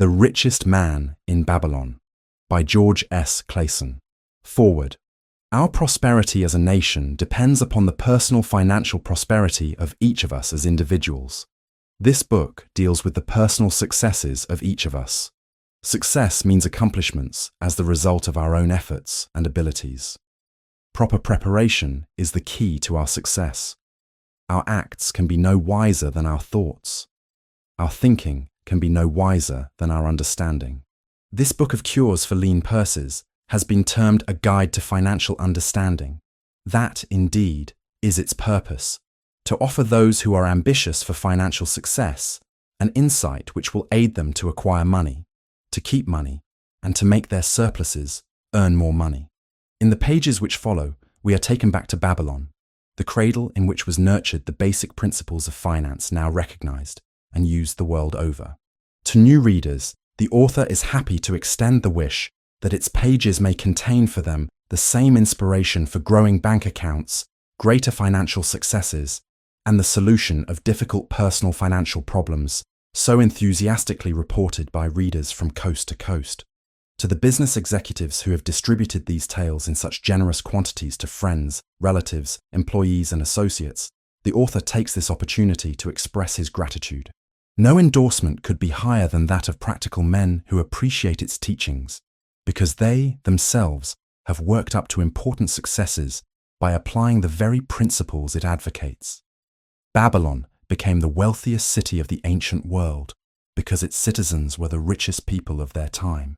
The Richest Man in Babylon by George S. Clason. Forward. Our prosperity as a nation depends upon the personal financial prosperity of each of us as individuals. This book deals with the personal successes of each of us. Success means accomplishments as the result of our own efforts and abilities. Proper preparation is the key to our success. Our acts can be no wiser than our thoughts. Our thinking can be no wiser than our understanding. This book of cures for lean purses has been termed a guide to financial understanding. That, indeed, is its purpose, to offer those who are ambitious for financial success an insight which will aid them to acquire money, to keep money, and to make their surpluses earn more money. In the pages which follow, we are taken back to Babylon, the cradle in which was nurtured the basic principles of finance now recognized and used the world over. To new readers, the author is happy to extend the wish that its pages may contain for them the same inspiration for growing bank accounts, greater financial successes, and the solution of difficult personal financial problems so enthusiastically reported by readers from coast to coast. To the business executives who have distributed these tales in such generous quantities to friends, relatives, employees, and associates, the author takes this opportunity to express his gratitude. No endorsement could be higher than that of practical men who appreciate its teachings, because they themselves have worked up to important successes by applying the very principles it advocates. Babylon became the wealthiest city of the ancient world because its citizens were the richest people of their time.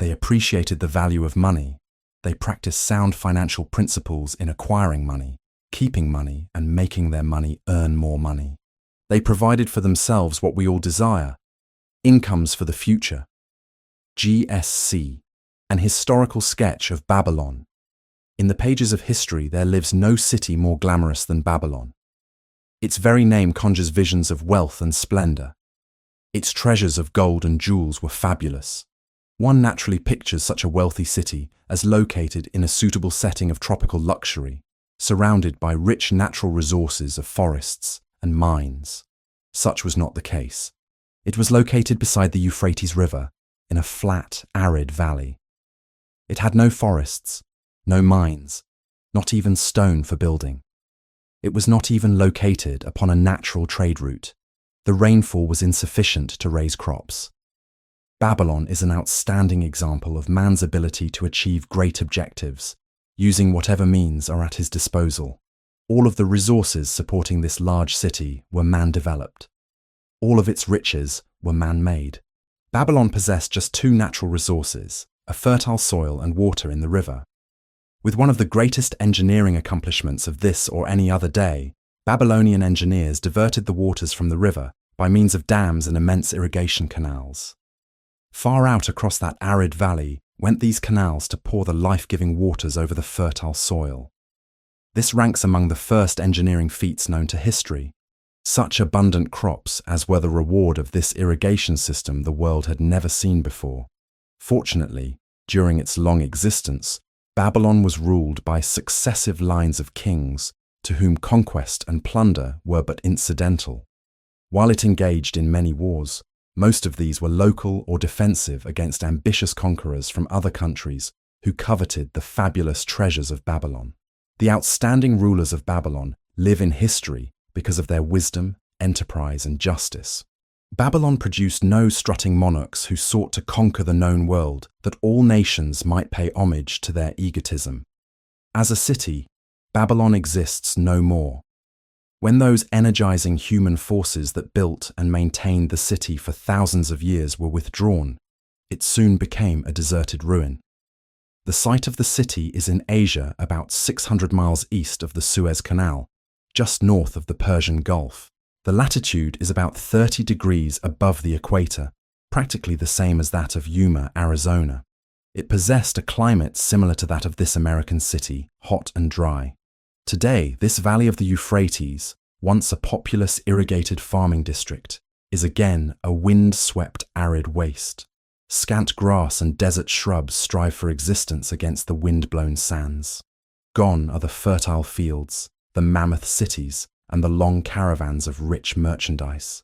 They appreciated the value of money. They practiced sound financial principles in acquiring money, keeping money, and making their money earn more money. They provided for themselves what we all desire, incomes for the future. GSC, an historical sketch of Babylon. In the pages of history, there lives no city more glamorous than Babylon. Its very name conjures visions of wealth and splendor. Its treasures of gold and jewels were fabulous. One naturally pictures such a wealthy city as located in a suitable setting of tropical luxury, surrounded by rich natural resources of forests and mines. Such was not the case. It was located beside the Euphrates River, in a flat, arid valley. It had no forests, no mines, not even stone for building. It was not even located upon a natural trade route. The rainfall was insufficient to raise crops. Babylon is an outstanding example of man's ability to achieve great objectives, using whatever means are at his disposal. All of the resources supporting this large city were man-developed. All of its riches were man-made. Babylon possessed just two natural resources, a fertile soil and water in the river. With one of the greatest engineering accomplishments of this or any other day, Babylonian engineers diverted the waters from the river by means of dams and immense irrigation canals. Far out across that arid valley went these canals to pour the life-giving waters over the fertile soil. This ranks among the first engineering feats known to history. Such abundant crops as were the reward of this irrigation system the world had never seen before. Fortunately, during its long existence, Babylon was ruled by successive lines of kings to whom conquest and plunder were but incidental. While it engaged in many wars, most of these were local or defensive against ambitious conquerors from other countries who coveted the fabulous treasures of Babylon. The outstanding rulers of Babylon live in history because of their wisdom, enterprise, and justice. Babylon produced no strutting monarchs who sought to conquer the known world that all nations might pay homage to their egotism. As a city, Babylon exists no more. When those energizing human forces that built and maintained the city for thousands of years were withdrawn, it soon became a deserted ruin. The site of the city is in Asia, about 600 miles east of the Suez Canal, just north of the Persian Gulf. The latitude is about 30 degrees above the equator, practically the same as that of Yuma, Arizona. It possessed a climate similar to that of this American city, hot and dry. Today, this valley of the Euphrates, once a populous irrigated farming district, is again a wind-swept arid waste. Scant grass and desert shrubs strive for existence against the wind-blown sands. Gone are the fertile fields, the mammoth cities, and the long caravans of rich merchandise.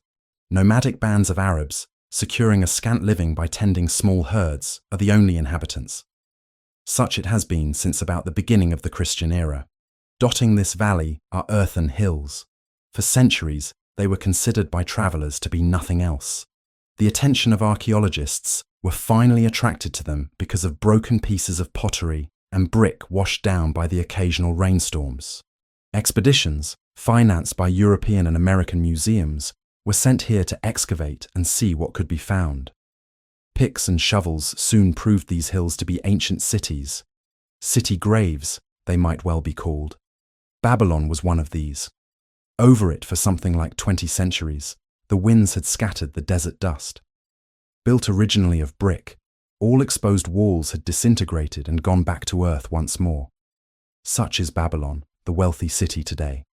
Nomadic bands of Arabs, securing a scant living by tending small herds, are the only inhabitants. Such it has been since about the beginning of the Christian era. Dotting this valley are earthen hills. For centuries, they were considered by travellers to be nothing else. The attention of archaeologists were finally attracted to them because of broken pieces of pottery and brick washed down by the occasional rainstorms. Expeditions, financed by European and American museums, were sent here to excavate and see what could be found. Picks and shovels soon proved these hills to be ancient cities. City graves, they might well be called. Babylon was one of these. Over it for something like 20 centuries, the winds had scattered the desert dust. Built originally of brick, all exposed walls had disintegrated and gone back to earth once more. Such is Babylon, the wealthy city today.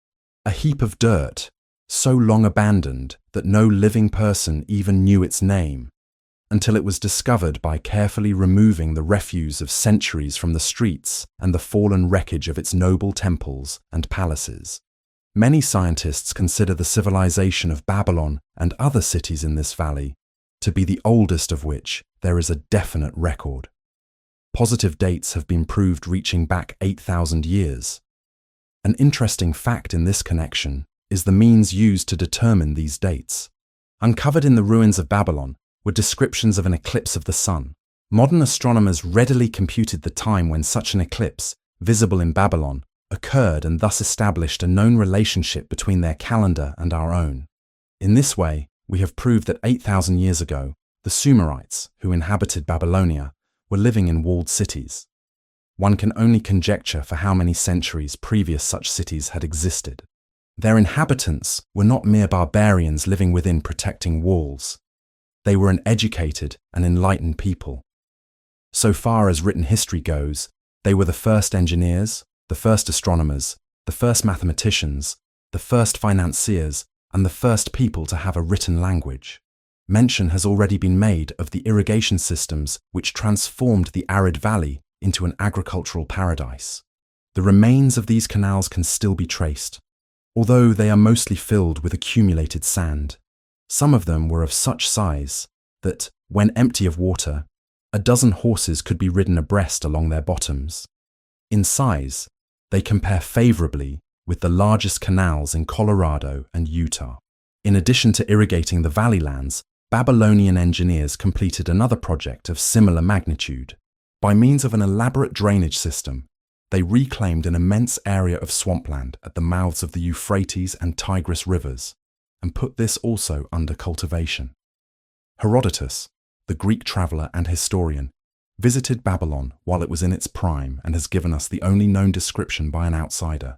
A heap of dirt, so long abandoned that no living person even knew its name, until it was discovered by carefully removing the refuse of centuries from the streets and the fallen wreckage of its noble temples and palaces. Many scientists consider the civilization of Babylon and other cities in this valley to be the oldest of which there is a definite record. Positive dates have been proved reaching back 8,000 years. An interesting fact in this connection is the means used to determine these dates. Uncovered in the ruins of Babylon were descriptions of an eclipse of the sun. Modern astronomers readily computed the time when such an eclipse, visible in Babylon, occurred and thus established a known relationship between their calendar and our own. In this way, we have proved that 8,000 years ago, the Sumerites, who inhabited Babylonia, were living in walled cities. One can only conjecture for how many centuries previous such cities had existed. Their inhabitants were not mere barbarians living within protecting walls. They were an educated and enlightened people. So far as written history goes, they were the first engineers, the first astronomers, the first mathematicians, the first financiers, and the first people to have a written language. Mention has already been made of the irrigation systems which transformed the arid valley into an agricultural paradise. The remains of these canals can still be traced, although they are mostly filled with accumulated sand. Some of them were of such size that, when empty of water, a dozen horses could be ridden abreast along their bottoms. In size, they compare favorably with the largest canals in Colorado and Utah. In addition to irrigating the valley lands, Babylonian engineers completed another project of similar magnitude. By means of an elaborate drainage system, they reclaimed an immense area of swampland at the mouths of the Euphrates and Tigris rivers, and put this also under cultivation. Herodotus, the Greek traveller and historian, visited Babylon while it was in its prime and has given us the only known description by an outsider.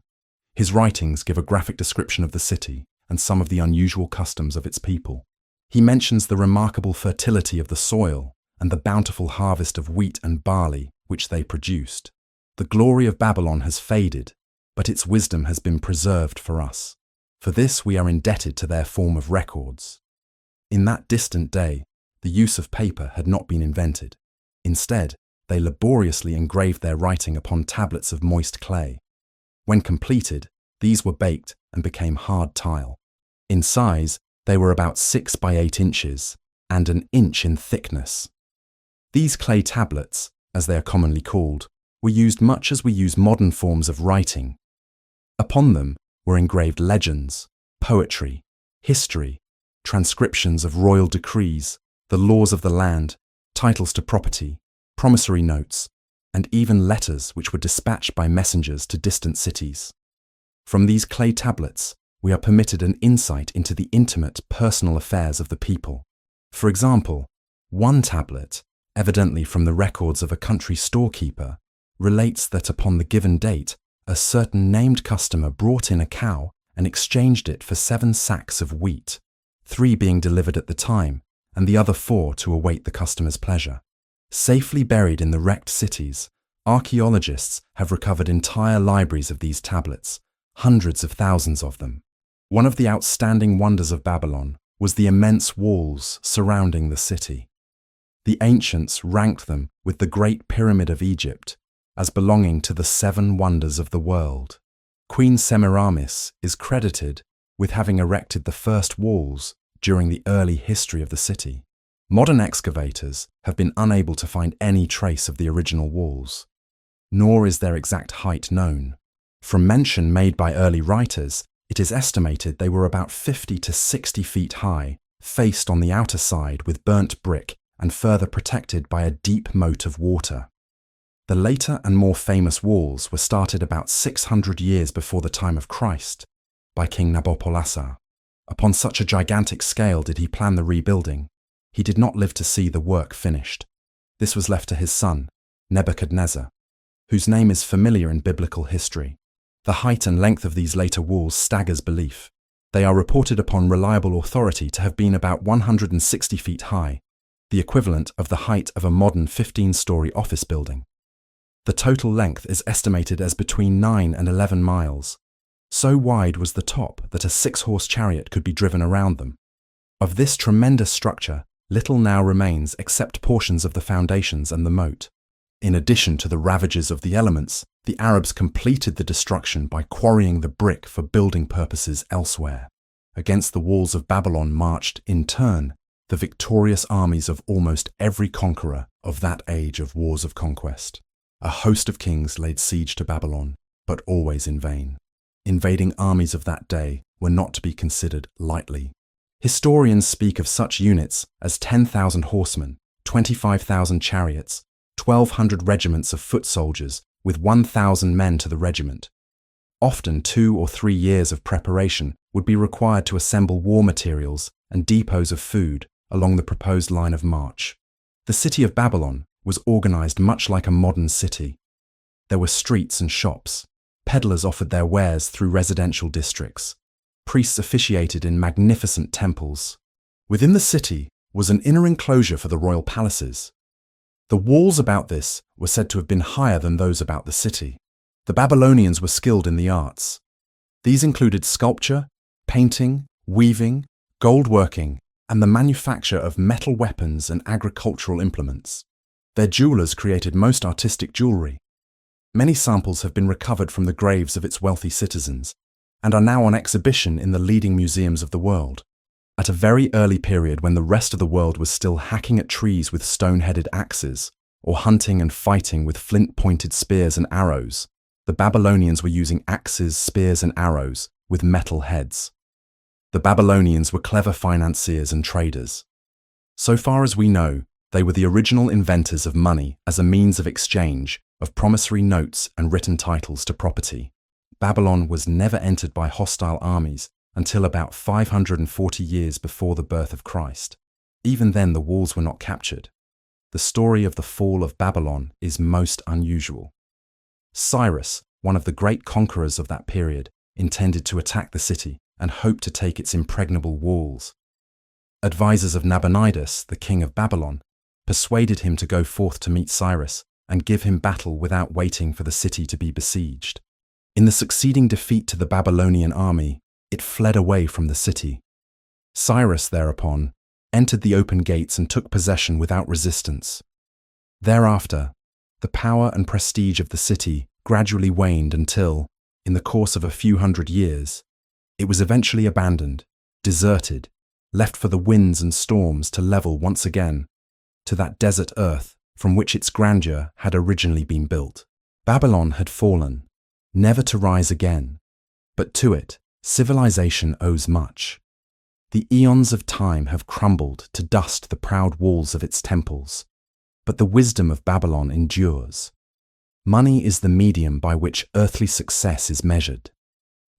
His writings give a graphic description of the city and some of the unusual customs of its people. He mentions the remarkable fertility of the soil and the bountiful harvest of wheat and barley which they produced. The glory of Babylon has faded, but its wisdom has been preserved for us. For this we are indebted to their form of records. In that distant day, the use of paper had not been invented. Instead, they laboriously engraved their writing upon tablets of moist clay. When completed, these were baked and became hard tile. In size, they were about 6 by 8 inches and an inch in thickness. These clay tablets, as they are commonly called, were used much as we use modern forms of writing. Upon them were engraved legends, poetry, history, transcriptions of royal decrees, the laws of the land, titles to property, promissory notes, and even letters which were dispatched by messengers to distant cities. From these clay tablets, we are permitted an insight into the intimate, personal affairs of the people. For example, one tablet, evidently from the records of a country storekeeper, relates that upon the given date, a certain named customer brought in a cow and exchanged it for 7 sacks of wheat, 3 being delivered at the time, and the other 4 to await the customer's pleasure. Safely buried in the wrecked cities, archaeologists have recovered entire libraries of these tablets, hundreds of thousands of them. One of the outstanding wonders of Babylon was the immense walls surrounding the city. The ancients ranked them with the Great Pyramid of Egypt as belonging to the 7 wonders of the world. Queen Semiramis is credited with having erected the first walls during the early history of the city. Modern excavators have been unable to find any trace of the original walls, nor is their exact height known. From mention made by early writers, it is estimated they were about 50 to 60 feet high, faced on the outer side with burnt brick and further protected by a deep moat of water. The later and more famous walls were started about 600 years before the time of Christ by King Nabopolassar. Upon such a gigantic scale did he plan the rebuilding. He did not live to see the work finished. This was left to his son, Nebuchadnezzar, whose name is familiar in biblical history. The height and length of these later walls staggers belief. They are reported upon reliable authority to have been about 160 feet high, the equivalent of the height of a modern 15-story office building. The total length is estimated as between 9 and 11 miles. So wide was the top that a 6-horse chariot could be driven around them. Of this tremendous structure, little now remains except portions of the foundations and the moat. In addition to the ravages of the elements, the Arabs completed the destruction by quarrying the brick for building purposes elsewhere. Against the walls of Babylon marched, in turn, the victorious armies of almost every conqueror of that age of wars of conquest. A host of kings laid siege to Babylon, but always in vain. Invading armies of that day were not to be considered lightly. Historians speak of such units as 10,000 horsemen, 25,000 chariots, 1,200 regiments of foot soldiers, with 1,000 men to the regiment. Often 2 or 3 years of preparation would be required to assemble war materials and depots of food along the proposed line of march. The city of Babylon was organized much like a modern city. There were streets and shops. Peddlers offered their wares through residential districts. Priests officiated in magnificent temples. Within the city was an inner enclosure for the royal palaces. The walls about this were said to have been higher than those about the city. The Babylonians were skilled in the arts. These included sculpture, painting, weaving, gold working, and the manufacture of metal weapons and agricultural implements. Their jewelers created most artistic jewelry. Many samples have been recovered from the graves of its wealthy citizens and are now on exhibition in the leading museums of the world. At a very early period when the rest of the world was still hacking at trees with stone-headed axes, or hunting and fighting with flint-pointed spears and arrows, the Babylonians were using axes, spears, and arrows with metal heads. The Babylonians were clever financiers and traders. So far as we know, they were the original inventors of money as a means of exchange of promissory notes and written titles to property. Babylon was never entered by hostile armies until about 540 years before the birth of Christ. Even then, the walls were not captured. The story of the fall of Babylon is most unusual. Cyrus, one of the great conquerors of that period, intended to attack the city and hoped to take its impregnable walls. Advisors of Nabonidus, the king of Babylon, persuaded him to go forth to meet Cyrus and give him battle without waiting for the city to be besieged. In the succeeding defeat to the Babylonian army, it fled away from the city. Cyrus, thereupon, entered the open gates and took possession without resistance. Thereafter, the power and prestige of the city gradually waned until, in the course of a few hundred years, it was eventually abandoned, deserted, left for the winds and storms to level once again to that desert earth from which its grandeur had originally been built. Babylon had fallen, never to rise again, but to it, civilization owes much. The eons of time have crumbled to dust the proud walls of its temples, but the wisdom of Babylon endures. Money is the medium by which earthly success is measured.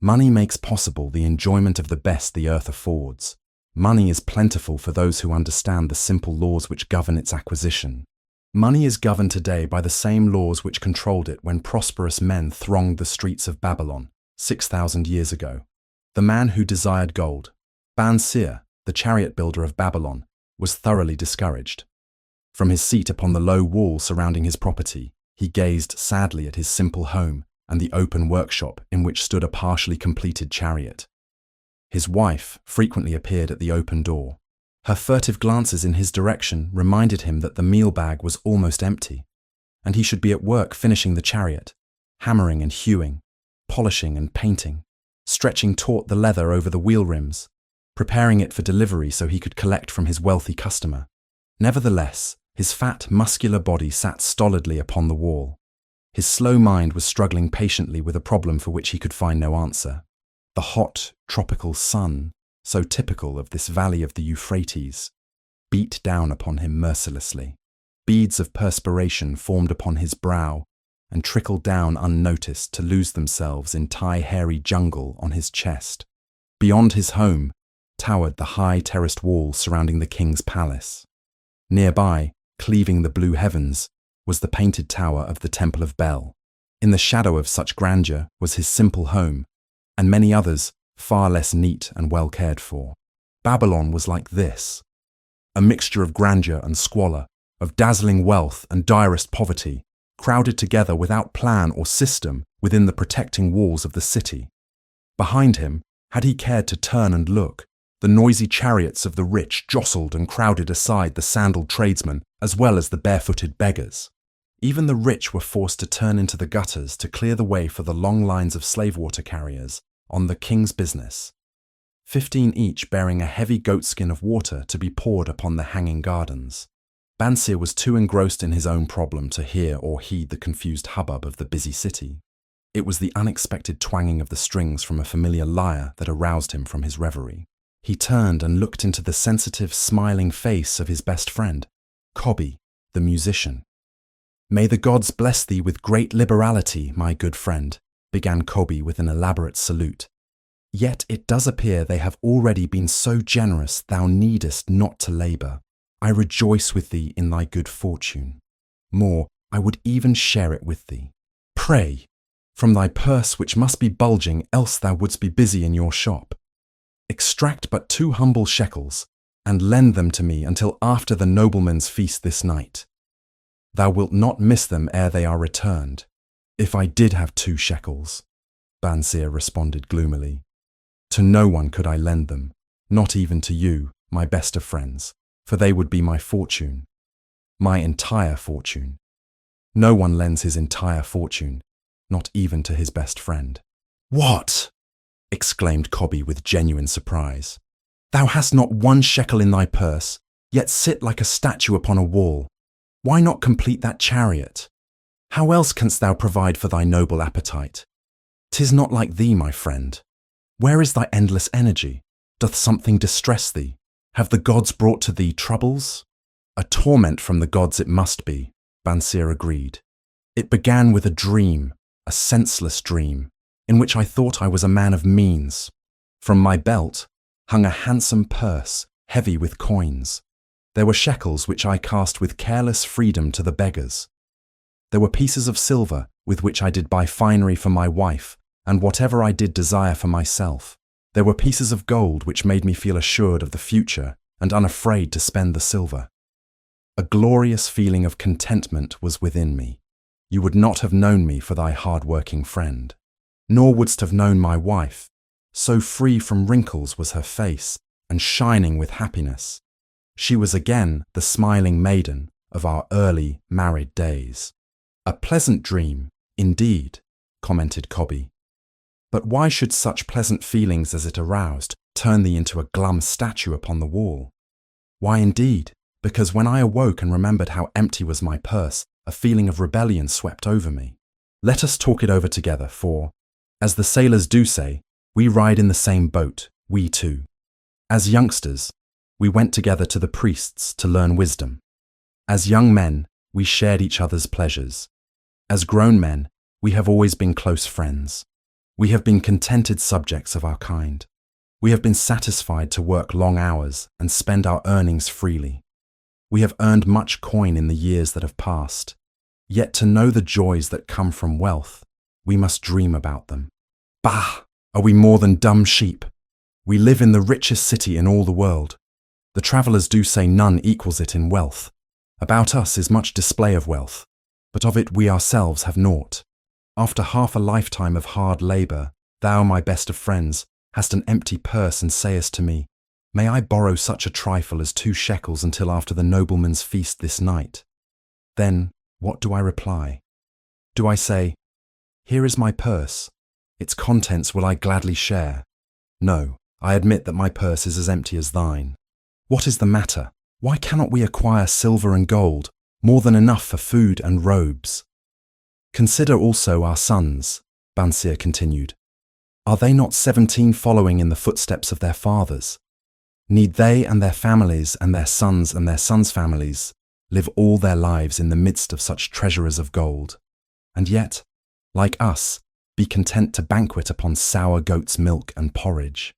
Money makes possible the enjoyment of the best the earth affords. Money is plentiful for those who understand the simple laws which govern its acquisition. Money is governed today by the same laws which controlled it when prosperous men thronged the streets of Babylon 6,000 years ago. The man who desired gold, Ban-Seer, the chariot builder of Babylon, was thoroughly discouraged. From his seat upon the low wall surrounding his property, he gazed sadly at his simple home and the open workshop in which stood a partially completed chariot. His wife frequently appeared at the open door. Her furtive glances in his direction reminded him that the meal bag was almost empty, and he should be at work finishing the chariot, hammering and hewing, polishing and painting, stretching taut the leather over the wheel rims, preparing it for delivery so he could collect from his wealthy customer. Nevertheless, his fat, muscular body sat stolidly upon the wall. His slow mind was struggling patiently with a problem for which he could find no answer. The hot, tropical sun, so typical of this valley of the Euphrates, beat down upon him mercilessly. Beads of perspiration formed upon his brow and trickled down unnoticed to lose themselves in hairy jungle on his chest. Beyond his home towered the high terraced wall surrounding the king's palace. Nearby, cleaving the blue heavens, was the painted tower of the Temple of Bel. In the shadow of such grandeur was his simple home, and many others far less neat and well cared for. Babylon was like this, a mixture of grandeur and squalor, of dazzling wealth and direst poverty, crowded together without plan or system within the protecting walls of the city. Behind him, had he cared to turn and look, the noisy chariots of the rich jostled and crowded aside the sandaled tradesmen as well as the barefooted beggars. Even the rich were forced to turn into the gutters to clear the way for the long lines of slave water carriers on the king's business, 15 each bearing a heavy goatskin of water to be poured upon the hanging gardens. Bansir was too engrossed in his own problem to hear or heed the confused hubbub of the busy city. It was the unexpected twanging of the strings from a familiar lyre that aroused him from his reverie. He turned and looked into the sensitive, smiling face of his best friend, Cobby, the musician. "May the gods bless thee with great liberality, my good friend," began Cobby with an elaborate salute. "Yet it does appear they have already been so generous thou needest not to labour. I rejoice with thee in thy good fortune. More, I would even share it with thee. Pray, from thy purse which must be bulging, else thou wouldst be busy in your shop. Extract but 2 humble shekels, and lend them to me until after the nobleman's feast this night. Thou wilt not miss them ere they are returned." "If I did have 2 shekels," Bansir responded gloomily, "to no one could I lend them, not even to you, my best of friends, for they would be my fortune, my entire fortune. No one lends his entire fortune, not even to his best friend." "What?" exclaimed Cobby with genuine surprise. "Thou hast not 1 shekel in thy purse, yet sit like a statue upon a wall. Why not complete that chariot? How else canst thou provide for thy noble appetite? 'Tis not like thee, my friend. Where is thy endless energy? Doth something distress thee? Have the gods brought to thee troubles?" "A torment from the gods it must be," Bansir agreed. "It began with a dream, a senseless dream, in which I thought I was a man of means. From my belt hung a handsome purse, heavy with coins. There were shekels which I cast with careless freedom to the beggars. There were pieces of silver with which I did buy finery for my wife and whatever I did desire for myself. There were pieces of gold which made me feel assured of the future and unafraid to spend the silver. A glorious feeling of contentment was within me. You would not have known me for thy hard-working friend, nor wouldst have known my wife. So free from wrinkles was her face, and shining with happiness. She was again the smiling maiden of our early married days." "A pleasant dream, indeed," commented Cobby. "But why should such pleasant feelings as it aroused turn thee into a glum statue upon the wall?" "Why indeed? Because when I awoke and remembered how empty was my purse, a feeling of rebellion swept over me. Let us talk it over together, for, as the sailors do say, we ride in the same boat, we two. As youngsters, we went together to the priests to learn wisdom. As young men, we shared each other's pleasures. As grown men, we have always been close friends. We have been contented subjects of our kind. We have been satisfied to work long hours and spend our earnings freely. We have earned much coin in the years that have passed. Yet to know the joys that come from wealth, we must dream about them. Bah! Are we more than dumb sheep? We live in the richest city in all the world. The travellers do say none equals it in wealth. About us is much display of wealth, but of it we ourselves have naught. After half a lifetime of hard labour, thou, my best of friends, hast an empty purse and sayest to me, may I borrow such a trifle as 2 shekels until after the nobleman's feast this night? Then, what do I reply? Do I say, here is my purse, its contents will I gladly share? No, I admit that my purse is as empty as thine. What is the matter? Why cannot we acquire silver and gold, more than enough for food and robes? Consider also our sons, Bansir continued. Are they not 17 following in the footsteps of their fathers? Need they and their families and their sons' families live all their lives in the midst of such treasurers of gold, and yet, like us, be content to banquet upon sour goat's milk and porridge?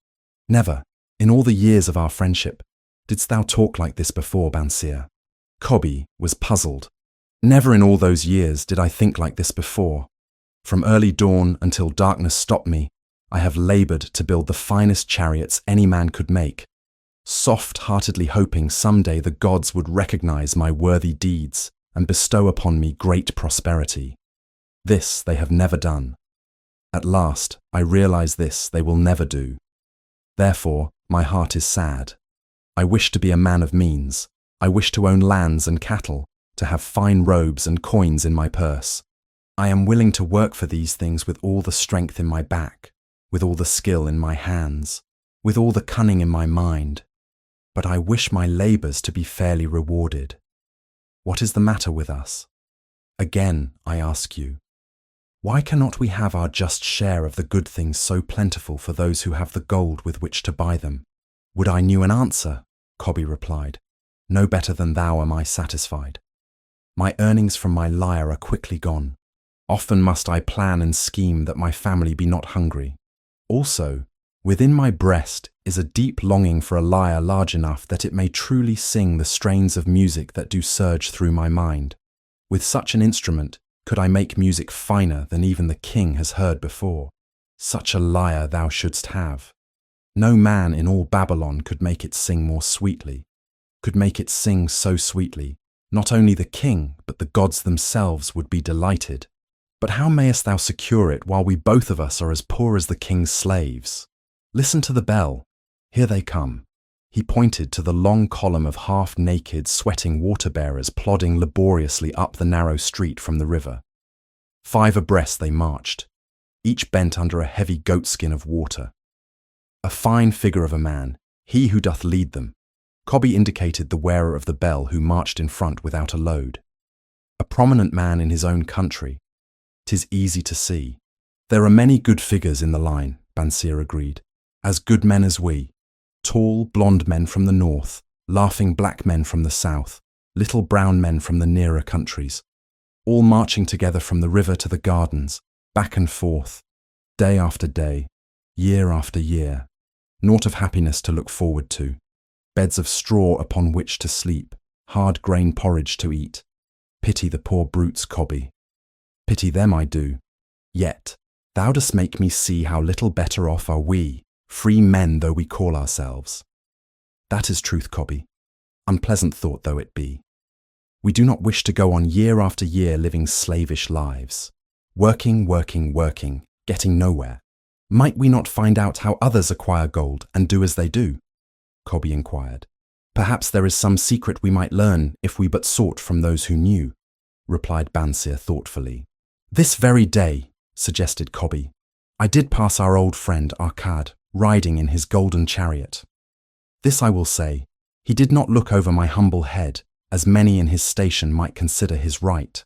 Never, in all the years of our friendship, didst thou talk like this before, Bansir. Cobby was puzzled. Never in all those years did I think like this before. From early dawn until darkness stopped me, I have laboured to build the finest chariots any man could make, soft-heartedly hoping some day the gods would recognise my worthy deeds and bestow upon me great prosperity. This they have never done. At last, I realise this they will never do. Therefore, my heart is sad. I wish to be a man of means. I wish to own lands and cattle, to have fine robes and coins in my purse. I am willing to work for these things with all the strength in my back, with all the skill in my hands, with all the cunning in my mind. But I wish my labours to be fairly rewarded. What is the matter with us? Again, I ask you, why cannot we have our just share of the good things so plentiful for those who have the gold with which to buy them? Would I knew an answer, Cobby replied. No better than thou am I satisfied. My earnings from my lyre are quickly gone. Often must I plan and scheme that my family be not hungry. Also, within my breast is a deep longing for a lyre large enough that it may truly sing the strains of music that do surge through my mind. With such an instrument, could I make music finer than even the king has heard before. Such a lyre thou shouldst have. No man in all Babylon could make it sing more sweetly, could make it sing so sweetly. Not only the king, but the gods themselves would be delighted. But how mayest thou secure it while we both of us are as poor as the king's slaves? Listen to the bell. Here they come. He pointed to the long column of half-naked, sweating water-bearers plodding laboriously up the narrow street from the river. 5 abreast they marched, each bent under a heavy goatskin of water. A fine figure of a man, he who doth lead them. Cobby indicated the wearer of the bell who marched in front without a load. A prominent man in his own country. 'Tis easy to see. There are many good figures in the line, Bansir agreed. As good men as we. Tall, blonde men from the north, laughing black men from the south, little brown men from the nearer countries, all marching together from the river to the gardens, back and forth, day after day, year after year, naught of happiness to look forward to, beds of straw upon which to sleep, hard grain porridge to eat. Pity the poor brutes, Cobby. Pity them I do. Yet, thou dost make me see how little better off are we, free men though we call ourselves. That is truth, Cobby, unpleasant thought though it be. We do not wish to go on year after year living slavish lives, working, getting nowhere. Might we not find out how others acquire gold and do as they do? Cobby inquired. Perhaps there is some secret we might learn if we but sought from those who knew, replied Bansir thoughtfully. This very day, suggested Cobby, I did pass our old friend Arkad, riding in his golden chariot. This I will say, he did not look over my humble head, as many in his station might consider his right.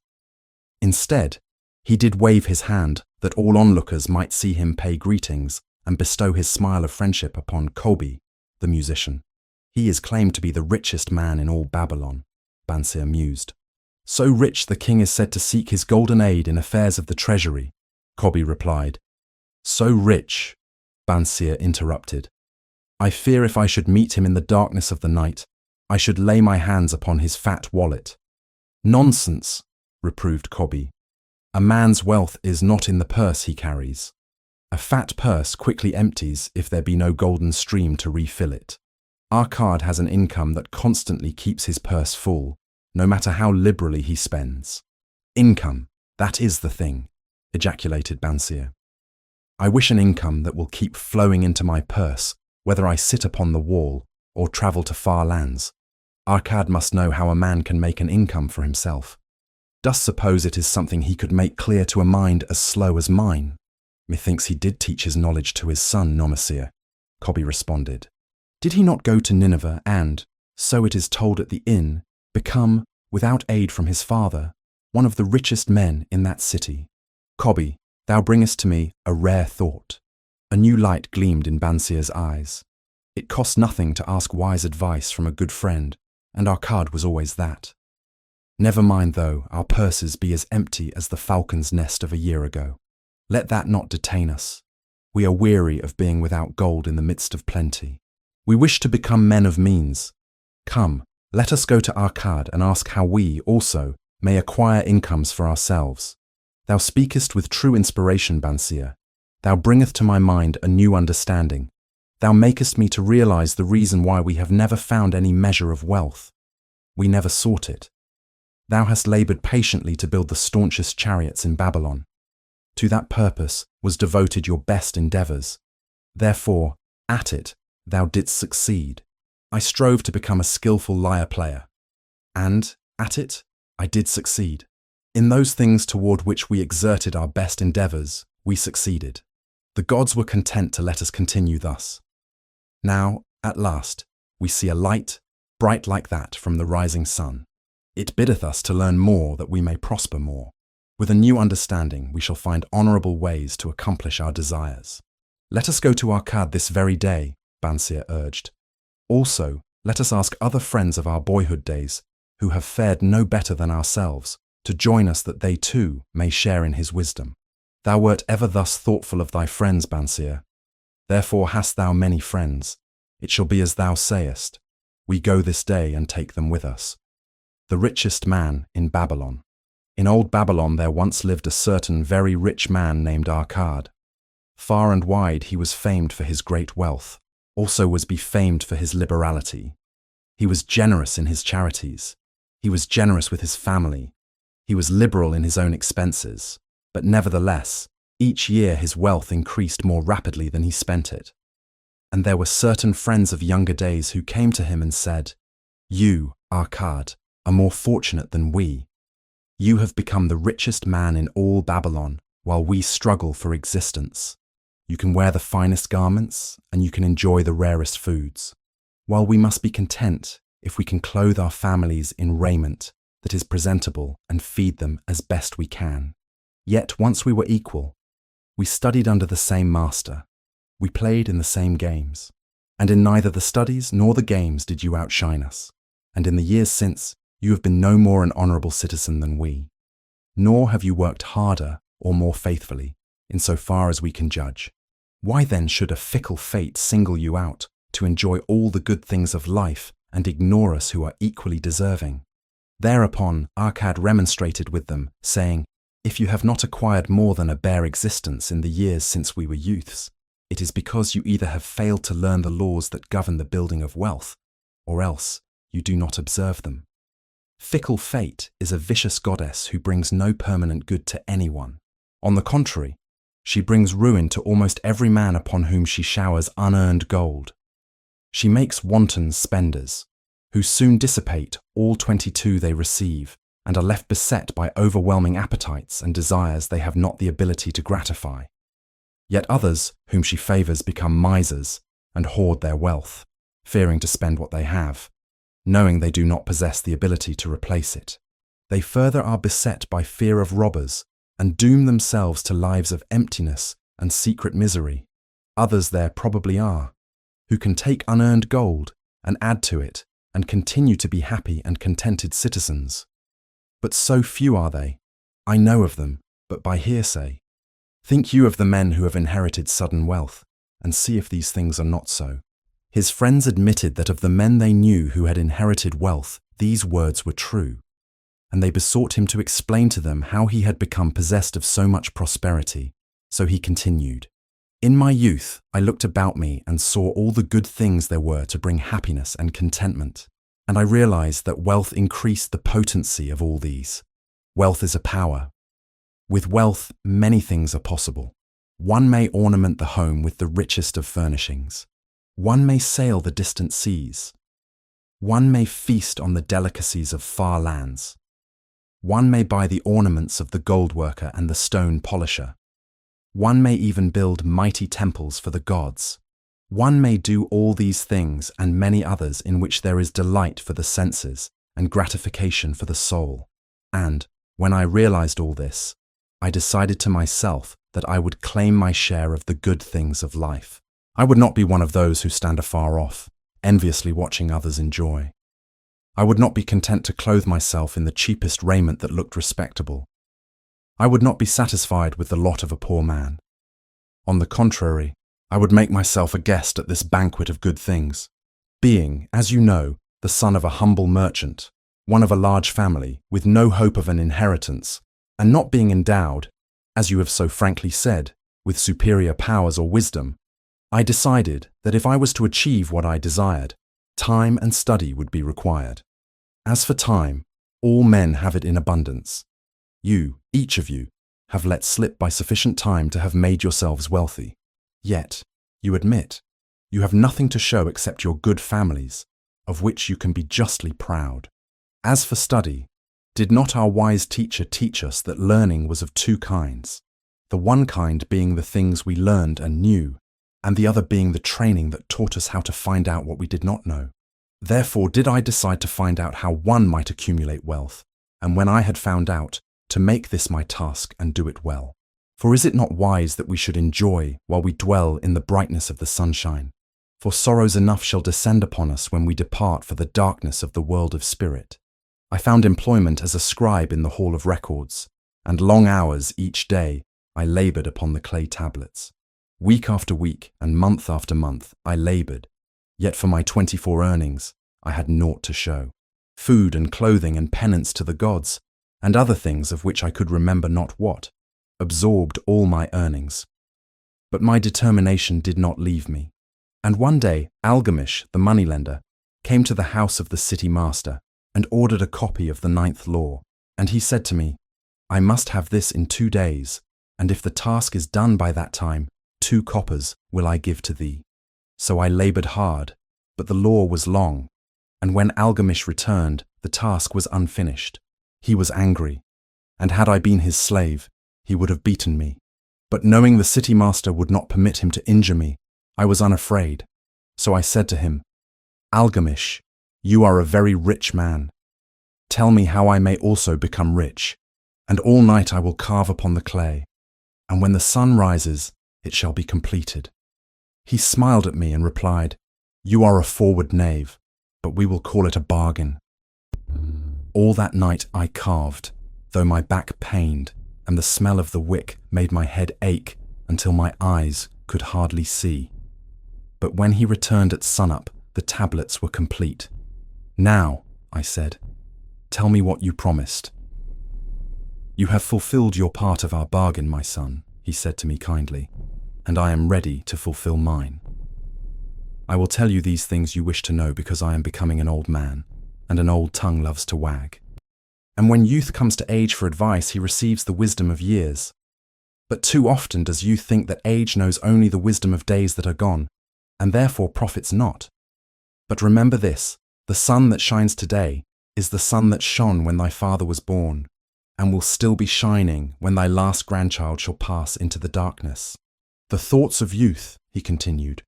Instead, he did wave his hand that all onlookers might see him pay greetings and bestow his smile of friendship upon Cobby, the musician. He is claimed to be the richest man in all Babylon, Bansir mused. So rich the king is said to seek his golden aid in affairs of the treasury, Cobby replied. So rich, Bansir interrupted. I fear if I should meet him in the darkness of the night, I should lay my hands upon his fat wallet. Nonsense, reproved Cobby. A man's wealth is not in the purse he carries. A fat purse quickly empties if there be no golden stream to refill it. Arkad has an income that constantly keeps his purse full, no matter how liberally he spends. Income, that is the thing, ejaculated Bansir. I wish an income that will keep flowing into my purse, whether I sit upon the wall or travel to far lands. Arkad must know how a man can make an income for himself. Dost suppose it is something he could make clear to a mind as slow as mine? Methinks he did teach his knowledge to his son, Nomasir, Cobby responded. Did he not go to Nineveh and, so it is told at the inn, become, without aid from his father, one of the richest men in that city. Cobby, thou bringest to me a rare thought. A new light gleamed in Bansia's eyes. It cost nothing to ask wise advice from a good friend, and our card was always that. Never mind though our purses be as empty as the falcon's nest of a year ago. Let that not detain us. We are weary of being without gold in the midst of plenty. We wish to become men of means. Come, let us go to Arcad and ask how we, also, may acquire incomes for ourselves. Thou speakest with true inspiration, Bansia. Thou bringest to my mind a new understanding. Thou makest me to realize the reason why we have never found any measure of wealth. We never sought it. Thou hast labored patiently to build the staunchest chariots in Babylon. To that purpose was devoted your best endeavors. Therefore, at it, thou didst succeed. I strove to become a skillful lyre player. And, at it, I did succeed. In those things toward which we exerted our best endeavors, we succeeded. The gods were content to let us continue thus. Now, at last, we see a light, bright like that from the rising sun. It biddeth us to learn more that we may prosper more. With a new understanding, we shall find honourable ways to accomplish our desires. Let us go to Arcad this very day, Bansia urged. Also, let us ask other friends of our boyhood days, who have fared no better than ourselves, to join us that they too may share in his wisdom. Thou wert ever thus thoughtful of thy friends, Bansia. Therefore hast thou many friends. It shall be as thou sayest. We go this day and take them with us. The richest man in Babylon. In old Babylon there once lived a certain very rich man named Arcad. Far and wide he was famed for his great wealth, also was befamed for his liberality. He was generous in his charities. He was generous with his family. He was liberal in his own expenses. But nevertheless, each year his wealth increased more rapidly than he spent it. And there were certain friends of younger days who came to him and said, "You, Arcad, are more fortunate than we. You have become the richest man in all Babylon, while we struggle for existence. You can wear the finest garments, and you can enjoy the rarest foods, while we must be content if we can clothe our families in raiment that is presentable and feed them as best we can. Yet once we were equal. We studied under the same master. We played in the same games. And in neither the studies nor the games did you outshine us. And in the years since, you have been no more an honourable citizen than we. Nor have you worked harder or more faithfully, in so far as we can judge. Why then should a fickle fate single you out to enjoy all the good things of life and ignore us who are equally deserving?" Thereupon Arcad remonstrated with them, saying, "If you have not acquired more than a bare existence in the years since we were youths, it is because you either have failed to learn the laws that govern the building of wealth, or else you do not observe them. Fickle fate is a vicious goddess who brings no permanent good to anyone. On the contrary, she brings ruin to almost every man upon whom she showers unearned gold. She makes wanton spenders, who soon dissipate all 22 they receive, and are left beset by overwhelming appetites and desires they have not the ability to gratify. Yet others, whom she favours, become misers and hoard their wealth, fearing to spend what they have, knowing they do not possess the ability to replace it. They further are beset by fear of robbers and doom themselves to lives of emptiness and secret misery. Others there probably are, who can take unearned gold and add to it and continue to be happy and contented citizens. But so few are they. I know of them, but by hearsay. Think you of the men who have inherited sudden wealth, and see if these things are not so." His friends admitted that of the men they knew who had inherited wealth, these words were true, and they besought him to explain to them how he had become possessed of so much prosperity. So he continued, "In my youth, I looked about me and saw all the good things there were to bring happiness and contentment. And I realized that wealth increased the potency of all these. Wealth is a power. With wealth, many things are possible. One may ornament the home with the richest of furnishings. One may sail the distant seas. One may feast on the delicacies of far lands. One may buy the ornaments of the gold worker and the stone polisher. One may even build mighty temples for the gods. One may do all these things and many others in which there is delight for the senses and gratification for the soul. And, when I realized all this, I decided to myself that I would claim my share of the good things of life. I would not be one of those who stand afar off, enviously watching others enjoy. I would not be content to clothe myself in the cheapest raiment that looked respectable. I would not be satisfied with the lot of a poor man. On the contrary, I would make myself a guest at this banquet of good things. Being, as you know, the son of a humble merchant, one of a large family, with no hope of an inheritance, and not being endowed, as you have so frankly said, with superior powers or wisdom, I decided that if I was to achieve what I desired, time and study would be required. As for time, all men have it in abundance. You, each of you, have let slip by sufficient time to have made yourselves wealthy. Yet, you admit, you have nothing to show except your good families, of which you can be justly proud. As for study, did not our wise teacher teach us that learning was of two kinds, the one kind being the things we learned and knew, and the other being the training that taught us how to find out what we did not know? Therefore did I decide to find out how one might accumulate wealth, and when I had found out, to make this my task and do it well. For is it not wise that we should enjoy while we dwell in the brightness of the sunshine? For sorrows enough shall descend upon us when we depart for the darkness of the world of spirit. I found employment as a scribe in the hall of records, and long hours each day I laboured upon the clay tablets. Week after week and month after month I laboured, yet for my 24 earnings I had naught to show. Food and clothing and penance to the gods, and other things of which I could remember not what, absorbed all my earnings. But my determination did not leave me, and one day Algamish, the moneylender, came to the house of the city master and ordered a copy of the 9th law, and he said to me, I must have this in 2 days, and if the task is done by that time, 2 coppers will I give to thee. So I laboured hard, but the law was long, and when Algamish returned, the task was unfinished. He was angry, and had I been his slave, he would have beaten me. But knowing the city master would not permit him to injure me, I was unafraid. So I said to him, Algamish, you are a very rich man. Tell me how I may also become rich, and all night I will carve upon the clay, and when the sun rises, it shall be completed. He smiled at me and replied, You are a forward knave, but we will call it a bargain. All that night I carved, though my back pained, and the smell of the wick made my head ache until my eyes could hardly see. But when he returned at sunup, the tablets were complete. Now, I said, tell me what you promised. You have fulfilled your part of our bargain, my son, he said to me kindly, and I am ready to fulfill mine. I will tell you these things you wish to know because I am becoming an old man, and an old tongue loves to wag. And when youth comes to age for advice, he receives the wisdom of years. But too often does youth think that age knows only the wisdom of days that are gone, and therefore profits not. But remember this, the sun that shines today is the sun that shone when thy father was born, and will still be shining when thy last grandchild shall pass into the darkness. The thoughts of youth, he continued,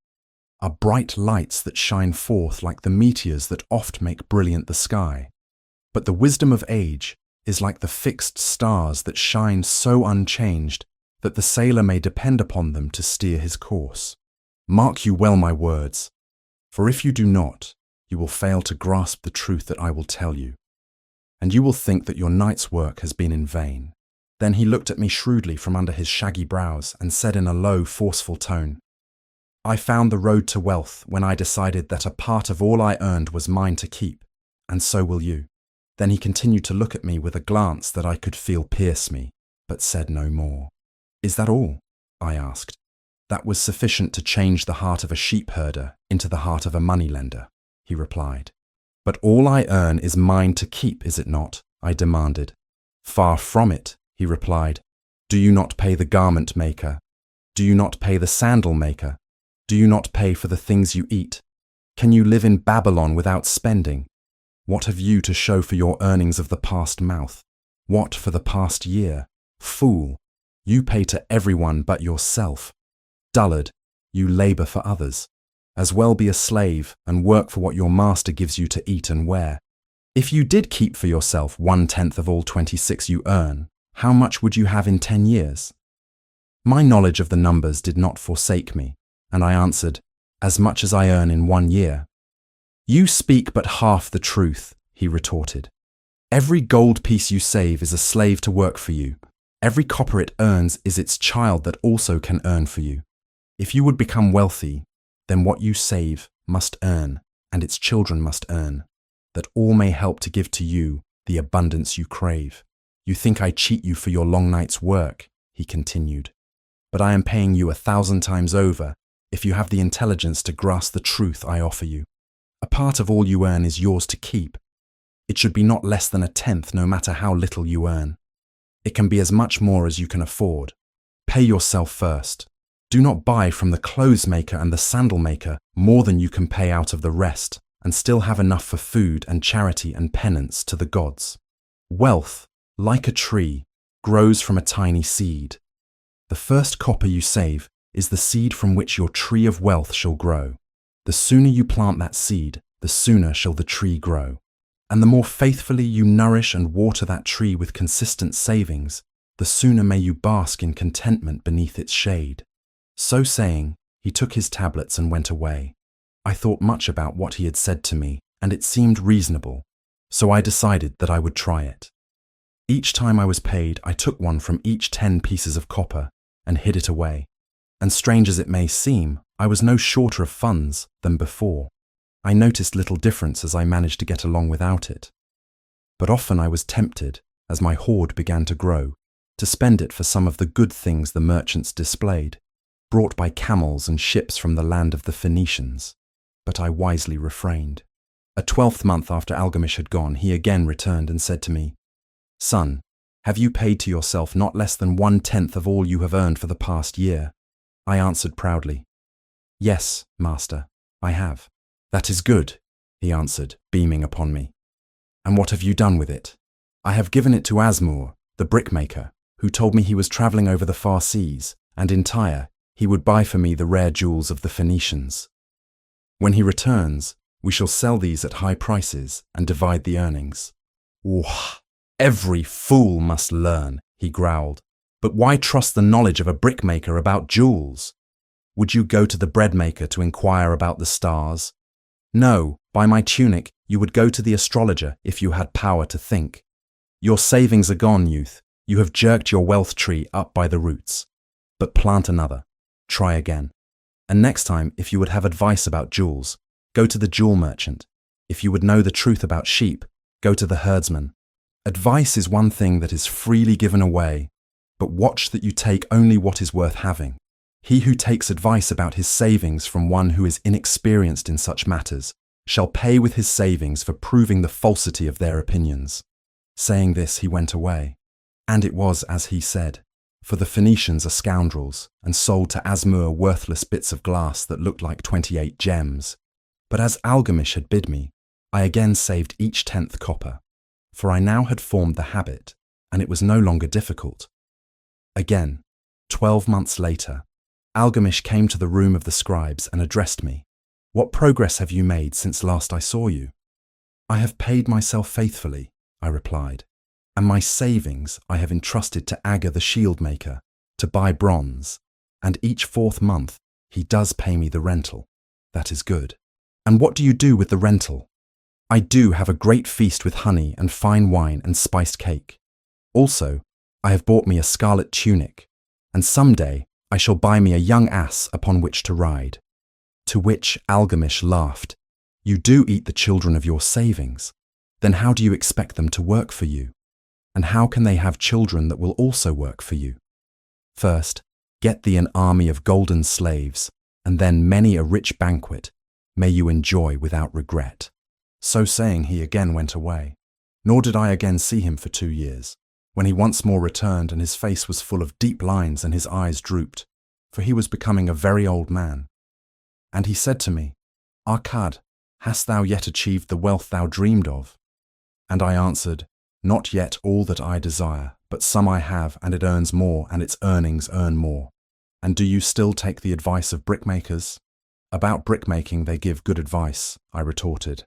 are bright lights that shine forth like the meteors that oft make brilliant the sky. But the wisdom of age is like the fixed stars that shine so unchanged that the sailor may depend upon them to steer his course. Mark you well my words, for if you do not, you will fail to grasp the truth that I will tell you, and you will think that your night's work has been in vain. Then he looked at me shrewdly from under his shaggy brows and said in a low, forceful tone, I found the road to wealth when I decided that a part of all I earned was mine to keep, and so will you. Then he continued to look at me with a glance that I could feel pierce me, but said no more. Is that all? I asked. That was sufficient to change the heart of a sheep herder into the heart of a moneylender, he replied. But all I earn is mine to keep, is it not? I demanded. Far from it, he replied. Do you not pay the garment maker? Do you not pay the sandal maker? Do you not pay for the things you eat? Can you live in Babylon without spending? What have you to show for your earnings of the past mouth? What for the past year? Fool, you pay to everyone but yourself. Dullard, you labour for others. As well be a slave and work for what your master gives you to eat and wear. If you did keep for yourself 1/10 of all 26 you earn, how much would you have in 10 years? My knowledge of the numbers did not forsake me, and I answered, as much as I earn in 1 year. You speak but half the truth, he retorted. Every gold piece you save is a slave to work for you. Every copper it earns is its child that also can earn for you. If you would become wealthy, then what you save must earn, and its children must earn, that all may help to give to you the abundance you crave. You think I cheat you for your long night's work, he continued, but I am paying you 1,000 times over if you have the intelligence to grasp the truth I offer you. A part of all you earn is yours to keep. It should be not less than 1/10 no matter how little you earn. It can be as much more as you can afford. Pay yourself first. Do not buy from the clothes maker and the sandal maker more than you can pay out of the rest, and still have enough for food and charity and penance to the gods. Wealth, like a tree, grows from a tiny seed. The first copper you save is the seed from which your tree of wealth shall grow. The sooner you plant that seed, the sooner shall the tree grow. And the more faithfully you nourish and water that tree with consistent savings, the sooner may you bask in contentment beneath its shade. So saying, he took his tablets and went away. I thought much about what he had said to me, and it seemed reasonable, so I decided that I would try it. Each time I was paid, I took one from each 10 pieces of copper and hid it away. And strange as it may seem, I was no shorter of funds than before. I noticed little difference as I managed to get along without it. But often I was tempted, as my hoard began to grow, to spend it for some of the good things the merchants displayed, brought by camels and ships from the land of the Phoenicians. But I wisely refrained. A 12th month after Algamish had gone, he again returned and said to me, Son, have you paid to yourself not less than 1/10 of all you have earned for the past year? I answered proudly, Yes, master, I have. That is good, he answered, beaming upon me. And what have you done with it? I have given it to Asmur, the brickmaker, who told me he was travelling over the far seas, and in Tyre he would buy for me the rare jewels of the Phoenicians. When he returns, we shall sell these at high prices and divide the earnings. Wah! Every fool must learn, he growled. But why trust the knowledge of a brickmaker about jewels? Would you go to the breadmaker to inquire about the stars? No, by my tunic, you would go to the astrologer if you had power to think. Your savings are gone, youth. You have jerked your wealth tree up by the roots. But plant another. Try again. And next time, if you would have advice about jewels, go to the jewel merchant. If you would know the truth about sheep, go to the herdsman. Advice is one thing that is freely given away, but watch that you take only what is worth having. He who takes advice about his savings from one who is inexperienced in such matters shall pay with his savings for proving the falsity of their opinions. Saying this, he went away. And it was as he said, for the Phoenicians are scoundrels and sold to Asmur worthless bits of glass that looked like 28 gems. But as Algamish had bid me, I again saved each 10th copper, for I now had formed the habit, and it was no longer difficult. Again, 12 months later, Algamish came to the room of the scribes and addressed me. What progress have you made since last I saw you? I have paid myself faithfully, I replied, and my savings I have entrusted to Aga the shield maker to buy bronze, and each 4th month he does pay me the rental. That is good. And what do you do with the rental? I do have a great feast with honey and fine wine and spiced cake. Also, I have bought me a scarlet tunic, and some day I shall buy me a young ass upon which to ride. To which Algamish laughed. You do eat the children of your savings. Then how do you expect them to work for you? And how can they have children that will also work for you? First, get thee an army of golden slaves, and then many a rich banquet may you enjoy without regret. So saying, he again went away. Nor did I again see him for 2 years, when he once more returned, and his face was full of deep lines and his eyes drooped, for he was becoming a very old man. And he said to me, Arkad, hast thou yet achieved the wealth thou dreamed of? And I answered, Not yet all that I desire, but some I have, and it earns more, and its earnings earn more. And do you still take the advice of brickmakers? About brickmaking they give good advice, I retorted.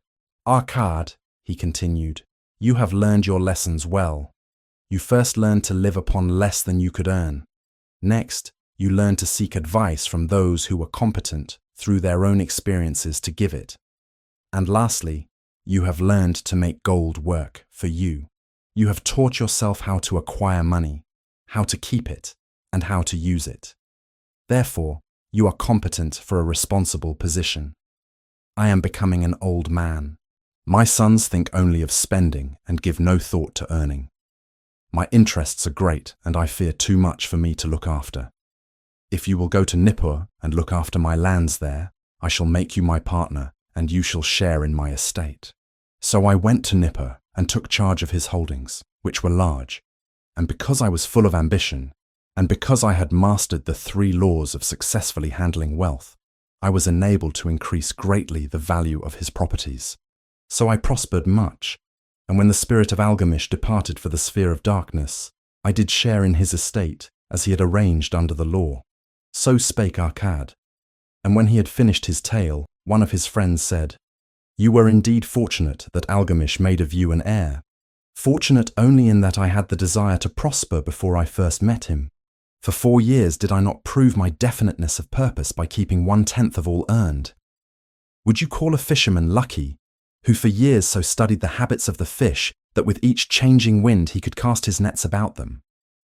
Arcade, he continued, you have learned your lessons well. You first learned to live upon less than you could earn. Next, you learned to seek advice from those who were competent through their own experiences to give it. And lastly, you have learned to make gold work for you. You have taught yourself how to acquire money, how to keep it, and how to use it. Therefore, you are competent for a responsible position. I am becoming an old man. My sons think only of spending and give no thought to earning. My interests are great, and I fear too much for me to look after. If you will go to Nippur and look after my lands there, I shall make you my partner, and you shall share in my estate. So I went to Nippur and took charge of his holdings, which were large, and because I was full of ambition, and because I had mastered the 3 laws of successfully handling wealth, I was enabled to increase greatly the value of his properties. So I prospered much, and when the spirit of Algamish departed for the sphere of darkness, I did share in his estate, as he had arranged under the law. So spake Arcade. And when he had finished his tale, one of his friends said, You were indeed fortunate that Algamish made of you an heir. Fortunate only in that I had the desire to prosper before I first met him. For 4 years did I not prove my definiteness of purpose by keeping 1/10 of all earned? Would you call a fisherman lucky, who for years so studied the habits of the fish that with each changing wind he could cast his nets about them?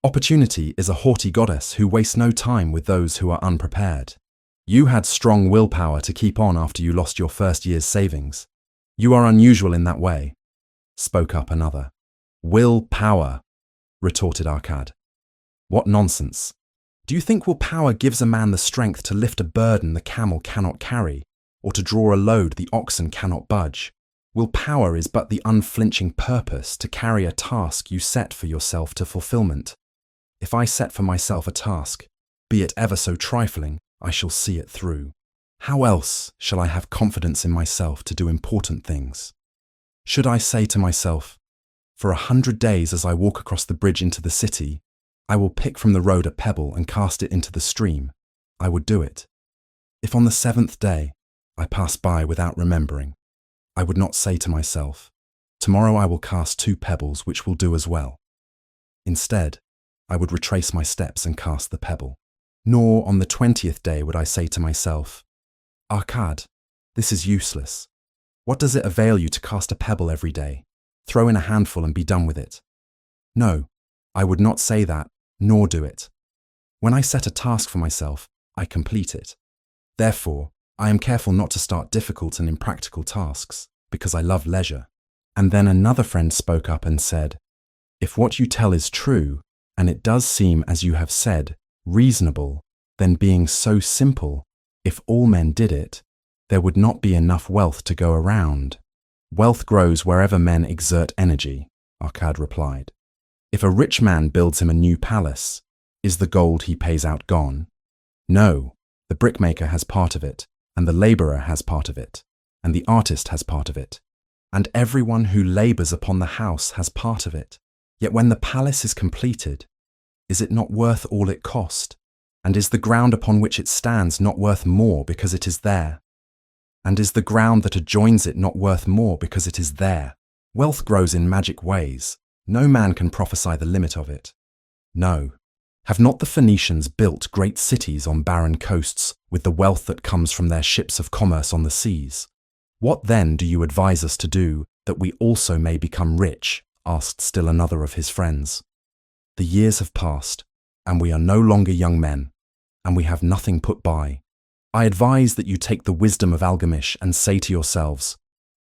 Opportunity is a haughty goddess who wastes no time with those who are unprepared. You had strong willpower to keep on after you lost your first year's savings. You are unusual in that way, spoke up another. Willpower, retorted Arcade. What nonsense. Do you think willpower gives a man the strength to lift a burden the camel cannot carry, or to draw a load the oxen cannot budge? Willpower is but the unflinching purpose to carry a task you set for yourself to fulfillment. If I set for myself a task, be it ever so trifling, I shall see it through. How else shall I have confidence in myself to do important things? Should I say to myself, for 100 days as I walk across the bridge into the city, I will pick from the road a pebble and cast it into the stream, I would do it. If on the 7th day I pass by without remembering, I would not say to myself, tomorrow I will cast 2 pebbles which will do as well. Instead, I would retrace my steps and cast the pebble. Nor on the 20th day would I say to myself, Arcade, this is useless. What does it avail you to cast a pebble every day? Throw in a handful and be done with it. No, I would not say that, nor do it. When I set a task for myself, I complete it. Therefore, I am careful not to start difficult and impractical tasks, because I love leisure. And then another friend spoke up and said, If what you tell is true, and it does seem, as you have said, reasonable, then being so simple, if all men did it, there would not be enough wealth to go around. Wealth grows wherever men exert energy, Arcade replied. If a rich man builds him a new palace, is the gold he pays out gone? No, the brickmaker has part of it, and the labourer has part of it, and the artist has part of it, and everyone who labours upon the house has part of it. Yet when the palace is completed, is it not worth all it cost? And is the ground upon which it stands not worth more because it is there? And is the ground that adjoins it not worth more because it is there? Wealth grows in magic ways. No man can prophesy the limit of it. No. Have not the Phoenicians built great cities on barren coasts with the wealth that comes from their ships of commerce on the seas? What then do you advise us to do that we also may become rich? Asked still another of his friends. The years have passed, and we are no longer young men, and we have nothing put by. I advise that you take the wisdom of Algamish and say to yourselves,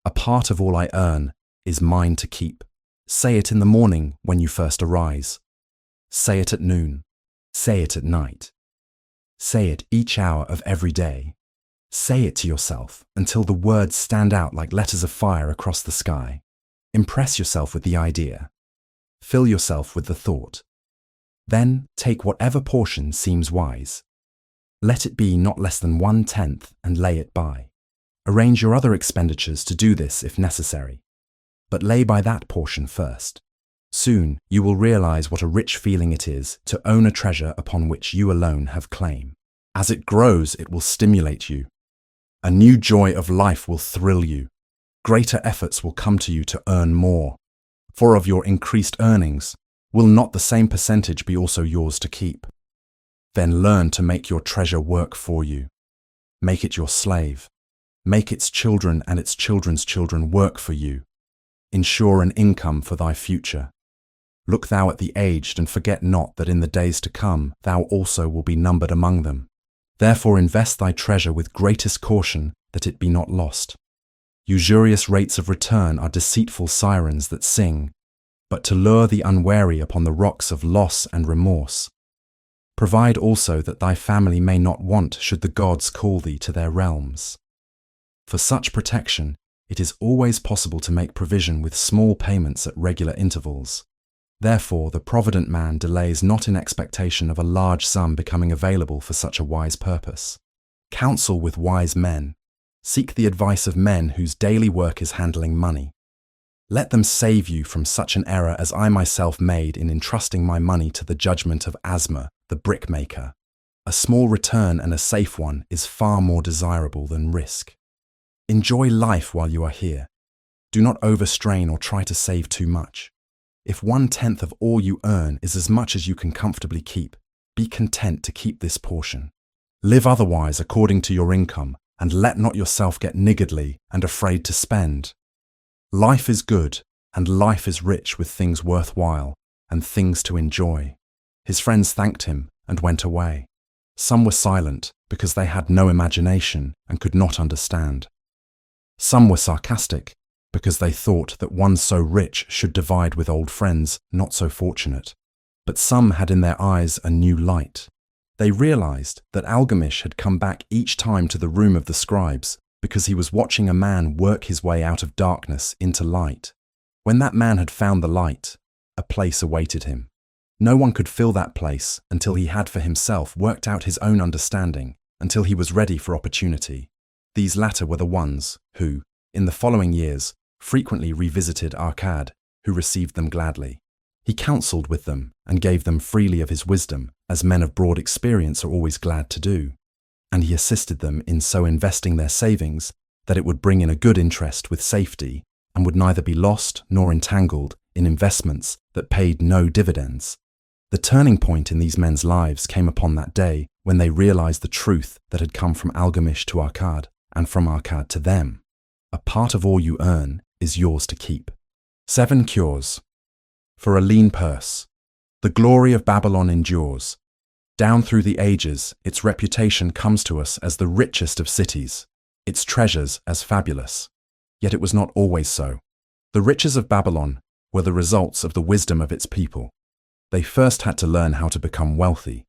a part of all I earn is mine to keep. Say it in the morning when you first arise. Say it at noon. Say it at night. Say it each hour of every day. Say it to yourself until the words stand out like letters of fire across the sky. Impress yourself with the idea. Fill yourself with the thought. Then take whatever portion seems wise. Let it be not less than 1/10 and lay it by. Arrange your other expenditures to do this if necessary, but lay by that portion first. Soon you will realize what a rich feeling it is to own a treasure upon which you alone have claim. As it grows, it will stimulate you. A new joy of life will thrill you. Greater efforts will come to you to earn more. For of your increased earnings, will not the same percentage be also yours to keep? Then learn to make your treasure work for you. Make it your slave. Make its children and its children's children work for you. Ensure an income for thy future. Look thou at the aged, and forget not that in the days to come thou also will be numbered among them. Therefore invest thy treasure with greatest caution, that it be not lost. Usurious rates of return are deceitful sirens that sing, but to lure the unwary upon the rocks of loss and remorse. Provide also that thy family may not want should the gods call thee to their realms. For such protection, it is always possible to make provision with small payments at regular intervals. Therefore, the provident man delays not in expectation of a large sum becoming available for such a wise purpose. Counsel with wise men. Seek the advice of men whose daily work is handling money. Let them save you from such an error as I myself made in entrusting my money to the judgment of Asma, the brickmaker. A small return and a safe one is far more desirable than risk. Enjoy life while you are here. Do not overstrain or try to save too much. If 1/10 of all you earn is as much as you can comfortably keep, be content to keep this portion. Live otherwise according to your income, and let not yourself get niggardly and afraid to spend. Life is good, and life is rich with things worthwhile, and things to enjoy. His friends thanked him and went away. Some were silent because they had no imagination and could not understand. Some were sarcastic because they thought that one so rich should divide with old friends not so fortunate. But some had in their eyes a new light. They realized that Algamish had come back each time to the room of the scribes because he was watching a man work his way out of darkness into light. When that man had found the light, a place awaited him. No one could fill that place until he had for himself worked out his own understanding, until he was ready for opportunity. These latter were the ones who, in the following years, frequently revisited Arcad, who received them gladly. He counselled with them and gave them freely of his wisdom, as men of broad experience are always glad to do. And he assisted them in so investing their savings that it would bring in a good interest with safety and would neither be lost nor entangled in investments that paid no dividends. The turning point in these men's lives came upon that day when they realized the truth that had come from Algamish to Arcad and from Arcad to them. A part of all you earn is yours to keep. 7 cures. For a lean purse. The glory of Babylon endures. Down through the ages, its reputation comes to us as the richest of cities, its treasures as fabulous. Yet it was not always so. The riches of Babylon were the results of the wisdom of its people. They first had to learn how to become wealthy.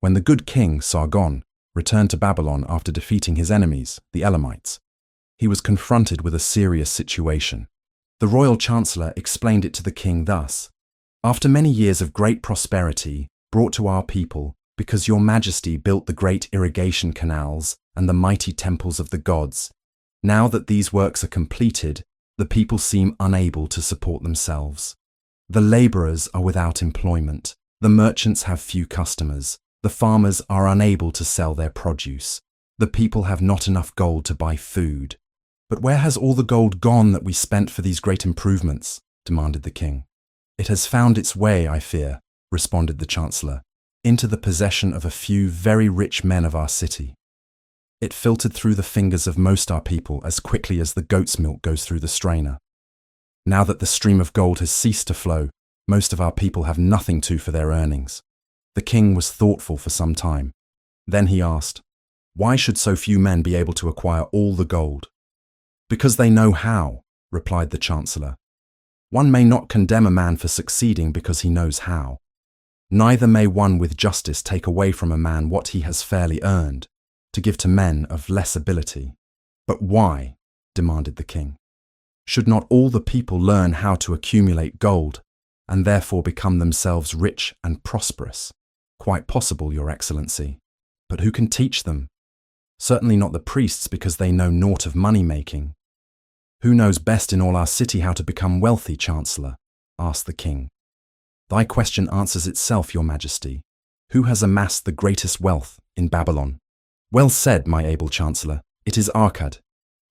When the good king, Sargon, returned to Babylon after defeating his enemies, the Elamites, he was confronted with a serious situation. The royal chancellor explained it to the king thus: "After many years of great prosperity brought to our people, because your majesty built the great irrigation canals and the mighty temples of the gods, now that these works are completed, the people seem unable to support themselves. The laborers are without employment, the merchants have few customers, the farmers are unable to sell their produce, the people have not enough gold to buy food." "But where has all the gold gone that we spent for these great improvements?" demanded the king. "It has found its way, I fear," responded the chancellor, "into the possession of a few very rich men of our city. It filtered through the fingers of most our people as quickly as the goat's milk goes through the strainer. Now that the stream of gold has ceased to flow, most of our people have nothing to for their earnings." The king was thoughtful for some time. Then he asked, "Why should so few men be able to acquire all the gold?" "Because they know how," replied the chancellor. "One may not condemn a man for succeeding because he knows how. Neither may one with justice take away from a man what he has fairly earned, to give to men of less ability." "But why?" demanded the king. "Should not all the people learn how to accumulate gold, and therefore become themselves rich and prosperous?" "Quite possible, Your Excellency. But who can teach them? Certainly not the priests, because they know naught of money-making." "Who knows best in all our city how to become wealthy, Chancellor?" asked the king. "Thy question answers itself, Your Majesty. Who has amassed the greatest wealth in Babylon?" "Well said, my able Chancellor. It is Arcad.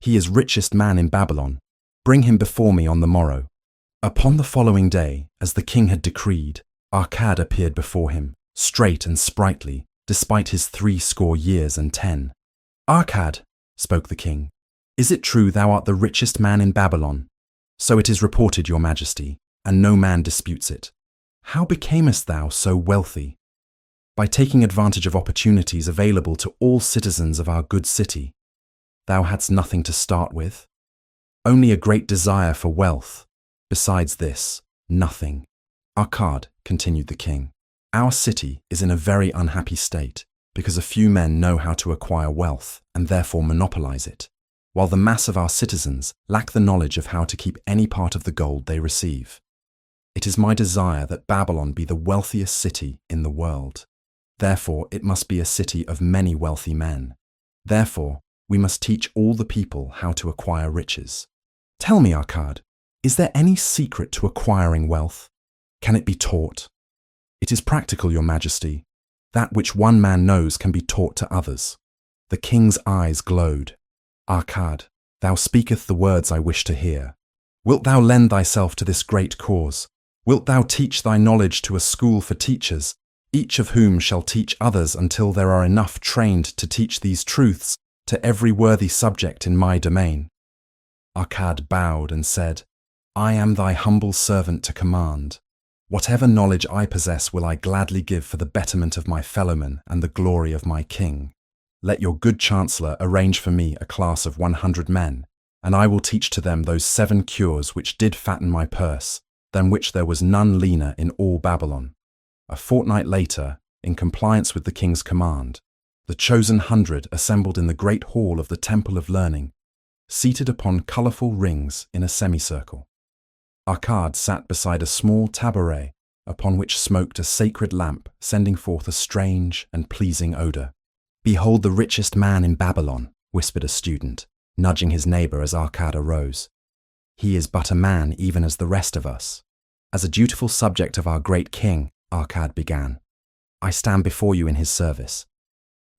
He is richest man in Babylon. Bring him before me on the morrow." Upon the following day, as the king had decreed, Arcad appeared before him, straight and sprightly, despite his 80 and 10. "Arcad," spoke the king, "is it true thou art the richest man in Babylon?" "So it is reported, your majesty, and no man disputes it." "How becamest thou so wealthy?" "By taking advantage of opportunities available to all citizens of our good city." "Thou hadst nothing to start with?" "Only a great desire for wealth. Besides this, nothing." "Arcad," continued the king, "our city is in a very unhappy state because a few men know how to acquire wealth and therefore monopolize it, while the mass of our citizens lack the knowledge of how to keep any part of the gold they receive. It is my desire that Babylon be the wealthiest city in the world. Therefore, it must be a city of many wealthy men. Therefore, we must teach all the people how to acquire riches. Tell me, Arcad, is there any secret to acquiring wealth? Can it be taught?" "It is practical, your majesty. That which one man knows can be taught to others." The king's eyes glowed. "Arcad, thou speakest the words I wish to hear. Wilt thou lend thyself to this great cause? Wilt thou teach thy knowledge to a school for teachers, each of whom shall teach others until there are enough trained to teach these truths to every worthy subject in my domain?" Arcad bowed and said, "I am thy humble servant to command. Whatever knowledge I possess will I gladly give for the betterment of my fellowmen and the glory of my king. Let your good chancellor arrange for me a class of 100 men, and I will teach to them those 7 cures which did fatten my purse, than which there was none leaner in all Babylon." A fortnight later, in compliance with the king's command, the chosen 100 assembled in the great hall of the Temple of Learning, seated upon colourful rings in a semicircle. Arcad sat beside a small tabouret upon which smoked a sacred lamp sending forth a strange and pleasing odour. "Behold the richest man in Babylon," whispered a student, nudging his neighbour as Arcad arose. "He is but a man even as the rest of us." "As a dutiful subject of our great king," Arcad began, "I stand before you in his service.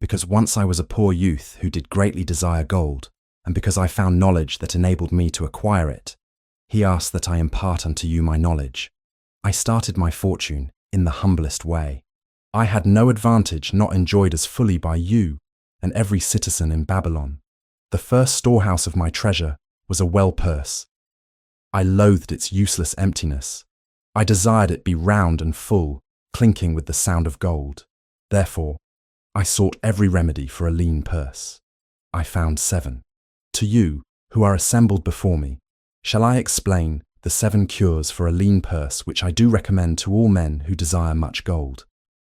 Because once I was a poor youth who did greatly desire gold, and because I found knowledge that enabled me to acquire it, he asked that I impart unto you my knowledge. I started my fortune in the humblest way. I had no advantage not enjoyed as fully by you and every citizen in Babylon. The first storehouse of my treasure was a well purse. I loathed its useless emptiness. I desired it be round and full, clinking with the sound of gold. Therefore, I sought every remedy for a lean purse. I found 7. To you, who are assembled before me, shall I explain the 7 cures for a lean purse which I do recommend to all men who desire much gold.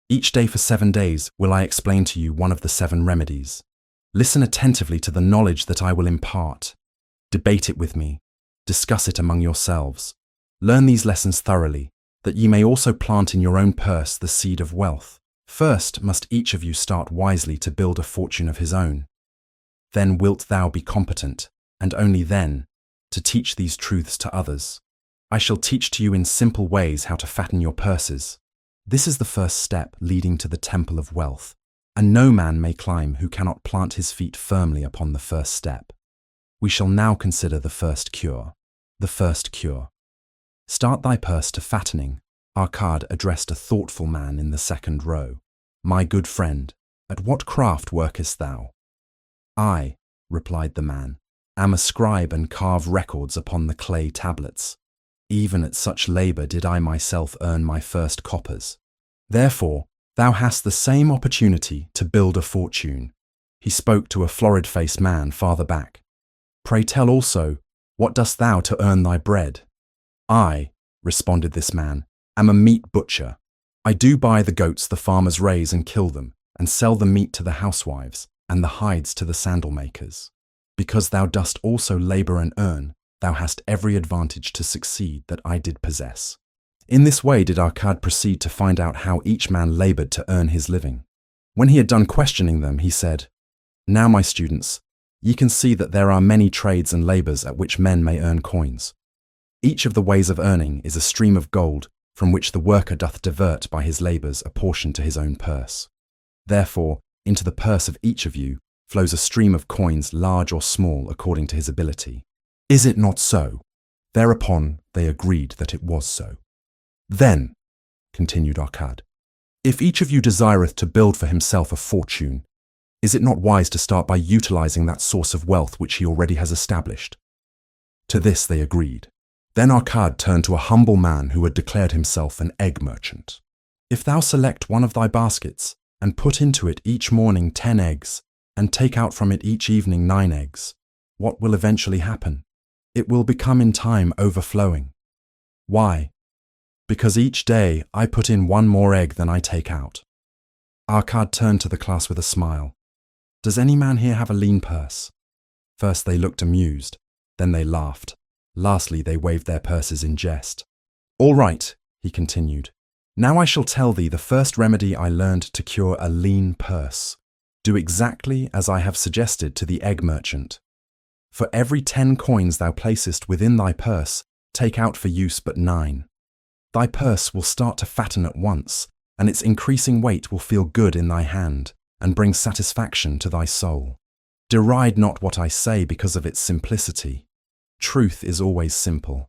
Each day for 7 days will I explain to you one of the 7 remedies. Listen attentively to the knowledge that I will impart. Debate it with me. Discuss it among yourselves. Learn these lessons thoroughly, that ye may also plant in your own purse the seed of wealth. First must each of you start wisely to build a fortune of his own. Then wilt thou be competent, and only then, to teach these truths to others. I shall teach to you in simple ways how to fatten your purses. This is the first step leading to the temple of wealth, and no man may climb who cannot plant his feet firmly upon the first step. We shall now consider the first cure. The first cure. Start thy purse to fattening, Arcad addressed a thoughtful man in the second row. My good friend, at what craft workest thou? I, replied the man, am a scribe and carve records upon the clay tablets. Even at such labour did I myself earn my first coppers. Therefore, thou hast the same opportunity to build a fortune. He spoke to a florid-faced man farther back. Pray tell also, what dost thou to earn thy bread? I, responded this man, am a meat butcher. I do buy the goats the farmers raise and kill them, and sell the meat to the housewives, and the hides to the sandal makers. Because thou dost also labour and earn, thou hast every advantage to succeed that I did possess. In this way did Arcad proceed to find out how each man laboured to earn his living. When he had done questioning them, he said, Now, my students, ye can see that there are many trades and labours at which men may earn coins. Each of the ways of earning is a stream of gold from which the worker doth divert by his labours a portion to his own purse. Therefore, into the purse of each of you, flows a stream of coins large or small according to his ability. Is it not so? Thereupon they agreed that it was so. Then, continued Arkad, if each of you desireth to build for himself a fortune, is it not wise to start by utilizing that source of wealth which he already has established? To this they agreed. Then Arkad turned to a humble man who had declared himself an egg merchant. If thou select one of thy baskets, and put into it each morning 10 eggs, and take out from it each evening 9 eggs, what will eventually happen? It will become in time overflowing. Why? Because each day I put in 1 more egg than I take out. Arkad turned to the class with a smile. Does any man here have a lean purse? First they looked amused, then they laughed. Lastly they waved their purses in jest. All right, he continued. Now I shall tell thee the first remedy I learned to cure a lean purse. Do exactly as I have suggested to the egg merchant. For every 10 coins thou placest within thy purse, take out for use but 9. Thy purse will start to fatten at once, and its increasing weight will feel good in thy hand, and bring satisfaction to thy soul. Deride not what I say because of its simplicity. Truth is always simple.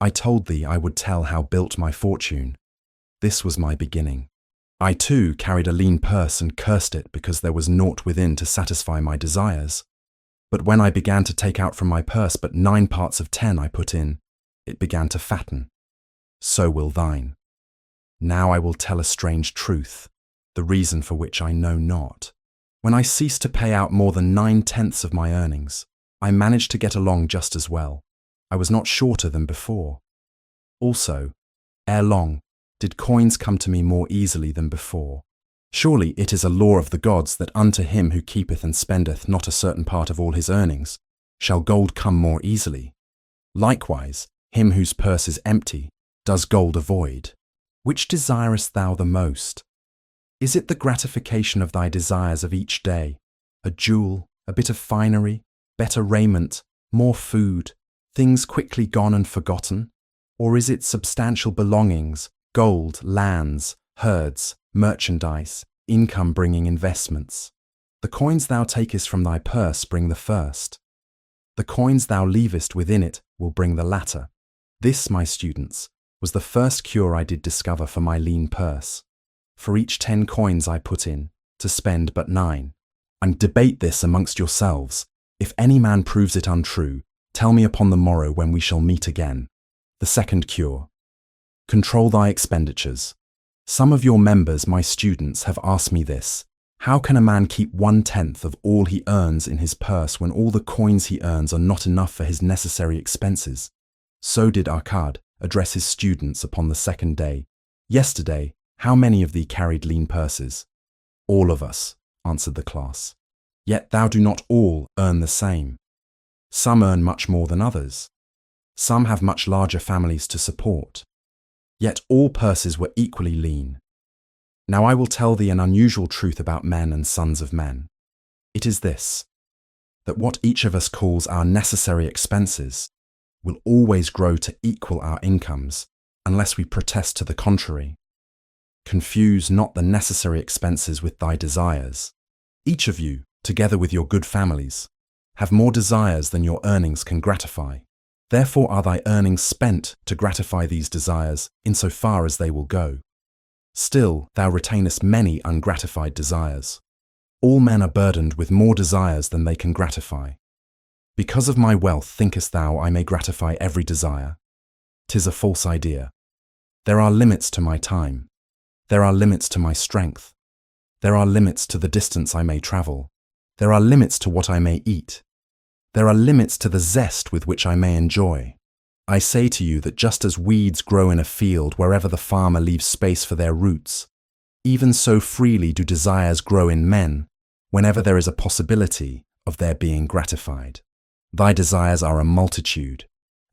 I told thee I would tell how built my fortune. This was my beginning. I too carried a lean purse and cursed it because there was naught within to satisfy my desires. But when I began to take out from my purse but 9 parts of 10 I put in, it began to fatten. So will thine. Now I will tell a strange truth, the reason for which I know not. When I ceased to pay out more than 9/10 of my earnings, I managed to get along just as well. I was not shorter than before. Also, ere long, did coins come to me more easily than before. Surely it is a law of the gods that unto him who keepeth and spendeth not a certain part of all his earnings, shall gold come more easily. Likewise, him whose purse is empty, does gold avoid. Which desirest thou the most? Is it the gratification of thy desires of each day, a jewel, a bit of finery, better raiment, more food, things quickly gone and forgotten? Or is it substantial belongings, gold, lands, herds, merchandise, income-bringing investments? The coins thou takest from thy purse bring the first. The coins thou leavest within it will bring the latter. This, my students, was the first cure I did discover for my lean purse. For each 10 coins I put in, to spend but 9. And debate this amongst yourselves. If any man proves it untrue, tell me upon the morrow when we shall meet again. The second cure. Control thy expenditures. Some of your members, my students, have asked me this. How can a man keep 1/10 of all he earns in his purse when all the coins he earns are not enough for his necessary expenses? So did Arkad address his students upon the second day. Yesterday, how many of thee carried lean purses? All of us, answered the class. Yet thou do not all earn the same. Some earn much more than others. Some have much larger families to support. Yet all purses were equally lean. Now I will tell thee an unusual truth about men and sons of men. It is this, that what each of us calls our necessary expenses will always grow to equal our incomes unless we protest to the contrary. Confuse not the necessary expenses with thy desires. Each of you, together with your good families, have more desires than your earnings can gratify. Therefore are thy earnings spent to gratify these desires insofar as they will go. Still thou retainest many ungratified desires. All men are burdened with more desires than they can gratify. Because of my wealth thinkest thou I may gratify every desire? 'Tis a false idea. There are limits to my time. There are limits to my strength. There are limits to the distance I may travel. There are limits to what I may eat. There are limits to the zest with which I may enjoy. I say to you that just as weeds grow in a field wherever the farmer leaves space for their roots, even so freely do desires grow in men whenever there is a possibility of their being gratified. Thy desires are a multitude,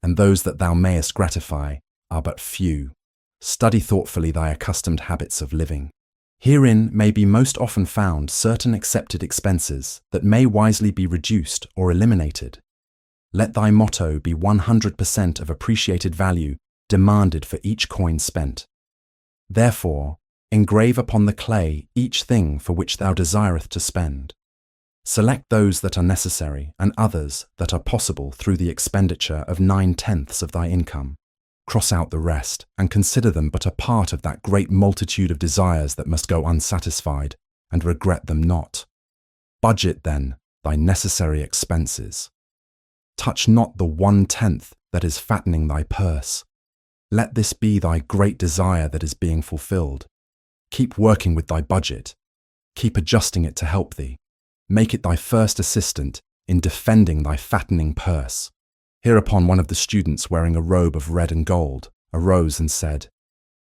and those that thou mayest gratify are but few. Study thoughtfully thy accustomed habits of living. Herein may be most often found certain accepted expenses that may wisely be reduced or eliminated. Let thy motto be 100% of appreciated value demanded for each coin spent. Therefore, engrave upon the clay each thing for which thou desireth to spend. Select those that are necessary and others that are possible through the expenditure of 9/10 of thy income. Cross out the rest and consider them but a part of that great multitude of desires that must go unsatisfied, and regret them not. Budget, then, thy necessary expenses. Touch not the 1/10 that is fattening thy purse. Let this be thy great desire that is being fulfilled. Keep working with thy budget. Keep adjusting it to help thee. Make it thy first assistant in defending thy fattening purse. Hereupon one of the students, wearing a robe of red and gold, arose and said,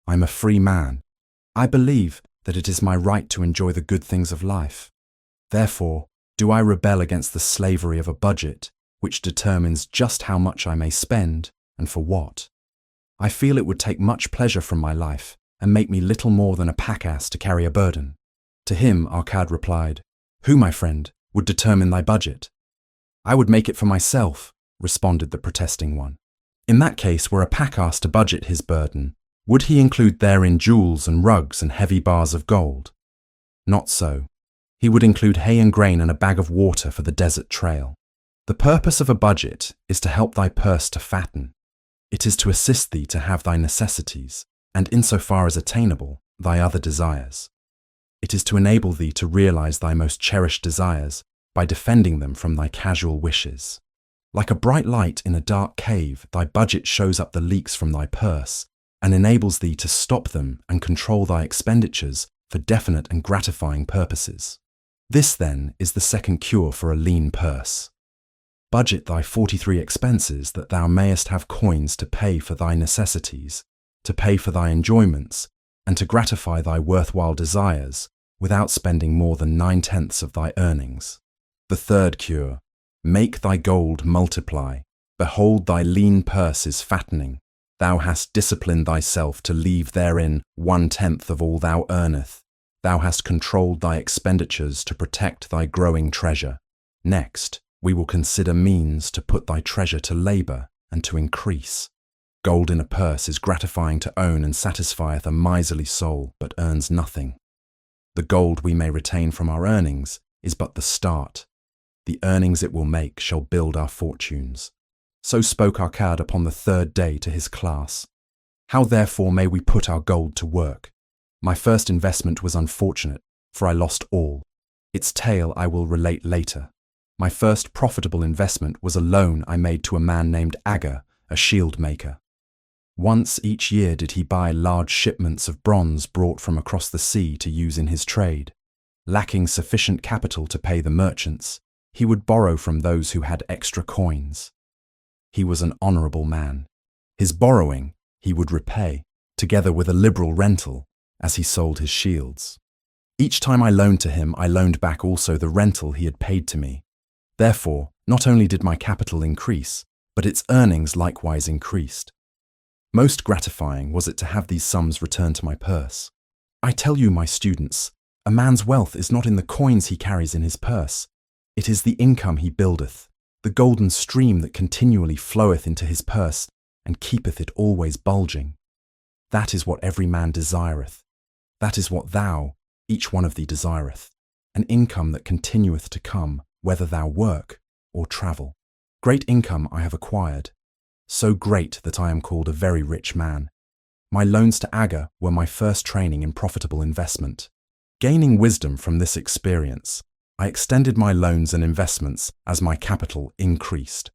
I am a free man. I believe that it is my right to enjoy the good things of life. Therefore, do I rebel against the slavery of a budget, which determines just how much I may spend and for what. I feel it would take much pleasure from my life and make me little more than a pack-ass to carry a burden. To him, Arcad replied, Who, my friend, would determine thy budget? I would make it for myself, responded the protesting one. In that case, were a pack-ass to budget his burden, would he include therein jewels and rugs and heavy bars of gold? Not so. He would include hay and grain and a bag of water for the desert trail. The purpose of a budget is to help thy purse to fatten. It is to assist thee to have thy necessities, and insofar as attainable, thy other desires. It is to enable thee to realize thy most cherished desires by defending them from thy casual wishes. Like a bright light in a dark cave, thy budget shows up the leaks from thy purse and enables thee to stop them and control thy expenditures for definite and gratifying purposes. This, then, is the second cure for a lean purse. Budget thy 43 expenses that thou mayest have coins to pay for thy necessities, to pay for thy enjoyments, and to gratify thy worthwhile desires without spending more than 9/10 of thy earnings. The third cure, make thy gold multiply. Behold, thy lean purse is fattening. Thou hast disciplined thyself to leave therein 1/10 of all thou earnest. Thou hast controlled thy expenditures to protect thy growing treasure. Next, we will consider means to put thy treasure to labour and to increase. Gold in a purse is gratifying to own and satisfieth a miserly soul, but earns nothing. The gold we may retain from our earnings is but the start. The earnings it will make shall build our fortunes. So spoke Arcad upon the third day to his class. How therefore may we put our gold to work? My first investment was unfortunate, for I lost all. Its tale I will relate later. My first profitable investment was a loan I made to a man named Aga, a shield maker. Once each year did he buy large shipments of bronze brought from across the sea to use in his trade. Lacking sufficient capital to pay the merchants, he would borrow from those who had extra coins. He was an honourable man. His borrowing he would repay, together with a liberal rental, as he sold his shields. Each time I loaned to him, I loaned back also the rental he had paid to me. Therefore, not only did my capital increase, but its earnings likewise increased. Most gratifying was it to have these sums returned to my purse. I tell you, my students, a man's wealth is not in the coins he carries in his purse. It is the income he buildeth, the golden stream that continually floweth into his purse and keepeth it always bulging. That is what every man desireth. That is what thou, each one of thee, desireth, an income that continueth to come, whether thou work or travel. Great income I have acquired, so great that I am called a very rich man. My loans to Aga were my first training in profitable investment. Gaining wisdom from this experience, I extended my loans and investments as my capital increased.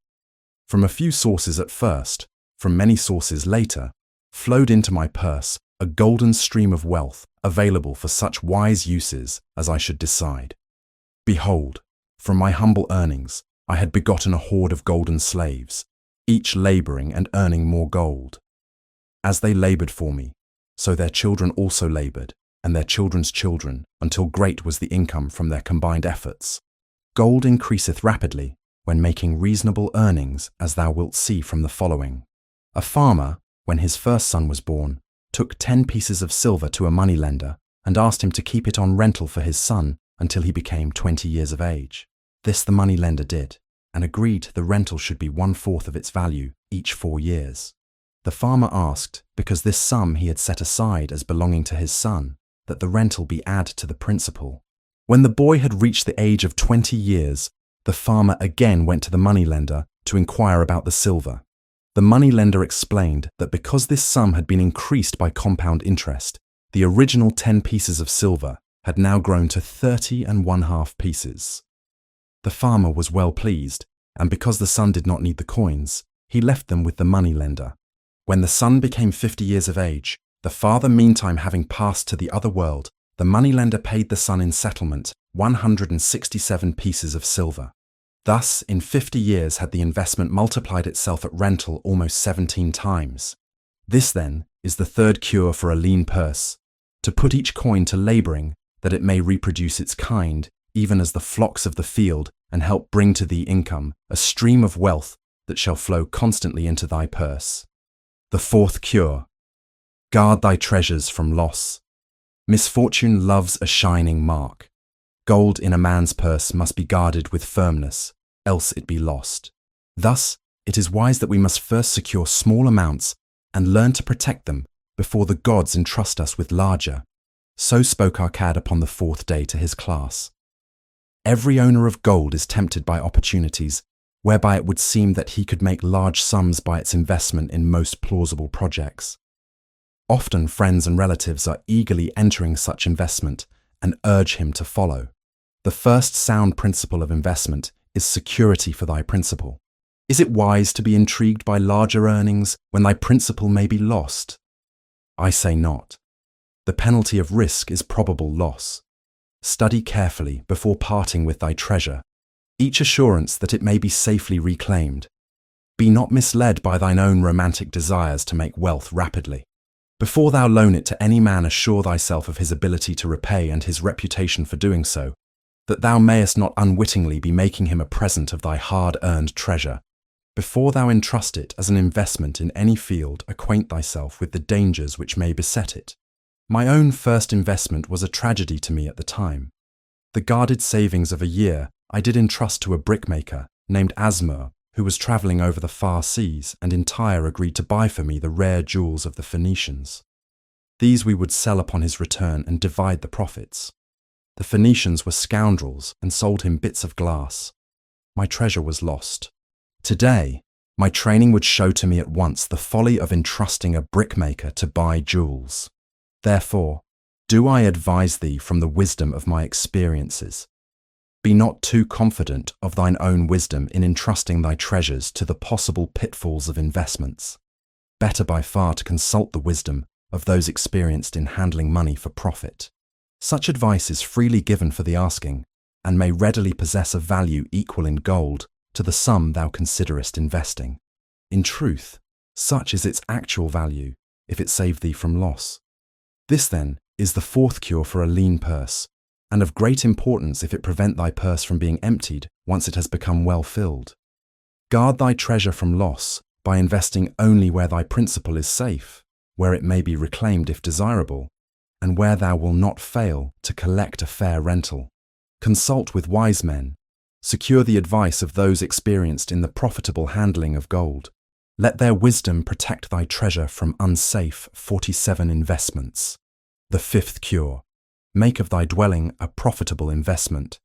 From a few sources at first, from many sources later, flowed into my purse a golden stream of wealth available for such wise uses as I should decide. Behold, from my humble earnings, I had begotten a horde of golden slaves, each labouring and earning more gold. As they laboured for me, so their children also laboured, and their children's children, until great was the income from their combined efforts. Gold increaseth rapidly when making reasonable earnings, as thou wilt see from the following. A farmer, when his first son was born, took 10 pieces of silver to a moneylender and asked him to keep it on rental for his son until he became 20 years of age. This the moneylender did, and agreed the rental should be 1/4 of its value each 4 years. The farmer asked, because this sum he had set aside as belonging to his son, that the rental be added to the principal. When the boy had reached the age of 20 years, the farmer again went to the moneylender to inquire about the silver. The moneylender explained that because this sum had been increased by compound interest, the original 10 pieces of silver had now grown to 30½ pieces. The farmer was well pleased, and because the son did not need the coins, he left them with the moneylender. When the son became 50 years of age, the father meantime having passed to the other world, the moneylender paid the son in settlement 167 pieces of silver. Thus, in 50 years had the investment multiplied itself at rental almost 17 times. This, then, is the third cure for a lean purse, to put each coin to labouring, that it may reproduce its kind, even as the flocks of the field, and help bring to thee income, a stream of wealth that shall flow constantly into thy purse. The fourth cure: guard thy treasures from loss. Misfortune loves a shining mark. Gold in a man's purse must be guarded with firmness, else it be lost. Thus, it is wise that we must first secure small amounts and learn to protect them before the gods entrust us with larger. So spoke Arcad upon the fourth day to his class. Every owner of gold is tempted by opportunities whereby it would seem that he could make large sums by its investment in most plausible projects. Often friends and relatives are eagerly entering such investment and urge him to follow. The first sound principle of investment is security for thy principal. Is it wise to be intrigued by larger earnings when thy principal may be lost? I say not. The penalty of risk is probable loss. Study carefully before parting with thy treasure, each assurance that it may be safely reclaimed. Be not misled by thine own romantic desires to make wealth rapidly. Before thou loan it to any man, assure thyself of his ability to repay and his reputation for doing so, that thou mayest not unwittingly be making him a present of thy hard-earned treasure. Before thou entrust it as an investment in any field, acquaint thyself with the dangers which may beset it. My own first investment was a tragedy to me at the time. The guarded savings of a year I did entrust to a brickmaker named Asmur, who was travelling over the far seas, and in Tyre agreed to buy for me the rare jewels of the Phoenicians. These we would sell upon his return and divide the profits. The Phoenicians were scoundrels and sold him bits of glass. My treasure was lost. Today, my training would show to me at once the folly of entrusting a brickmaker to buy jewels. Therefore, do I advise thee from the wisdom of my experiences. Be not too confident of thine own wisdom in entrusting thy treasures to the possible pitfalls of investments. Better by far to consult the wisdom of those experienced in handling money for profit. Such advice is freely given for the asking, and may readily possess a value equal in gold to the sum thou considerest investing. In truth, such is its actual value, if it save thee from loss. This, then, is the fourth cure for a lean purse, and of great importance if it prevent thy purse from being emptied once it has become well filled. Guard thy treasure from loss by investing only where thy principal is safe, where it may be reclaimed if desirable, and where thou wilt not fail to collect a fair rental. Consult with wise men. Secure the advice of those experienced in the profitable handling of gold. Let their wisdom protect thy treasure from unsafe 47 investments. The fifth cure: make of thy dwelling a profitable investment.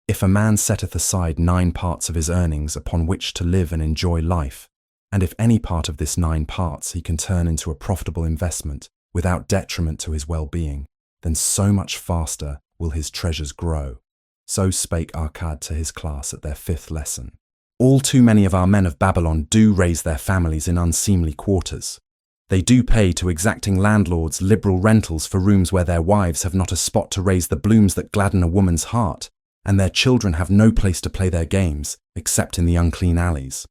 If a man setteth aside 9 parts of his earnings upon which to live and enjoy life, and if any part of this 9 parts he can turn into a profitable investment without detriment to his well-being, then so much faster will his treasures grow. So spake Arcad to his class at their 5th lesson. All too many of our men of Babylon do raise their families in unseemly quarters. They do pay to exacting landlords liberal rentals for rooms where their wives have not a spot to raise the blooms that gladden a woman's heart, and their children have no place to play their games except in the unclean alleys.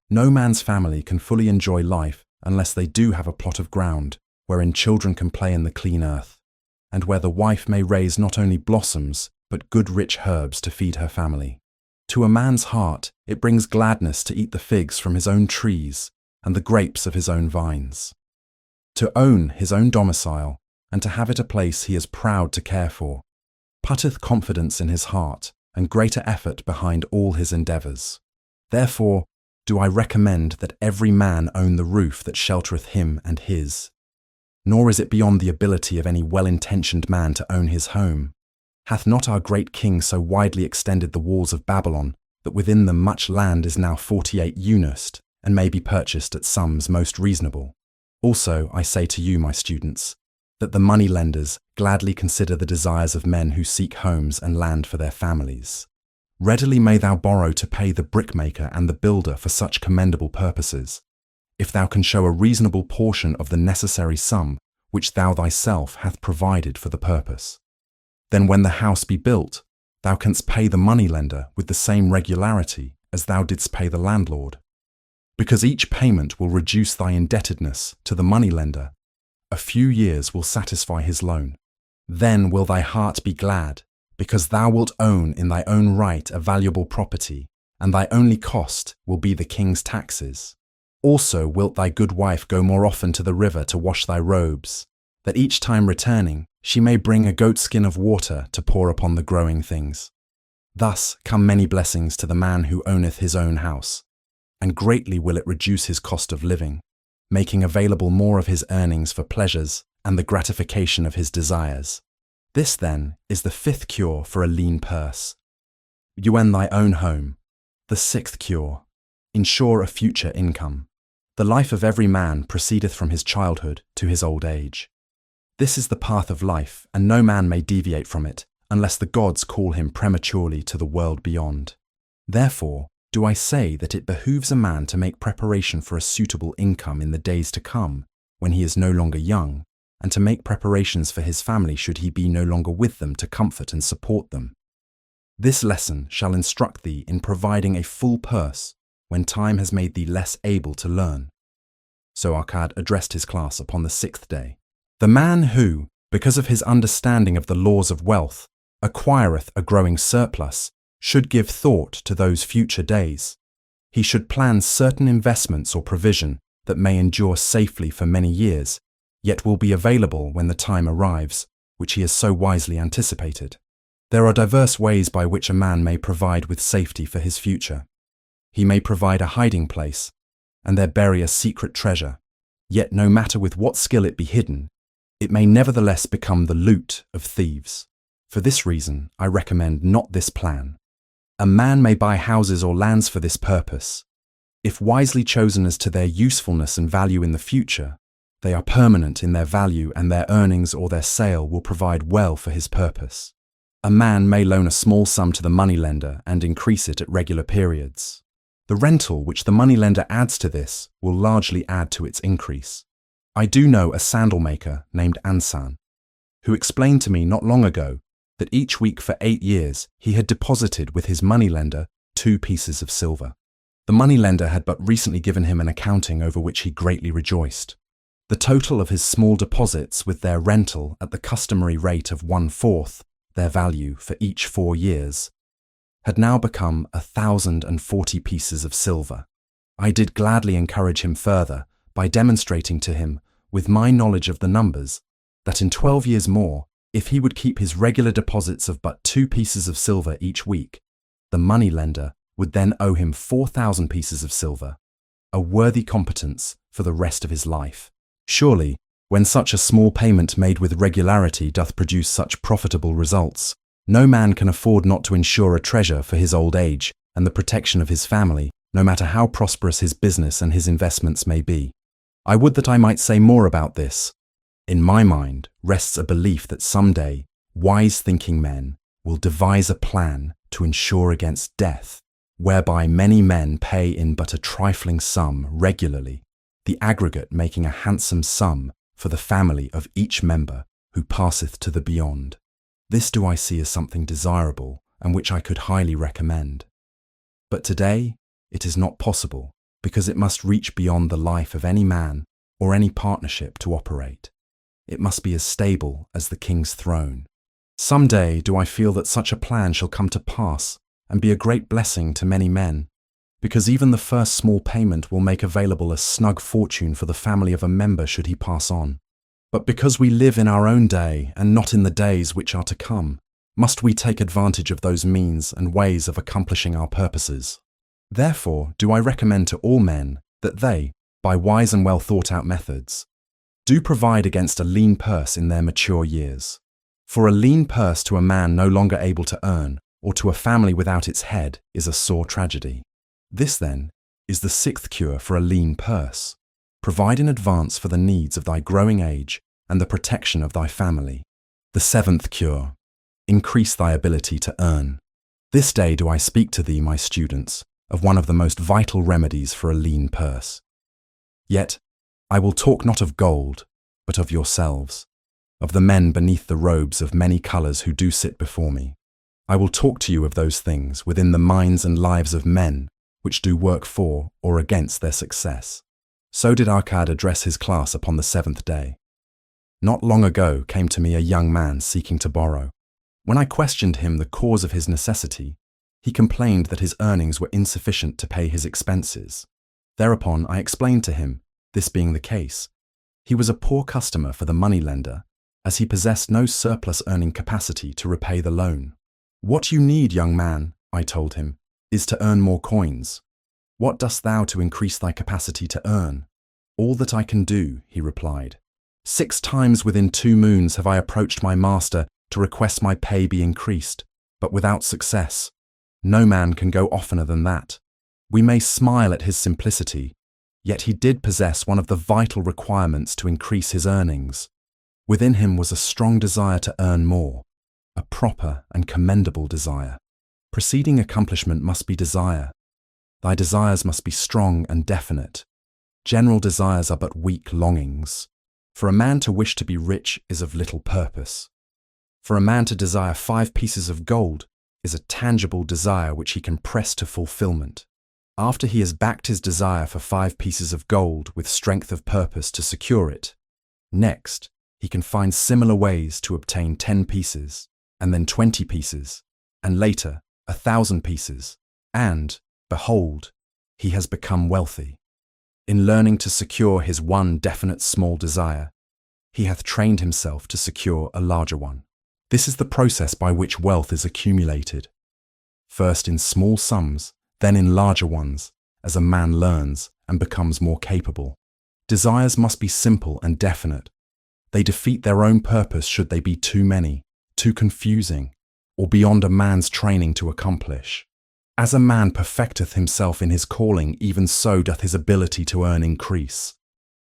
No man's family can fully enjoy life unless they do have a plot of ground wherein children can play in the clean earth, and where the wife may raise not only blossoms but good rich herbs to feed her family. To a man's heart it brings gladness to eat the figs from his own trees and the grapes of his own vines. To own his own domicile and to have it a place he is proud to care for, putteth confidence in his heart and greater effort behind all his endeavours. Therefore do I recommend that every man own the roof that sheltereth him and his. Nor is it beyond the ability of any well-intentioned man to own his home. Hath not our great king so widely extended the walls of Babylon, that within them much land is now 48 unust, and may be purchased at sums most reasonable? Also, I say to you, my students, that the money-lenders gladly consider the desires of men who seek homes and land for their families. Readily may thou borrow to pay the brickmaker and the builder for such commendable purposes, if thou can show a reasonable portion of the necessary sum which thou thyself hath provided for the purpose. Then when the house be built, thou canst pay the money-lender with the same regularity as thou didst pay the landlord. Because each payment will reduce thy indebtedness to the money-lender, a few years will satisfy his loan. Then will thy heart be glad, because thou wilt own in thy own right a valuable property, and thy only cost will be the king's taxes. Also wilt thy good wife go more often to the river to wash thy robes, that each time returning she may bring a goatskin of water to pour upon the growing things. Thus come many blessings to the man who owneth his own house, and greatly will it reduce his cost of living, making available more of his earnings for pleasures and the gratification of his desires. This, then, is the 5th cure for a lean purse. You own thy own home. The 6th cure: ensure a future income. The life of every man proceedeth from his childhood to his old age. This is the path of life, and no man may deviate from it, unless the gods call him prematurely to the world beyond. Therefore, do I say that it behooves a man to make preparation for a suitable income in the days to come, when he is no longer young, and to make preparations for his family should he be no longer with them to comfort and support them. This lesson shall instruct thee in providing a full purse when time has made thee less able to learn. So Akkad addressed his class upon the 6th day. The man who, because of his understanding of the laws of wealth, acquireth a growing surplus, should give thought to those future days. He should plan certain investments or provision that may endure safely for many years, yet will be available when the time arrives, which he has so wisely anticipated. There are diverse ways by which a man may provide with safety for his future. He may provide a hiding place, and there bury a secret treasure, yet no matter with what skill it be hidden, it may nevertheless become the loot of thieves. For this reason, I recommend not this plan. A man may buy houses or lands for this purpose. If wisely chosen as to their usefulness and value in the future, they are permanent in their value, and their earnings or their sale will provide well for his purpose. A man may loan a small sum to the moneylender and increase it at regular periods. The rental which the moneylender adds to this will largely add to its increase. I do know a sandal maker named Ansan, who explained to me not long ago that each week for 8 years he had deposited with his moneylender 2 pieces of silver. The moneylender had but recently given him an accounting over which he greatly rejoiced. The total of his small deposits with their rental at the customary rate of 1/4 their value for each 4 years had now become 1,040 pieces of silver. I did gladly encourage him further by demonstrating to him, with my knowledge of the numbers, that in 12 years more, if he would keep his regular deposits of but 2 pieces of silver each week, the moneylender would then owe him 4,000 pieces of silver, a worthy competence for the rest of his life. Surely, when such a small payment made with regularity doth produce such profitable results, no man can afford not to ensure a treasure for his old age and the protection of his family, no matter how prosperous his business and his investments may be. I would that I might say more about this. In my mind rests a belief that someday wise thinking men will devise a plan to ensure against death, whereby many men pay in but a trifling sum regularly, the aggregate making a handsome sum for the family of each member who passeth to the beyond. This do I see as something desirable and which I could highly recommend. But today it is not possible, because it must reach beyond the life of any man or any partnership to operate. It must be as stable as the king's throne. Some day do I feel that such a plan shall come to pass and be a great blessing to many men, because even the first small payment will make available a snug fortune for the family of a member should he pass on. But because we live in our own day and not in the days which are to come, must we take advantage of those means and ways of accomplishing our purposes. Therefore do I recommend to all men that they, by wise and well thought out methods, do provide against a lean purse in their mature years. For a lean purse to a man no longer able to earn, or to a family without its head, is a sore tragedy. This, then, is the sixth cure for a lean purse. Provide in advance for the needs of thy growing age and the protection of thy family. The seventh cure. Increase thy ability to earn. This day do I speak to thee, my students, of one of the most vital remedies for a lean purse. Yet, I will talk not of gold, but of yourselves, of the men beneath the robes of many colours who do sit before me. I will talk to you of those things within the minds and lives of men which do work for or against their success. So did Arkad address his class upon the seventh day. Not long ago came to me a young man seeking to borrow. When I questioned him the cause of his necessity, he complained that his earnings were insufficient to pay his expenses. Thereupon I explained to him, this being the case, he was a poor customer for the moneylender, as he possessed no surplus earning capacity to repay the loan. What you need, young man, I told him, is to earn more coins. What dost thou to increase thy capacity to earn? All that I can do, he replied. 6 times within 2 moons have I approached my master to request my pay be increased, but without success. No man can go oftener than that. We may smile at his simplicity, yet he did possess one of the vital requirements to increase his earnings. Within him was a strong desire to earn more, a proper and commendable desire. Preceding accomplishment must be desire. Thy desires must be strong and definite. General desires are but weak longings. For a man to wish to be rich is of little purpose. For a man to desire 5 pieces of gold is a tangible desire which he can press to fulfillment. After he has backed his desire for 5 pieces of gold with strength of purpose to secure it, next, he can find similar ways to obtain 10 pieces, and then 20 pieces, and later 1,000 pieces, and, behold, he has become wealthy. In learning to secure his one definite small desire, he hath trained himself to secure a larger one. This is the process by which wealth is accumulated. First in small sums, then in larger ones, as a man learns and becomes more capable. Desires must be simple and definite. They defeat their own purpose should they be too many, too confusing, or beyond a man's training to accomplish. As a man perfecteth himself in his calling, even so doth his ability to earn increase.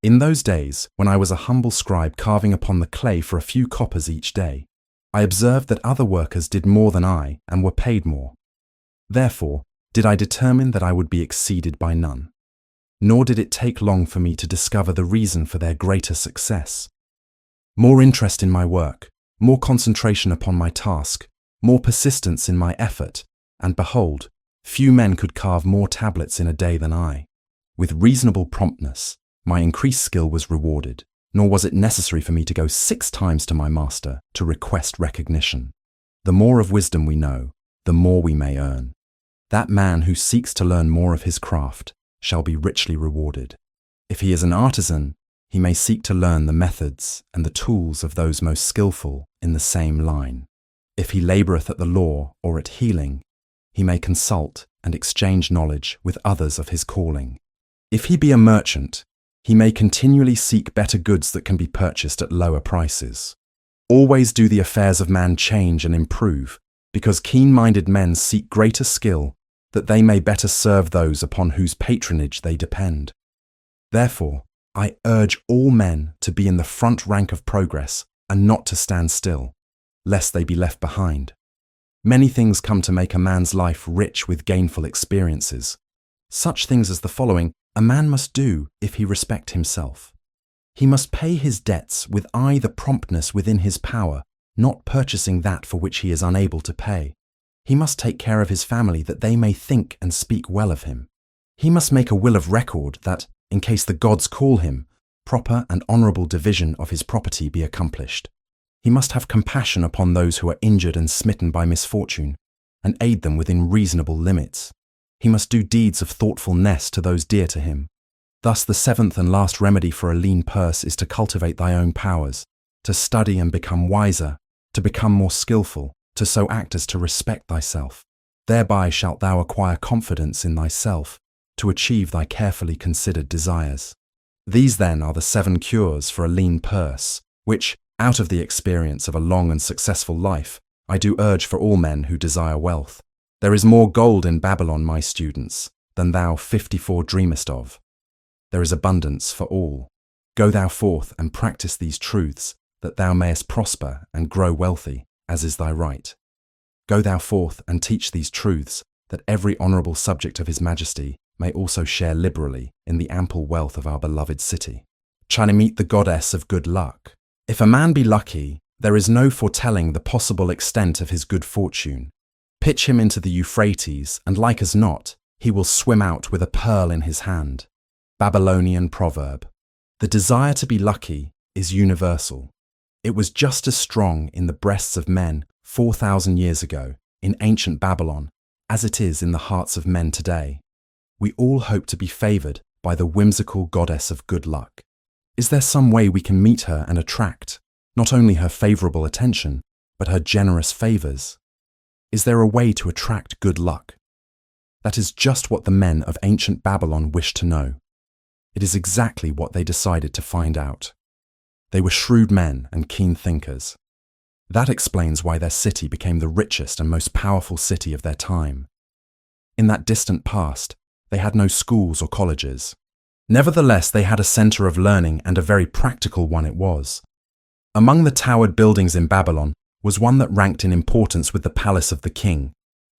In those days, when I was a humble scribe carving upon the clay for a few coppers each day, I observed that other workers did more than I and were paid more. Therefore, did I determine that I would be exceeded by none. Nor did it take long for me to discover the reason for their greater success. More interest in my work, more concentration upon my task, more persistence in my effort, and behold, few men could carve more tablets in a day than I. With reasonable promptness, my increased skill was rewarded, nor was it necessary for me to go 6 times to my master to request recognition. The more of wisdom we know, the more we may earn. That man who seeks to learn more of his craft shall be richly rewarded. If he is an artisan, he may seek to learn the methods and the tools of those most skillful in the same line. If he laboureth at the law or at healing, he may consult and exchange knowledge with others of his calling. If he be a merchant, he may continually seek better goods that can be purchased at lower prices. Always do the affairs of man change and improve, because keen-minded men seek greater skill, that they may better serve those upon whose patronage they depend. Therefore, I urge all men to be in the front rank of progress and not to stand still, lest they be left behind. Many things come to make a man's life rich with gainful experiences. Such things as the following a man must do if he respect himself. He must pay his debts with the promptness within his power, not purchasing that for which he is unable to pay. He must take care of his family that they may think and speak well of him. He must make a will of record that, in case the gods call him, proper and honourable division of his property be accomplished. He must have compassion upon those who are injured and smitten by misfortune, and aid them within reasonable limits. He must do deeds of thoughtfulness to those dear to him. Thus the 7th and last remedy for a lean purse is to cultivate thy own powers, to study and become wiser, to become more skillful, to so act as to respect thyself. Thereby shalt thou acquire confidence in thyself, to achieve thy carefully considered desires. These then are the 7 cures for a lean purse, which, Out of the experience of a long and successful life, I do urge for all men who desire wealth. There is more gold in Babylon, my students, than thou 54 dreamest of. There is abundance for all. Go thou forth and practice these truths, that thou mayest prosper and grow wealthy, as is thy right. Go thou forth and teach these truths, that every honourable subject of his majesty may also share liberally in the ample wealth of our beloved city. Try to meet the goddess of good luck. If a man be lucky, there is no foretelling the possible extent of his good fortune. Pitch him into the Euphrates, and like as not, he will swim out with a pearl in his hand. Babylonian proverb. The desire to be lucky is universal. It was just as strong in the breasts of men 4,000 years ago in ancient Babylon as it is in the hearts of men today. We all hope to be favoured by the whimsical goddess of good luck. Is there some way we can meet her and attract not only her favourable attention, but her generous favours? Is there a way to attract good luck? That is just what the men of ancient Babylon wished to know. It is exactly what they decided to find out. They were shrewd men and keen thinkers. That explains why their city became the richest and most powerful city of their time. In that distant past, they had no schools or colleges. Nevertheless, they had a centre of learning, and a very practical one it was. Among the towered buildings in Babylon was one that ranked in importance with the palace of the king,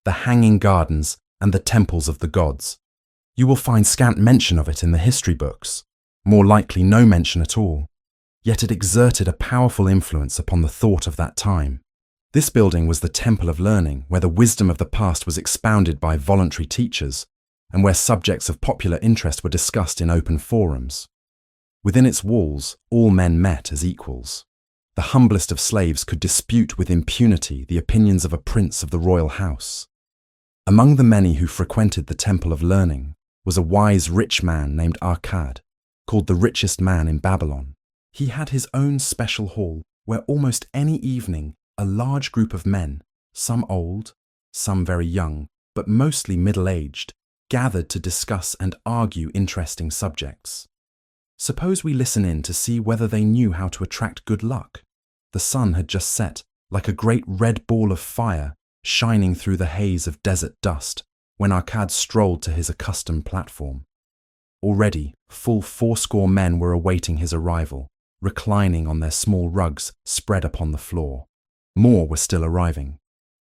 the hanging gardens, and the temples of the gods. You will find scant mention of it in the history books, more likely no mention at all. Yet it exerted a powerful influence upon the thought of that time. This building was the temple of learning, where the wisdom of the past was expounded by voluntary teachers, and where subjects of popular interest were discussed in open forums. Within its walls, all men met as equals. The humblest of slaves could dispute with impunity the opinions of a prince of the royal house. Among the many who frequented the temple of learning was a wise rich man named Akkad, called the richest man in Babylon. He had his own special hall where almost any evening a large group of men, some old, some very young, but mostly middle-aged, gathered to discuss and argue interesting subjects. Suppose we listen in to see whether they knew how to attract good luck. The sun had just set, like a great red ball of fire, shining through the haze of desert dust, when Akkad strolled to his accustomed platform. Already, full 80 men were awaiting his arrival, reclining on their small rugs spread upon the floor. More were still arriving.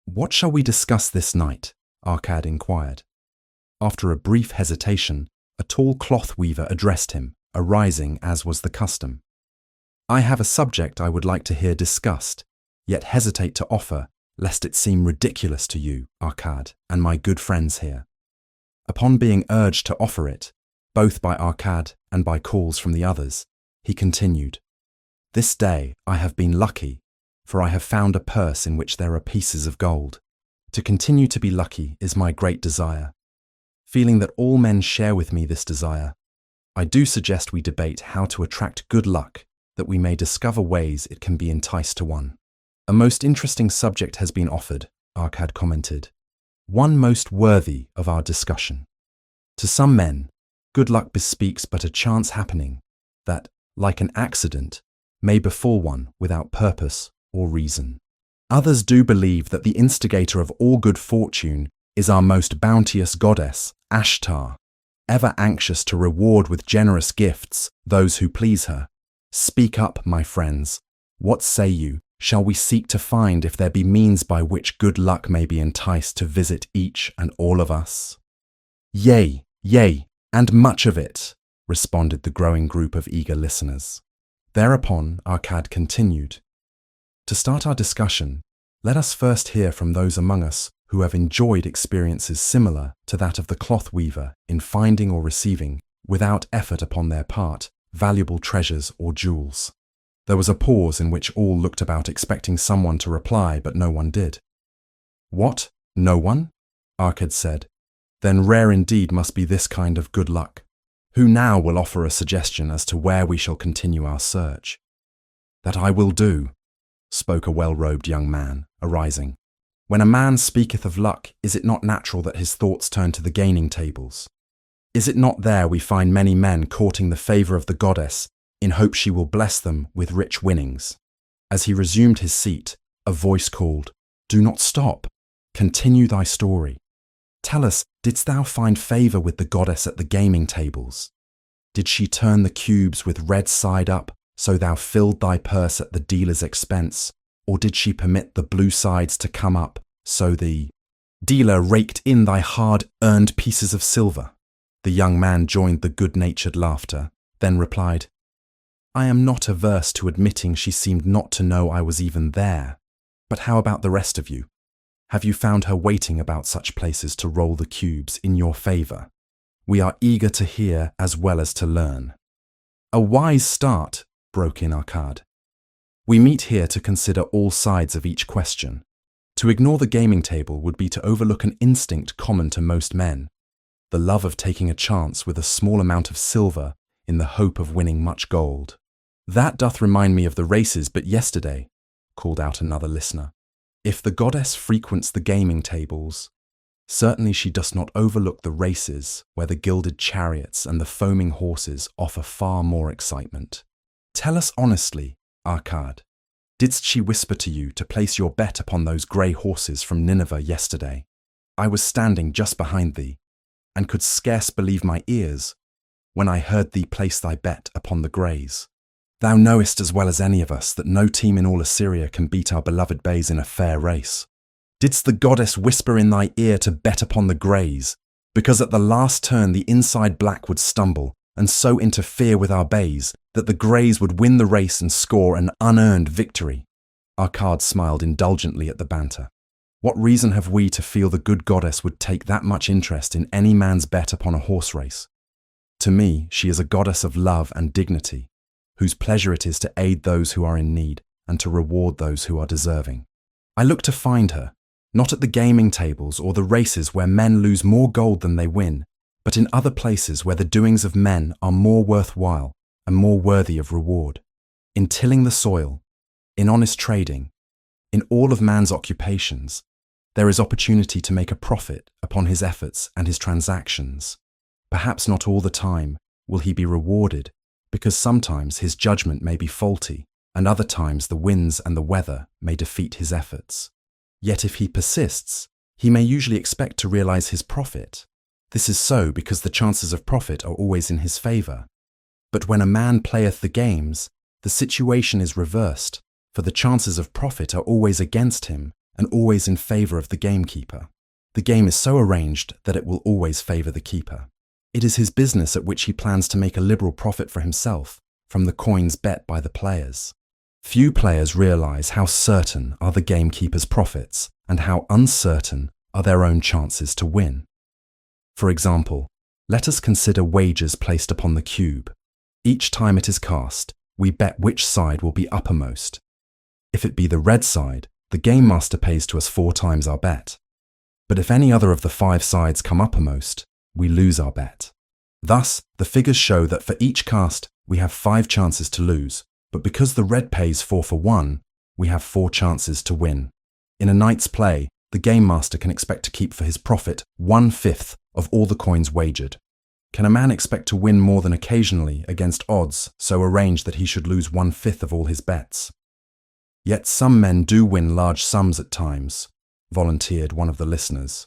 "What shall we discuss this night?" Akkad inquired. After a brief hesitation, a tall cloth weaver addressed him, arising as was the custom. "I have a subject I would like to hear discussed, yet hesitate to offer, lest it seem ridiculous to you, Akkad, and my good friends here." Upon being urged to offer it, both by Akkad and by calls from the others, he continued, "This day I have been lucky, for I have found a purse in which there are pieces of gold. To continue to be lucky is my great desire. Feeling that all men share with me this desire, I do suggest we debate how to attract good luck, that we may discover ways it can be enticed to one." "A most interesting subject has been offered," Akkad commented, "one most worthy of our discussion. To some men, good luck bespeaks but a chance happening that, like an accident, may befall one without purpose or reason. Others do believe that the instigator of all good fortune is our most bounteous goddess, Ashtar, ever anxious to reward with generous gifts those who please her. Speak up, my friends. What say you? Shall we seek to find if there be means by which good luck may be enticed to visit each and all of us?" "Yea, yea, and much of it," responded the growing group of eager listeners. Thereupon Akkad continued, "To start our discussion, let us first hear from those among us who have enjoyed experiences similar to that of the cloth weaver in finding or receiving, without effort upon their part, valuable treasures or jewels." There was a pause in which all looked about expecting someone to reply, but no one did. "What? No one?" Akkad said. "Then rare indeed must be this kind of good luck. Who now will offer a suggestion as to where we shall continue our search?" "That I will do," spoke a well-robed young man, arising. "When a man speaketh of luck, is it not natural that his thoughts turn to the gaining tables? Is it not there we find many men courting the favour of the goddess in hope she will bless them with rich winnings? As he resumed his seat, a voice called, "Do not stop. Continue thy story. Tell us, didst thou find favour with the goddess at the gaming tables? Did she turn the cubes with red side up, so thou filled thy purse at the dealer's expense? Or did she permit the blue sides to come up, so the dealer raked in thy hard-earned pieces of silver?" The young man joined the good-natured laughter, then replied, "I am not averse to admitting she seemed not to know I was even there. But how about the rest of you? Have you found her waiting about such places to roll the cubes in your favour? We are eager to hear as well as to learn." "A wise start," broke in Arcade. "We meet here to consider all sides of each question. To ignore the gaming table would be to overlook an instinct common to most men, the love of taking a chance with a small amount of silver in the hope of winning much gold." "That doth remind me of the races but yesterday," called out another listener. "If the goddess frequents the gaming tables, certainly she does not overlook the races where the gilded chariots and the foaming horses offer far more excitement. Tell us honestly, Arcade, didst she whisper to you to place your bet upon those grey horses from Nineveh yesterday? I was standing just behind thee, and could scarce believe my ears when I heard thee place thy bet upon the greys. Thou knowest as well as any of us that no team in all Assyria can beat our beloved bays in a fair race. Didst the goddess whisper in thy ear to bet upon the greys, because at the last turn the inside black would stumble and so interfere with our bays that the greys would win the race and score an unearned victory?" Arcade smiled indulgently at the banter. "What reason have we to feel the good goddess would take that much interest in any man's bet upon a horse race? To me, she is a goddess of love and dignity, whose pleasure it is to aid those who are in need and to reward those who are deserving. I look to find her, not at the gaming tables or the races where men lose more gold than they win, but in other places where the doings of men are more worthwhile and more worthy of reward. In tilling the soil, in honest trading, in all of man's occupations, there is opportunity to make a profit upon his efforts and his transactions. Perhaps not all the time will he be rewarded, because sometimes his judgment may be faulty, and other times the winds and the weather may defeat his efforts. Yet if he persists, he may usually expect to realize his profit. This is so because the chances of profit are always in his favour. But when a man playeth the games, the situation is reversed, for the chances of profit are always against him and always in favour of the gamekeeper. The game is so arranged that it will always favour the keeper. It is his business at which he plans to make a liberal profit for himself from the coins bet by the players. Few players realise how certain are the gamekeeper's profits and how uncertain are their own chances to win. For example, let us consider wagers placed upon the cube. Each time it is cast, we bet which side will be uppermost. If it be the red side, the game master pays to us 4 times our bet. But if any other of the 5 sides come uppermost, we lose our bet. Thus, the figures show that for each cast, we have 5 chances to lose, but because the red pays 4 for 1, we have 4 chances to win. In a night's play, the game master can expect to keep for his profit 1/5 of all the coins wagered. Can a man expect to win more than occasionally against odds so arranged that he should lose 1/5 of all his bets? Yet some men do win large sums at times, volunteered one of the listeners.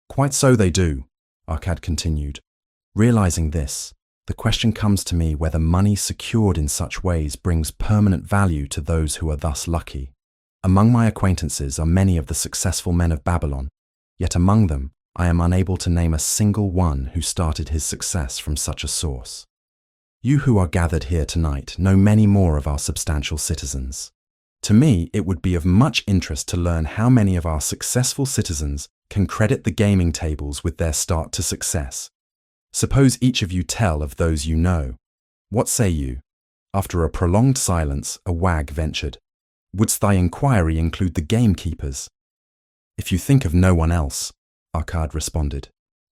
Quite so they do, Arcade continued. Realizing this, the question comes to me whether money secured in such ways brings permanent value to those who are thus lucky. Among my acquaintances are many of the successful men of Babylon, yet among them I am unable to name a single one who started his success from such a source. You who are gathered here tonight know many more of our substantial citizens. To me, it would be of much interest to learn how many of our successful citizens can credit the gaming tables with their start to success. Suppose each of you tell of those you know. What say you? After a prolonged silence, a wag ventured. Wouldst thy inquiry include the gamekeepers? If you think of no one else, Arcade responded.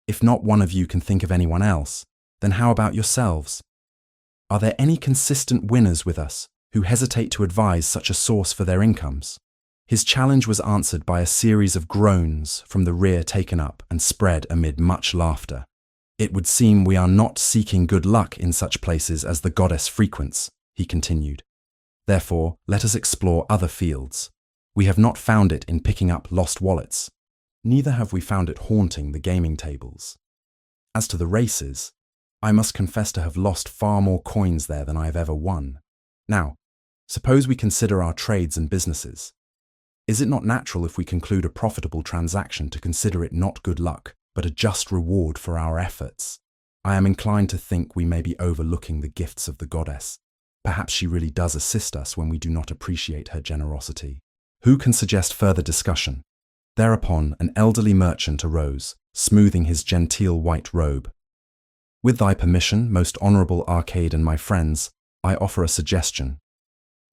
If not one of you can think of anyone else, then how about yourselves? Are there any consistent winners with us who hesitate to advise such a source for their incomes? His challenge was answered by a series of groans from the rear taken up and spread amid much laughter. It would seem we are not seeking good luck in such places as the goddess frequents, he continued. Therefore, let us explore other fields. We have not found it in picking up lost wallets. Neither have we found it haunting the gaming tables. As to the races, I must confess to have lost far more coins there than I have ever won. Now, suppose we consider our trades and businesses. Is it not natural if we conclude a profitable transaction to consider it not good luck, but a just reward for our efforts? I am inclined to think we may be overlooking the gifts of the goddess. Perhaps she really does assist us when we do not appreciate her generosity. Who can suggest further discussion? Thereupon an elderly merchant arose, smoothing his genteel white robe. With thy permission, most honourable Arcade and my friends, I offer a suggestion.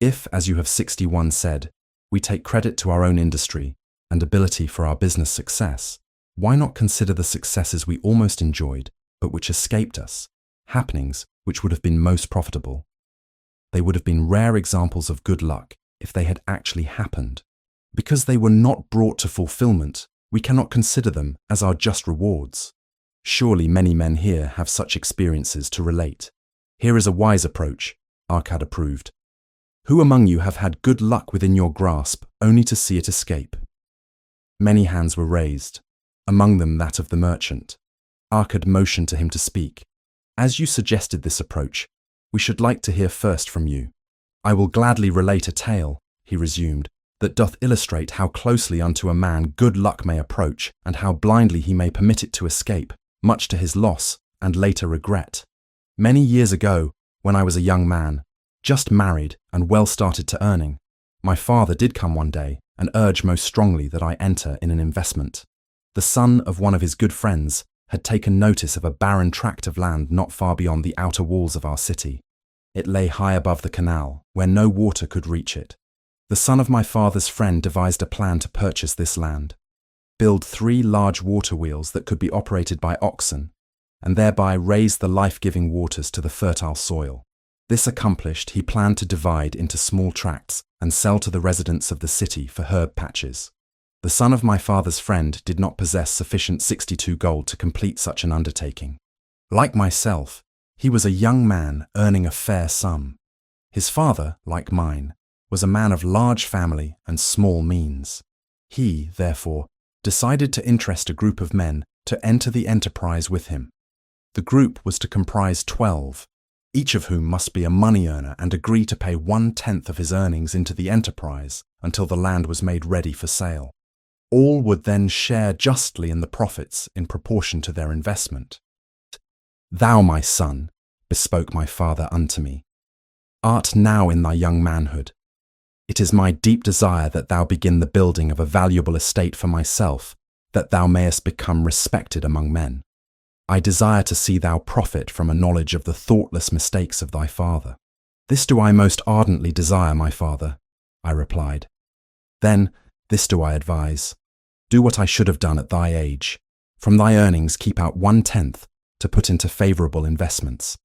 If, as you have 61 said, we take credit to our own industry and ability for our business success, why not consider the successes we almost enjoyed, but which escaped us, happenings which would have been most profitable? They would have been rare examples of good luck if they had actually happened. Because they were not brought to fulfillment, we cannot consider them as our just rewards. Surely many men here have such experiences to relate. Here is a wise approach, Arcade approved. Who among you have had good luck within your grasp only to see it escape? Many hands were raised, among them that of the merchant. Arcade motioned to him to speak. As you suggested this approach, we should like to hear first from you. I will gladly relate a tale, he resumed, that doth illustrate how closely unto a man good luck may approach, and how blindly he may permit it to escape, much to his loss and later regret. Many years ago, when I was a young man, just married and well started to earning, my father did come one day and urge most strongly that I enter in an investment. The son of one of his good friends had taken notice of a barren tract of land not far beyond the outer walls of our city. It lay high above the canal, where no water could reach it. The son of my father's friend devised a plan to purchase this land, build 3 large water wheels that could be operated by oxen, and thereby raise the life-giving waters to the fertile soil. This accomplished, he planned to divide into small tracts and sell to the residents of the city for herb patches. The son of my father's friend did not possess sufficient 62 gold to complete such an undertaking. Like myself, he was a young man earning a fair sum. His father, like mine, was a man of large family and small means. He, therefore, decided to interest a group of men to enter the enterprise with him. The group was to comprise 12, each of whom must be a money earner and agree to pay 1/10 of his earnings into the enterprise until the land was made ready for sale. All would then share justly in the profits in proportion to their investment. Thou, my son, bespoke my father unto me, art now in thy young manhood. It is my deep desire that thou begin the building of a valuable estate for myself, that thou mayest become respected among men. I desire to see thou profit from a knowledge of the thoughtless mistakes of thy father. This do I most ardently desire, my father, I replied. Then, this do I advise. Do what I should have done at thy age. From thy earnings keep out 1/10 to put into favourable investments.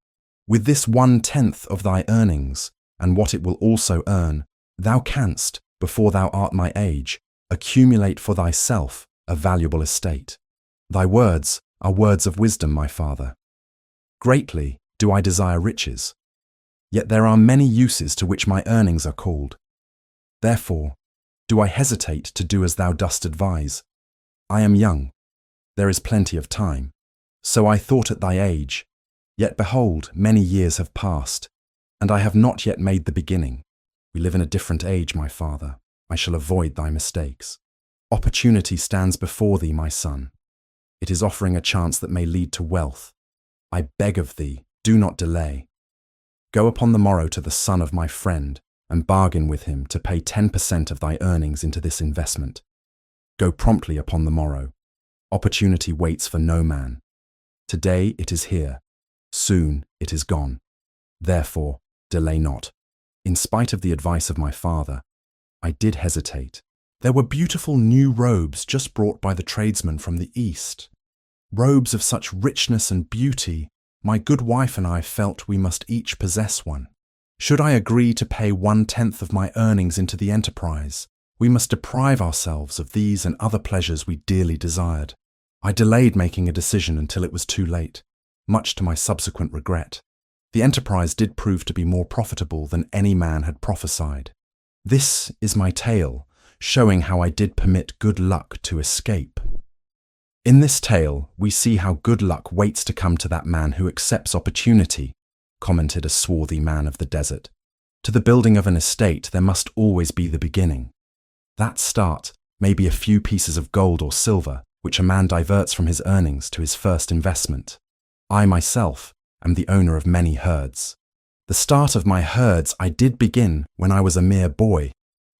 With this 1/10 of thy earnings, and what it will also earn, thou canst, before thou art my age, accumulate for thyself a valuable estate. Thy words are words of wisdom, my father. Greatly do I desire riches, yet there are many uses to which my earnings are called. Therefore, do I hesitate to do as thou dost advise? I am young, there is plenty of time. So I thought at thy age, yet behold, many years have passed, and I have not yet made the beginning. We live in a different age, my father. I shall avoid thy mistakes. Opportunity stands before thee, my son. It is offering a chance that may lead to wealth. I beg of thee, do not delay. Go upon the morrow to the son of my friend and bargain with him to pay 10% of thy earnings into this investment. Go promptly upon the morrow. Opportunity waits for no man. Today it is here. Soon it is gone. Therefore, delay not. In spite of the advice of my father, I did hesitate. There were beautiful new robes just brought by the tradesmen from the east. Robes of such richness and beauty, my good wife and I felt we must each possess one. Should I agree to pay 1/10 of my earnings into the enterprise, we must deprive ourselves of these and other pleasures we dearly desired. I delayed making a decision until it was too late, much to my subsequent regret. The enterprise did prove to be more profitable than any man had prophesied. This is my tale, showing how I did permit good luck to escape. In this tale, we see how good luck waits to come to that man who accepts opportunity, commented a swarthy man of the desert. To the building of an estate, there must always be the beginning. That start may be a few pieces of gold or silver, which a man diverts from his earnings to his first investment. I myself am the owner of many herds. The start of my herds I did begin when I was a mere boy,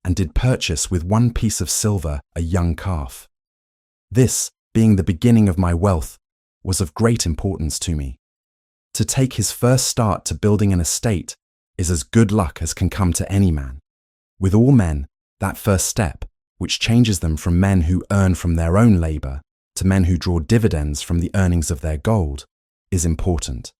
and did purchase with 1 piece of silver a young calf. This, being the beginning of my wealth, was of great importance to me. To take his first start to building an estate is as good luck as can come to any man. With all men, that first step, which changes them from men who earn from their own labour to men who draw dividends from the earnings of their gold, is important.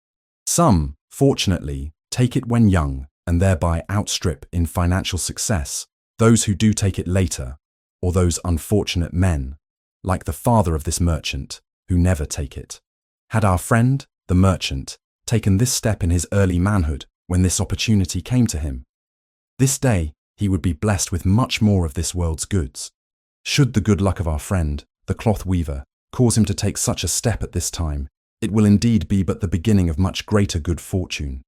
Some, fortunately, take it when young and thereby outstrip in financial success those who do take it later, or those unfortunate men, like the father of this merchant, who never take it. Had our friend, the merchant, taken this step in his early manhood when this opportunity came to him, this day he would be blessed with much more of this world's goods. Should the good luck of our friend, the cloth weaver, cause him to take such a step at this time, it will indeed be but the beginning of much greater good fortune.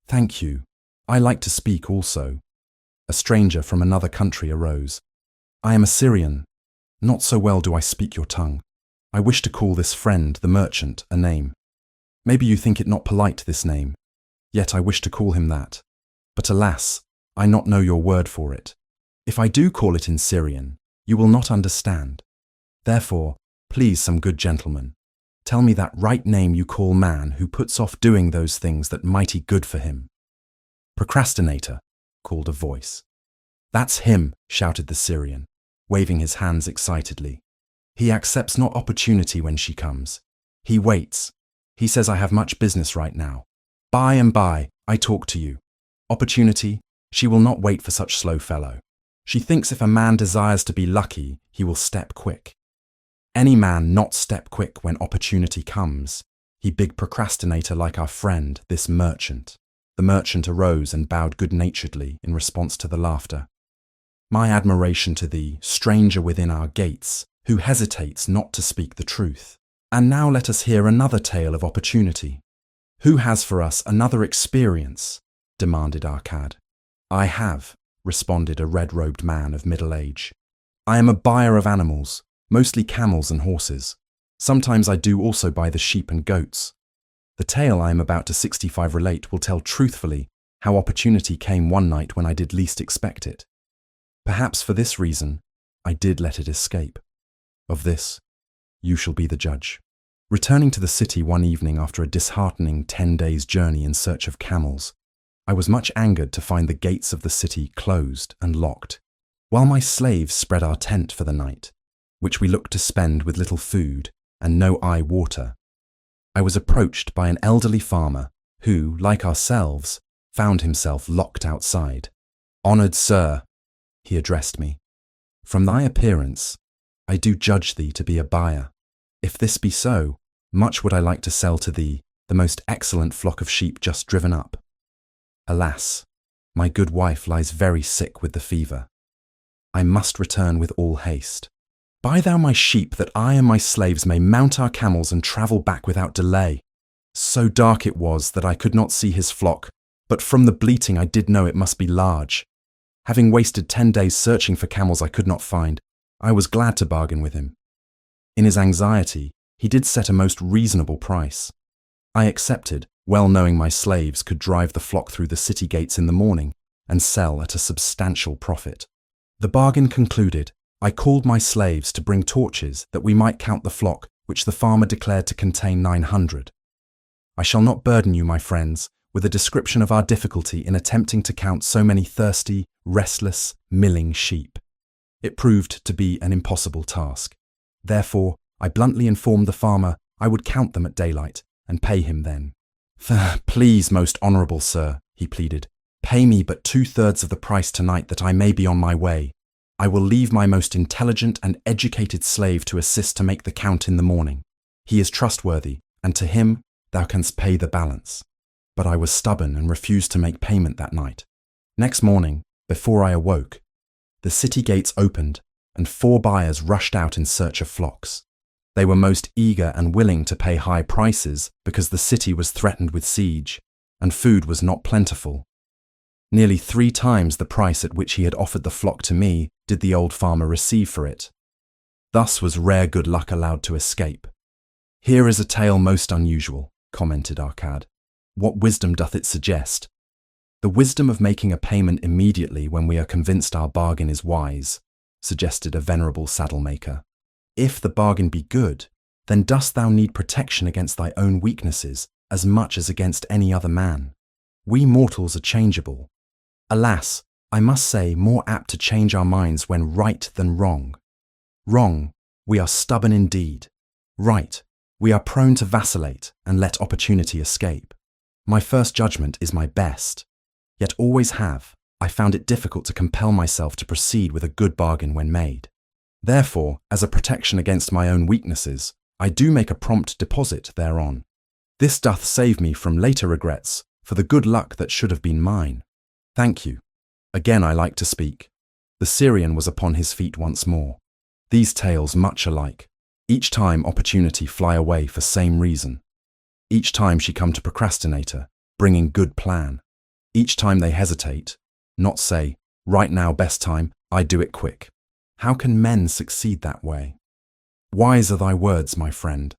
Thank you. I like to speak also. A stranger from another country arose. I am a Syrian. Not so well do I speak your tongue. I wish to call this friend, the merchant, a name. Maybe you think it not polite, this name. Yet I wish to call him that. But alas, I not know your word for it. If I do call it in Syrian, you will not understand. Therefore, please, some good gentleman, tell me that right name you call man who puts off doing those things that mighty good for him. Procrastinator, called a voice. That's him, shouted the Syrian, waving his hands excitedly. He accepts not opportunity when she comes. He waits. He says, I have much business right now. By and by, I talk to you. Opportunity, she will not wait for such slow fellow. She thinks if a man desires to be lucky, he will step quick. Any man not step quick when opportunity comes. He big procrastinator like our friend, this merchant. The merchant arose and bowed good-naturedly in response to the laughter. My admiration to thee, stranger within our gates, who hesitates not to speak the truth. And now let us hear another tale of opportunity. Who has for us another experience? Demanded Arcad. I have, responded a red-robed man of middle age. I am a buyer of animals, mostly camels and horses. Sometimes I do also buy the sheep and goats. The tale I am about to 65 relate will tell truthfully how opportunity came one night when I did least expect it. Perhaps for this reason, I did let it escape. Of this, you shall be the judge. Returning to the city one evening after a disheartening 10 days' journey in search of camels, I was much angered to find the gates of the city closed and locked, while my slaves spread our tent for the night, which we looked to spend with little food and no water. I was approached by an elderly farmer who, like ourselves, found himself locked outside. Honoured sir, he addressed me, from thy appearance, I do judge thee to be a buyer. If this be so, much would I like to sell to thee the most excellent flock of sheep just driven up. Alas, my good wife lies very sick with the fever. I must return with all haste. Buy thou my sheep that I and my slaves may mount our camels and travel back without delay. So dark it was that I could not see his flock, but from the bleating I did know it must be large. Having wasted 10 days searching for camels I could not find, I was glad to bargain with him. In his anxiety, he did set a most reasonable price. I accepted, well knowing my slaves could drive the flock through the city gates in the morning and sell at a substantial profit. The bargain concluded, I called my slaves to bring torches that we might count the flock, which the farmer declared to contain 900. I shall not burden you, my friends, with a description of our difficulty in attempting to count so many thirsty, restless, milling sheep. It proved to be an impossible task. Therefore, I bluntly informed the farmer I would count them at daylight and pay him then. Please, most honourable sir, he pleaded, pay me but 2/3 of the price tonight that I may be on my way. I will leave my most intelligent and educated slave to assist to make the count in the morning. He is trustworthy, and to him thou canst pay the balance. but I was stubborn and refused to make payment that night. Next morning, before I awoke, the city gates opened and 4 buyers rushed out in search of flocks. They were most eager and willing to pay high prices because the city was threatened with siege and food was not plentiful. Nearly 3 times the price at which he had offered the flock to me did the old farmer receive for it. Thus was rare good luck allowed to escape. "Here is a tale most unusual," commented Arcad. "What wisdom doth it suggest?" "The wisdom of making a payment immediately when we are convinced our bargain is wise," suggested a venerable saddle-maker. "If the bargain be good, then dost thou need protection against thy own weaknesses as much as against any other man. We mortals are changeable. Alas, I must say, more apt to change our minds when right than wrong. Wrong, we are stubborn indeed. Right, we are prone to vacillate and let opportunity escape. My first judgment is my best, yet always have I found it difficult to compel myself to proceed with a good bargain when made. Therefore, as a protection against my own weaknesses, I do make a prompt deposit thereon. This doth save me from later regrets for the good luck that should have been mine. Thank you. Again I like to speak." The Syrian was upon his feet once more. These tales much alike. Each time opportunity fly away for same reason. Each time she come to procrastinator, bringing good plan. Each time they hesitate, not say, "Right now best time, I do it quick." How can men succeed that way? "Wise are thy words, my friend,"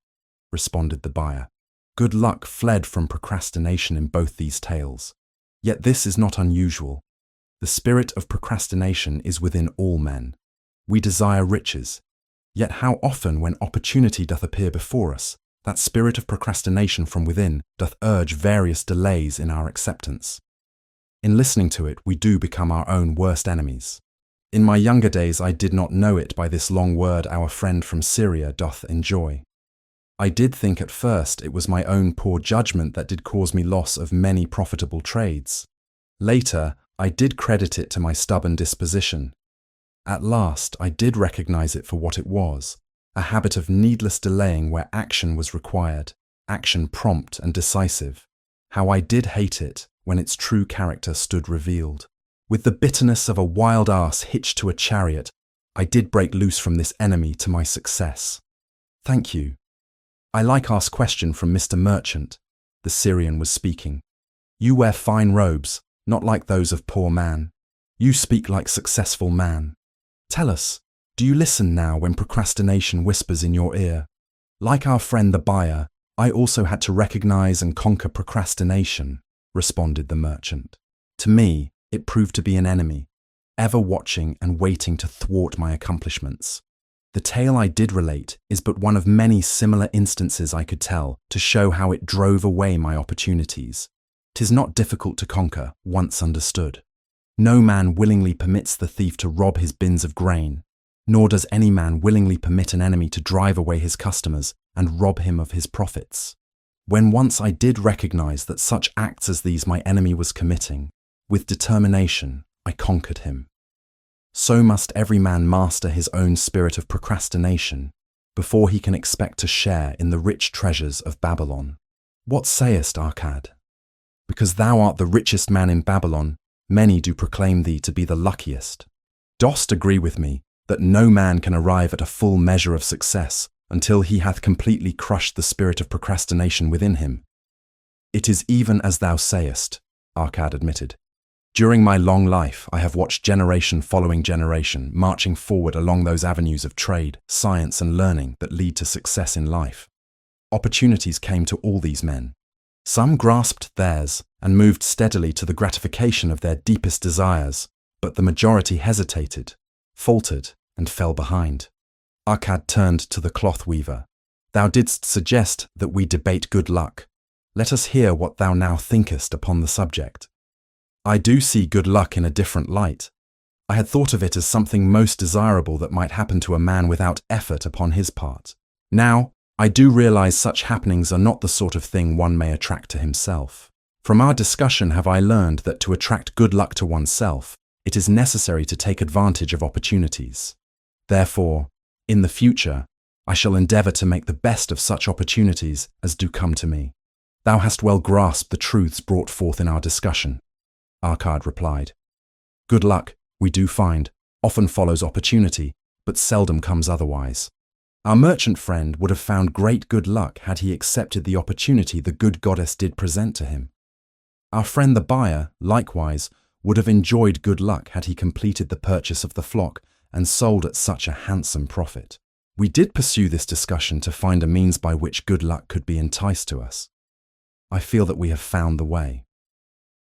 responded the buyer. Good luck fled from procrastination in both these tales. Yet this is not unusual. The spirit of procrastination is within all men. We desire riches. Yet how often when opportunity doth appear before us, that spirit of procrastination from within doth urge various delays in our acceptance. In listening to it, we do become our own worst enemies. In my younger days I did not know it by this long word our friend from Syria doth enjoy. I did think at first it was my own poor judgment that did cause me loss of many profitable trades. Later, I did credit it to my stubborn disposition. At last, I did recognize it for what it was, a habit of needless delaying where action was required, action prompt and decisive. How I did hate it when its true character stood revealed. With the bitterness of a wild ass hitched to a chariot, I did break loose from this enemy to my success. Thank you. I like ask question from Mr. Merchant. The Syrian was speaking. You wear fine robes, not like those of poor man. You speak like successful man. Tell us, do you listen now when procrastination whispers in your ear? Like our friend the buyer, I also had to recognize and conquer procrastination, responded the merchant. To me, it proved to be an enemy, ever watching and waiting to thwart my accomplishments. The tale I did relate is but one of many similar instances I could tell to show how it drove away my opportunities. 'Tis not difficult to conquer, once understood. No man willingly permits the thief to rob his bins of grain, nor does any man willingly permit an enemy to drive away his customers and rob him of his profits. When once I did recognize that such acts as these my enemy was committing, with determination I conquered him. So must every man master his own spirit of procrastination before he can expect to share in the rich treasures of Babylon. What sayest, Arcad? Because thou art the richest man in Babylon, many do proclaim thee to be the luckiest. Dost agree with me that no man can arrive at a full measure of success until he hath completely crushed the spirit of procrastination within him? It is even as thou sayest, Arcad admitted. During my long life, I have watched generation following generation marching forward along those avenues of trade, science, and learning that lead to success in life. Opportunities came to all these men. Some grasped theirs and moved steadily to the gratification of their deepest desires, but the majority hesitated, faltered, and fell behind. Arcad turned to the cloth weaver. Thou didst suggest that we debate good luck. Let us hear what thou now thinkest upon the subject. I do see good luck in a different light. I had thought of it as something most desirable that might happen to a man without effort upon his part. Now, I do realize such happenings are not the sort of thing one may attract to himself. From our discussion have I learned that to attract good luck to oneself, it is necessary to take advantage of opportunities. Therefore, in the future, I shall endeavor to make the best of such opportunities as do come to me. Thou hast well grasped the truths brought forth in our discussion, Arkad replied. Good luck, we do find, often follows opportunity, but seldom comes otherwise. Our merchant friend would have found great good luck had he accepted the opportunity the good goddess did present to him. Our friend the buyer, likewise, would have enjoyed good luck had he completed the purchase of the flock and sold at such a handsome profit. We did pursue this discussion to find a means by which good luck could be enticed to us. I feel that we have found the way.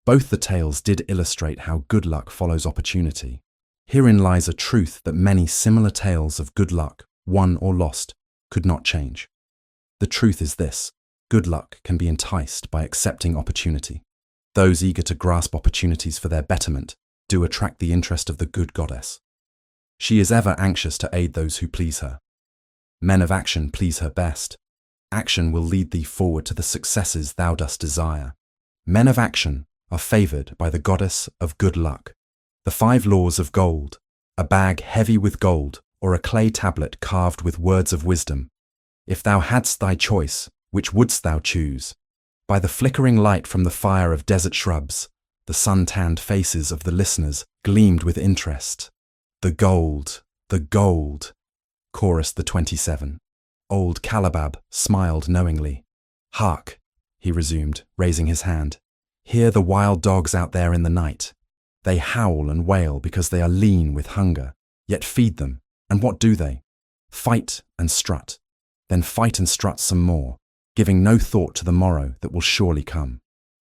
Both the tales did illustrate how good luck follows opportunity. Herein lies a truth that many similar tales of good luck, won or lost, could not change. The truth is this: good luck can be enticed by accepting opportunity. Those eager to grasp opportunities for their betterment do attract the interest of the good goddess. She is ever anxious to aid those who please her. Men of action please her best. Action will lead thee forward to the successes thou dost desire. Men of action are favoured by the goddess of good luck. The 5 laws of gold, a bag heavy with gold, or a clay tablet carved with words of wisdom. If thou hadst thy choice, which wouldst thou choose? By the flickering light from the fire of desert shrubs, the sun-tanned faces of the listeners gleamed with interest. The gold, chorused the 27. Old Calabab smiled knowingly. Hark, he resumed, raising his hand. Hear the wild dogs out there in the night. They howl and wail because they are lean with hunger, yet feed them, and what do they? Fight and strut, then fight and strut some more, giving no thought to the morrow that will surely come.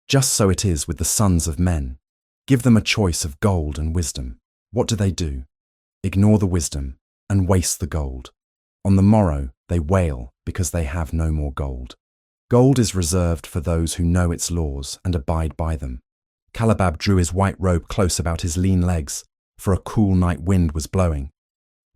Just so it is with the sons of men. Give them a choice of gold and wisdom. What do? Ignore the wisdom and waste the gold. On the morrow they wail because they have no more gold. Gold is reserved for those who know its laws and abide by them. Calabab drew his white robe close about his lean legs, for a cool night wind was blowing.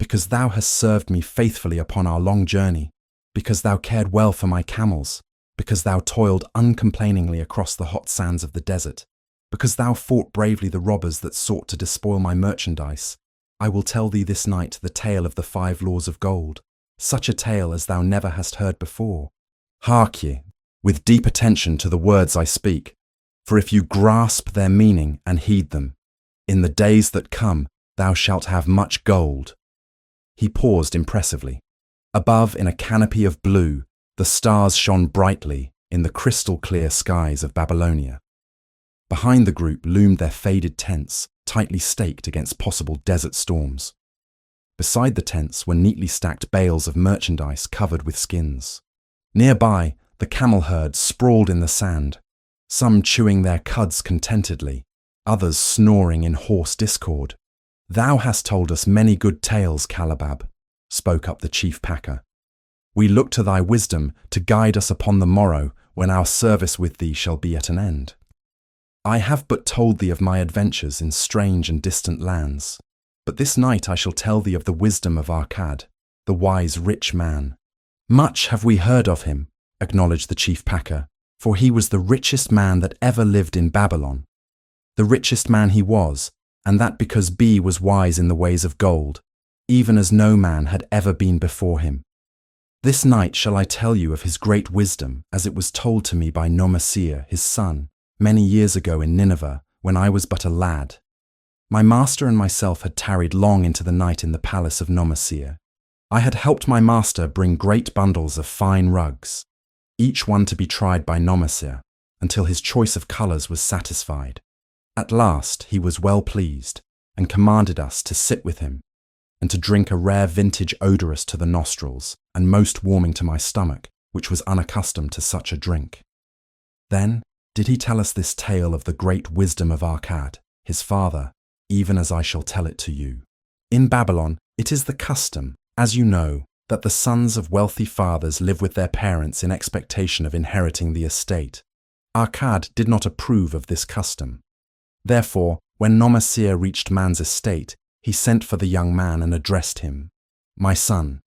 Because thou hast served me faithfully upon our long journey, because thou cared well for my camels, because thou toiled uncomplainingly across the hot sands of the desert, because thou fought bravely the robbers that sought to despoil my merchandise, I will tell thee this night the tale of the 5 laws of gold, such a tale as thou never hast heard before. Hark ye, with deep attention to the words I speak, for if you grasp their meaning and heed them, in the days that come thou shalt have much gold. He paused impressively. Above, in a canopy of blue, the stars shone brightly in the crystal-clear skies of Babylonia. Behind the group loomed their faded tents, tightly staked against possible desert storms. Beside the tents were neatly stacked bales of merchandise covered with skins. Nearby, the camel herd sprawled in the sand, some chewing their cuds contentedly, others snoring in hoarse discord. Thou hast told us many good tales, Calabab, spoke up the chief packer. We look to thy wisdom to guide us upon the morrow when our service with thee shall be at an end. I have but told thee of my adventures in strange and distant lands, but this night I shall tell thee of the wisdom of Arkad, the wise rich man. Much have we heard of him, acknowledged the chief packer, for he was the richest man that ever lived in Babylon. The richest man he was, and that because B was wise in the ways of gold, even as no man had ever been before him. This night shall I tell you of his great wisdom as it was told to me by Nomasir, his son, many years ago in Nineveh, when I was but a lad. My master and myself had tarried long into the night in the palace of Nomasir. I had helped my master bring great bundles of fine rugs, each one to be tried by Nomasir, until his choice of colours was satisfied. At last he was well pleased, and commanded us to sit with him, and to drink a rare vintage odorous to the nostrils, and most warming to my stomach, which was unaccustomed to such a drink. Then did he tell us this tale of the great wisdom of Arkad, his father, even as I shall tell it to you. In Babylon, it is the custom, as you know, that the sons of wealthy fathers live with their parents in expectation of inheriting the estate. Arkad did not approve of this custom. Therefore, when Nomasir reached man's estate, he sent for the young man and addressed him. My son,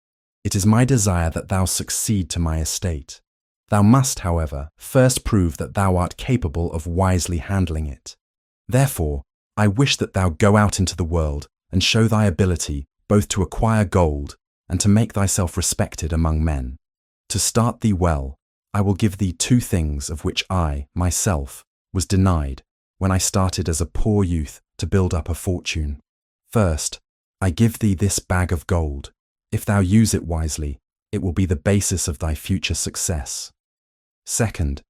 it is my desire that thou succeed to my estate. Thou must, however, first prove that thou art capable of wisely handling it. Therefore, I wish that thou go out into the world and show thy ability both to acquire gold and to make thyself respected among men. To start thee well, I will give thee two things of which I, myself, was denied when I started as a poor youth to build up a fortune. First, I give thee this bag of gold. If thou use it wisely, it will be the basis of thy future success. Second,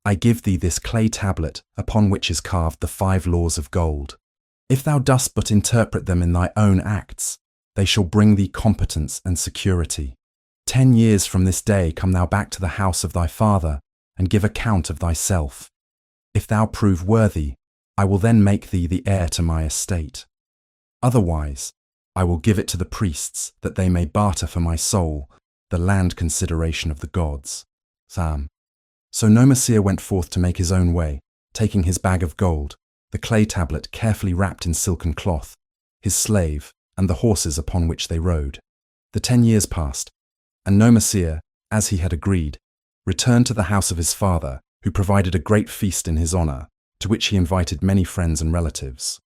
I give thee this clay tablet upon which is carved the 5 laws of gold. If thou dost but interpret them in thy own acts, they shall bring thee competence and security. 10 years from this day come thou back to the house of thy father, and give account of thyself. If thou prove worthy, I will then make thee the heir to my estate. Otherwise, I will give it to the priests, that they may barter for my soul the land consideration of the gods. Psalm. So Nomasir went forth to make his own way, taking his bag of gold, the clay tablet carefully wrapped in silken cloth, his slave, and the horses upon which they rode. The 10 years passed, and Nomasir, as he had agreed, returned to the house of his father, who provided a great feast in his honour, to which he invited many friends and relatives.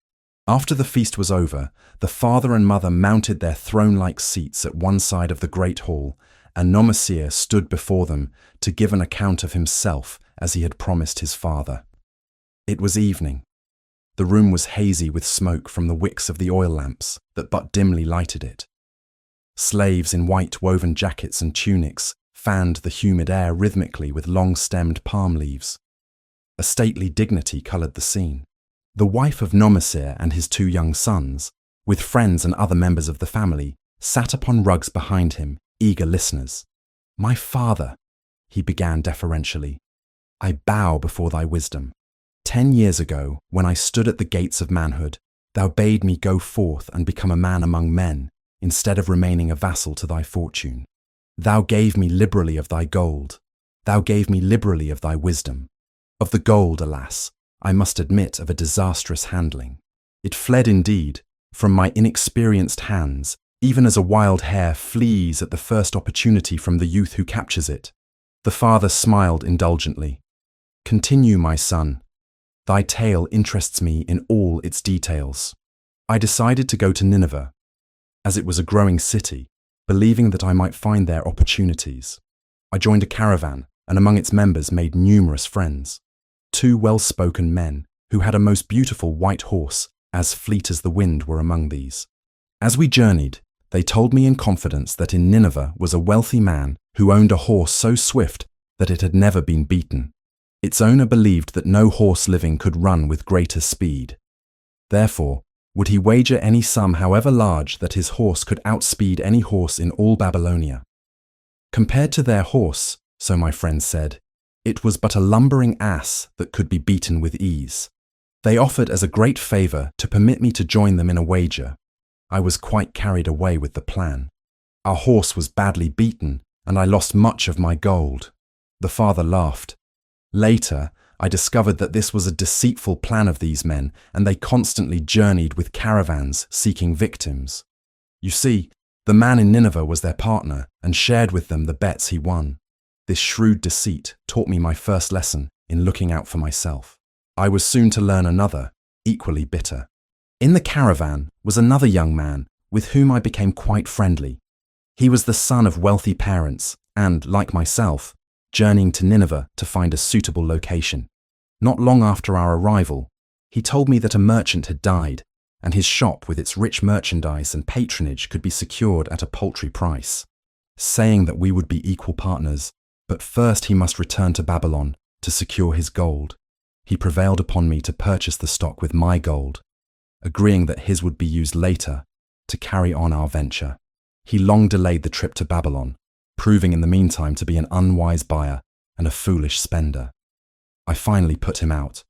After the feast was over, the father and mother mounted their throne-like seats at one side of the great hall, and Nomasir stood before them to give an account of himself as he had promised his father. It was evening. The room was hazy with smoke from the wicks of the oil lamps that but dimly lighted it. Slaves in white woven jackets and tunics fanned the humid air rhythmically with long-stemmed palm leaves. A stately dignity coloured the scene. The wife of Nomasir and his 2 young sons, with friends and other members of the family, sat upon rugs behind him, eager listeners. "My father," he began deferentially, "I bow before thy wisdom. 10 years ago, when I stood at the gates of manhood, thou bade me go forth and become a man among men, instead of remaining a vassal to thy fortune. Thou gave me liberally of thy gold. Thou gave me liberally of thy wisdom. Of the gold, alas, I must admit of a disastrous handling. It fled indeed from my inexperienced hands, even as a wild hare flees at the first opportunity from the youth who captures it." The father smiled indulgently. "Continue, my son. Thy tale interests me in all its details. I decided to go to Nineveh, as it was a growing city, believing that I might find there opportunities. I joined a caravan, and among its members made numerous friends. 2 well-spoken men, who had a most beautiful white horse, as fleet as the wind, were among these. As we journeyed, they told me in confidence that in Nineveh was a wealthy man who owned a horse so swift that it had never been beaten. Its owner believed that no horse living could run with greater speed. Therefore, would he wager any sum however large that his horse could outspeed any horse in all Babylonia. Compared to their horse, so my friend said, it was but a lumbering ass that could be beaten with ease. They offered as a great favour to permit me to join them in a wager. I was quite carried away with the plan. Our horse was badly beaten, and I lost much of my gold. The father laughed. Later, I discovered that this was a deceitful plan of these men, and they constantly journeyed with caravans seeking victims. You see, the man in Nineveh was their partner and shared with them the bets he won. This shrewd deceit taught me my first lesson in looking out for myself. I was soon to learn another, equally bitter. In the caravan was another young man with whom I became quite friendly. He was the son of wealthy parents and, like myself, journeying to Nineveh to find a suitable location. Not long after our arrival, he told me that a merchant had died, and his shop with its rich merchandise and patronage could be secured at a paltry price, saying that we would be equal partners, but first he must return to Babylon to secure his gold. He prevailed upon me to purchase the stock with my gold, agreeing that his would be used later to carry on our venture. He long delayed the trip to Babylon, proving in the meantime to be an unwise buyer and a foolish spender. I finally put him out,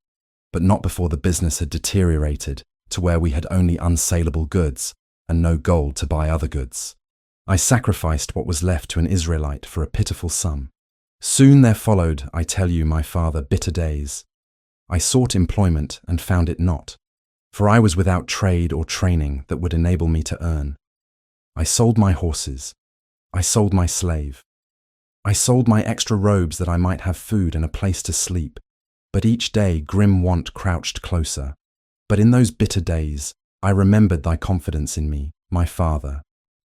but not before the business had deteriorated to where we had only unsaleable goods and no gold to buy other goods. I sacrificed what was left to an Israelite for a pitiful sum. Soon there followed, I tell you, my father, bitter days. I sought employment and found it not, for I was without trade or training that would enable me to earn. I sold my horses. I sold my slave. I sold my extra robes that I might have food and a place to sleep. But each day grim want crouched closer. But in those bitter days I remembered thy confidence in me, my father.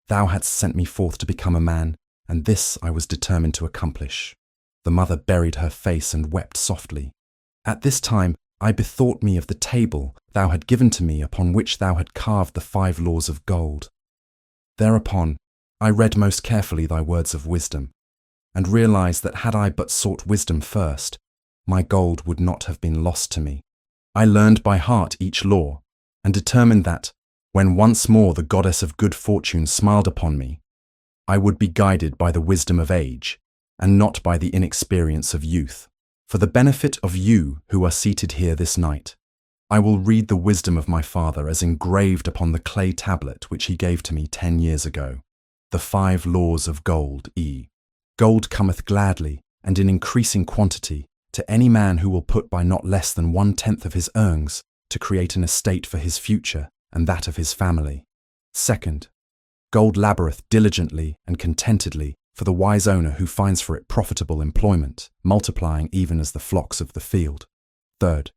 Thou hadst sent me forth to become a man, and this I was determined to accomplish. The mother buried her face and wept softly. At this time I bethought me of the table thou had given to me upon which thou had carved the 5 laws of gold. Thereupon I read most carefully thy words of wisdom, and realized that had I but sought wisdom first, my gold would not have been lost to me. I learned by heart each law, and determined that, when once more the goddess of good fortune smiled upon me, I would be guided by the wisdom of age, and not by the inexperience of youth. For the benefit of you who are seated here this night, I will read the wisdom of my father as engraved upon the clay tablet which he gave to me 10 years ago. The 5 laws of gold. Gold cometh gladly, and in increasing quantity, to any man who will put by not less than 1/10 of his earnings to create an estate for his future and that of his family. Second, gold laboureth diligently and contentedly for the wise owner who finds for it profitable employment, multiplying even as the flocks of the field. Third,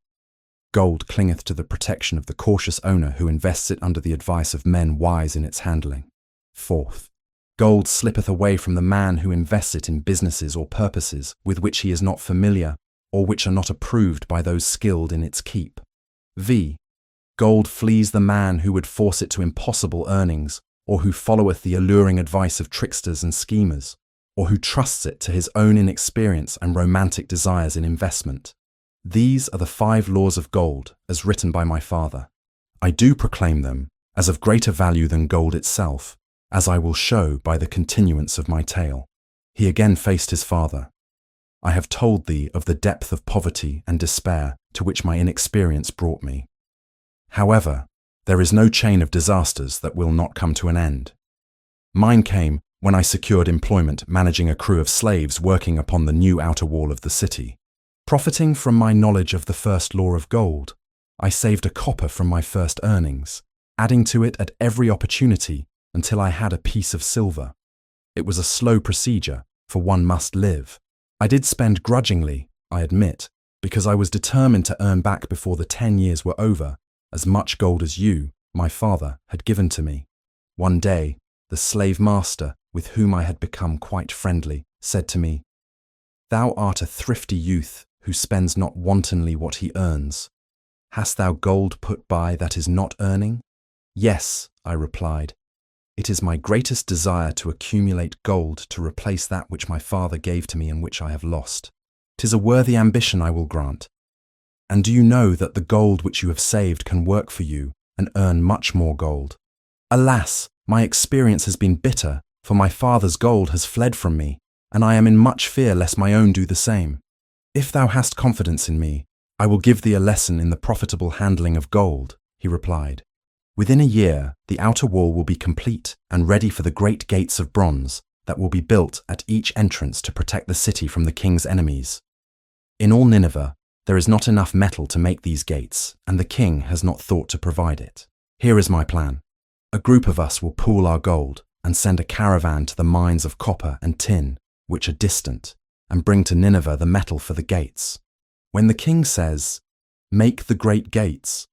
gold clingeth to the protection of the cautious owner who invests it under the advice of men wise in its handling. Fourth, gold slippeth away from the man who invests it in businesses or purposes with which he is not familiar or which are not approved by those skilled in its keep. Gold flees the man who would force it to impossible earnings, or who followeth the alluring advice of tricksters and schemers, or who trusts it to his own inexperience and romantic desires in investment. These are the 5 laws of gold, as written by my father. I do proclaim them as of greater value than gold itself, as I will show by the continuance of my tale. He again faced his father. I have told thee of the depth of poverty and despair to which my inexperience brought me. However, there is no chain of disasters that will not come to an end. Mine came when I secured employment managing a crew of slaves working upon the new outer wall of the city. Profiting from my knowledge of the first law of gold, I saved a copper from my first earnings, adding to it at every opportunity until I had a piece of silver. It was a slow procedure, for one must live. I did spend grudgingly, I admit, because I was determined to earn back before the 10 years were over as much gold as you, my father, had given to me. One day, the slave master, with whom I had become quite friendly, said to me, "Thou art a thrifty youth who spends not wantonly what he earns. Hast thou gold put by that is not earning?" "Yes," I replied. "It is my greatest desire to accumulate gold to replace that which my father gave to me and which I have lost. 'Tis a worthy ambition, I will grant. And do you know that the gold which you have saved can work for you and earn much more gold? Alas, my experience has been bitter, for my father's gold has fled from me, and I am in much fear lest my own do the same. If thou hast confidence in me, I will give thee a lesson in the profitable handling of gold," he replied. "Within a year, the outer wall will be complete and ready for the great gates of bronze that will be built at each entrance to protect the city from the king's enemies. In all Nineveh, there is not enough metal to make these gates, and the king has not thought to provide it. Here is my plan. A group of us will pool our gold and send a caravan to the mines of copper and tin, which are distant, and bring to Nineveh the metal for the gates. When the king says, 'Make the great gates,'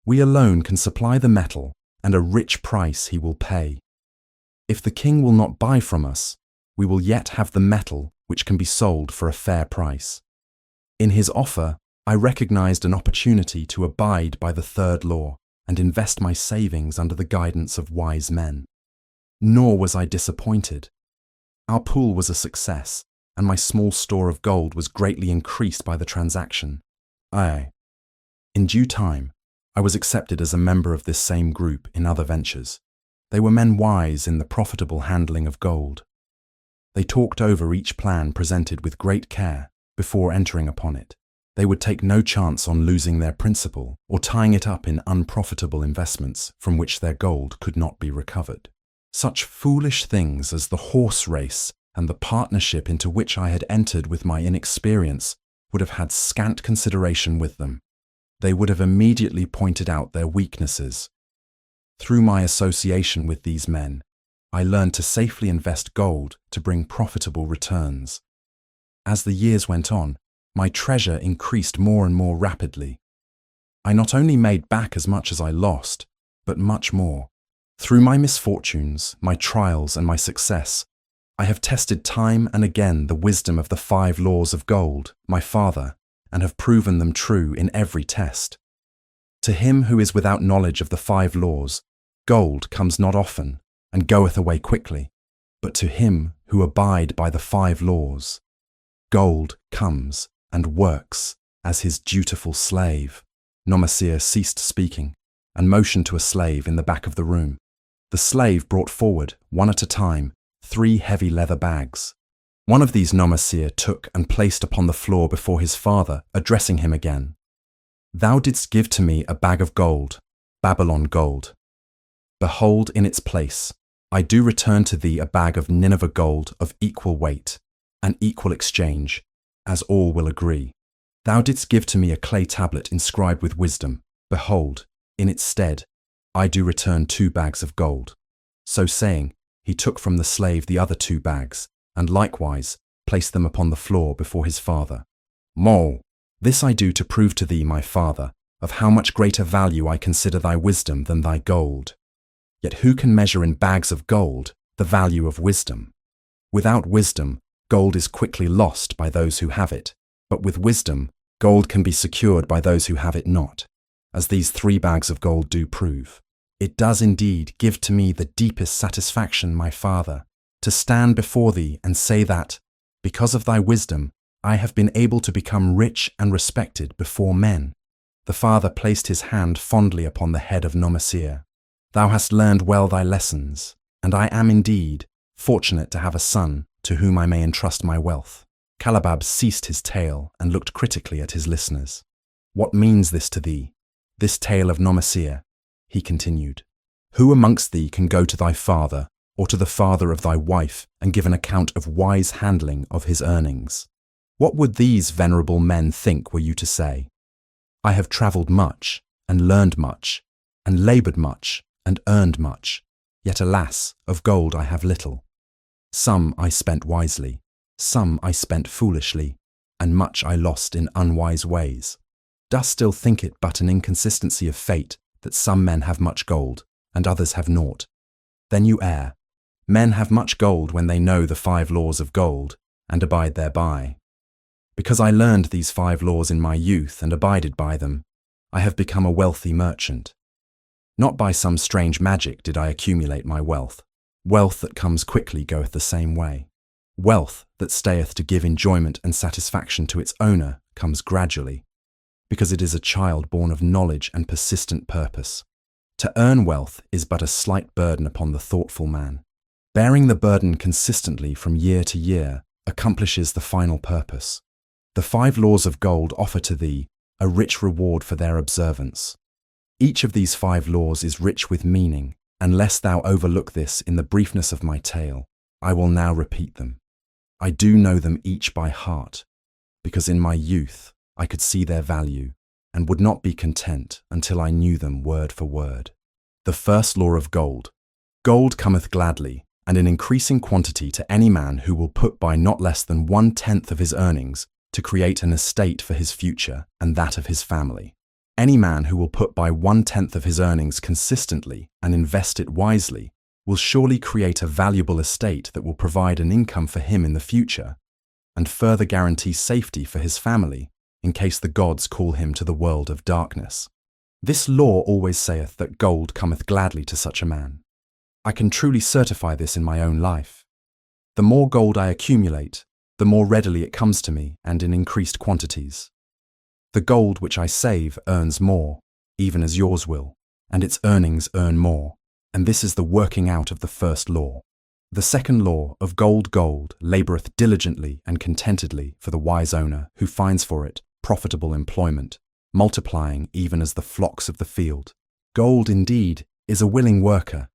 we alone can supply the metal, and a rich price he will pay. If the king will not buy from us, we will yet have the metal which can be sold for a fair price." In his offer, I recognized an opportunity to abide by the 3rd law and invest my savings under the guidance of wise men. Nor was I disappointed. Our pool was a success, and my small store of gold was greatly increased by the transaction. In due time, I was accepted as a member of this same group in other ventures. They were men wise in the profitable handling of gold. They talked over each plan presented with great care before entering upon it. They would take no chance on losing their principal or tying it up in unprofitable investments from which their gold could not be recovered. Such foolish things as the horse race and the partnership into which I had entered with my inexperience would have had scant consideration with them. They would have immediately pointed out their weaknesses. Through my association with these men, I learned to safely invest gold to bring profitable returns. As the years went on, my treasure increased more and more rapidly. I not only made back as much as I lost, but much more. Through my misfortunes, my trials, and my success, I have tested time and again the wisdom of the 5 laws of gold, my father, and have proven them true in every test. To him who is without knowledge of the 5 laws, gold comes not often and goeth away quickly, but to him who abide by the 5 laws, gold comes and works as his dutiful slave. Nomasir ceased speaking and motioned to a slave in the back of the room. The slave brought forward, one at a time, 3 heavy leather bags. One of these Nomasir took and placed upon the floor before his father, addressing him again. Thou didst give to me a bag of gold, Babylon gold. Behold in its place, I do return to thee a bag of Nineveh gold of equal weight, an equal exchange, as all will agree. Thou didst give to me a clay tablet inscribed with wisdom. Behold, in its stead, I do return 2 bags of gold. So saying, he took from the slave the other 2 bags, and likewise placed them upon the floor before his father. Mo, this I do to prove to thee, my father, of how much greater value I consider thy wisdom than thy gold. Yet who can measure in bags of gold the value of wisdom? Without wisdom, gold is quickly lost by those who have it, but with wisdom, gold can be secured by those who have it not, as these 3 bags of gold do prove. It does indeed give to me the deepest satisfaction, my father, to stand before thee and say that, because of thy wisdom, I have been able to become rich and respected before men. The father placed his hand fondly upon the head of Nomasir. Thou hast learned well thy lessons, and I am indeed fortunate to have a son to whom I may entrust my wealth. Calabab ceased his tale and looked critically at his listeners. What means this to thee, this tale of Nomasir? He continued. Who amongst thee can go to thy father or to the father of thy wife and give an account of wise handling of his earnings? What would these venerable men think were you to say? I have travelled much and learned much and laboured much and earned much, yet alas, of gold I have little. Some I spent wisely, some I spent foolishly, and much I lost in unwise ways. Dost still think it but an inconsistency of fate that some men have much gold and others have naught? Then you err. Men have much gold when they know the 5 laws of gold and abide thereby. Because I learned these 5 laws in my youth and abided by them, I have become a wealthy merchant. Not by some strange magic did I accumulate my wealth. Wealth that comes quickly goeth the same way. Wealth that stayeth to give enjoyment and satisfaction to its owner comes gradually, because it is a child born of knowledge and persistent purpose. To earn wealth is but a slight burden upon the thoughtful man. Bearing the burden consistently from year to year accomplishes the final purpose. The 5 laws of gold offer to thee a rich reward for their observance. Each of these 5 laws is rich with meaning, and lest thou overlook this in the briefness of my tale, I will now repeat them. I do know them each by heart, because in my youth I could see their value, and would not be content until I knew them word for word. The first law of gold. Gold cometh gladly, and in increasing quantity to any man who will put by not less than 1/10 of his earnings to create an estate for his future and that of his family. Any man who will put by 1/10 of his earnings consistently and invest it wisely will surely create a valuable estate that will provide an income for him in the future, and further guarantee safety for his family in case the gods call him to the world of darkness. This law always saith that gold cometh gladly to such a man. I can truly certify this in my own life. The more gold I accumulate, the more readily it comes to me and in increased quantities. The gold which I save earns more, even as yours will, and its earnings earn more, and this is the working out of the first law. The second law of gold laboureth diligently and contentedly for the wise owner who finds for it profitable employment, multiplying even as the flocks of the field. Gold, indeed, is a willing worker.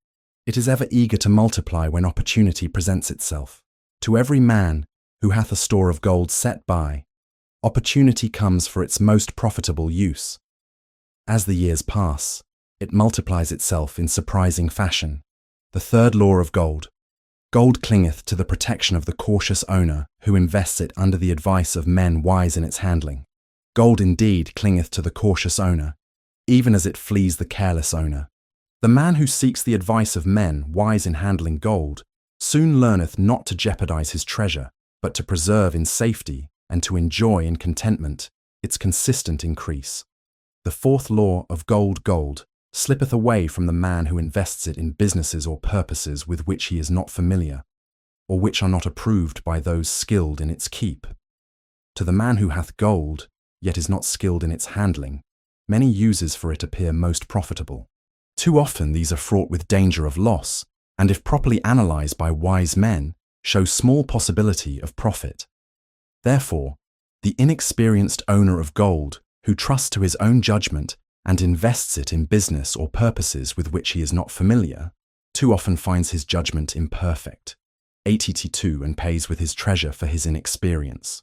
It is ever eager to multiply when opportunity presents itself. To every man who hath a store of gold set by, opportunity comes for its most profitable use. As the years pass, it multiplies itself in surprising fashion. The third law of gold. Gold clingeth to the protection of the cautious owner who invests it under the advice of men wise in its handling. Gold indeed clingeth to the cautious owner, even as it flees the careless owner. The man who seeks the advice of men wise in handling gold soon learneth not to jeopardize his treasure, but to preserve in safety and to enjoy in contentment its consistent increase. The fourth law of gold slippeth away from the man who invests it in businesses or purposes with which he is not familiar, or which are not approved by those skilled in its keep. To the man who hath gold, yet is not skilled in its handling, many uses for it appear most profitable. Too often these are fraught with danger of loss, and if properly analysed by wise men, show small possibility of profit. Therefore, the inexperienced owner of gold, who trusts to his own judgment and invests it in business or purposes with which he is not familiar, too often finds his judgment imperfect, 82 and pays with his treasure for his inexperience.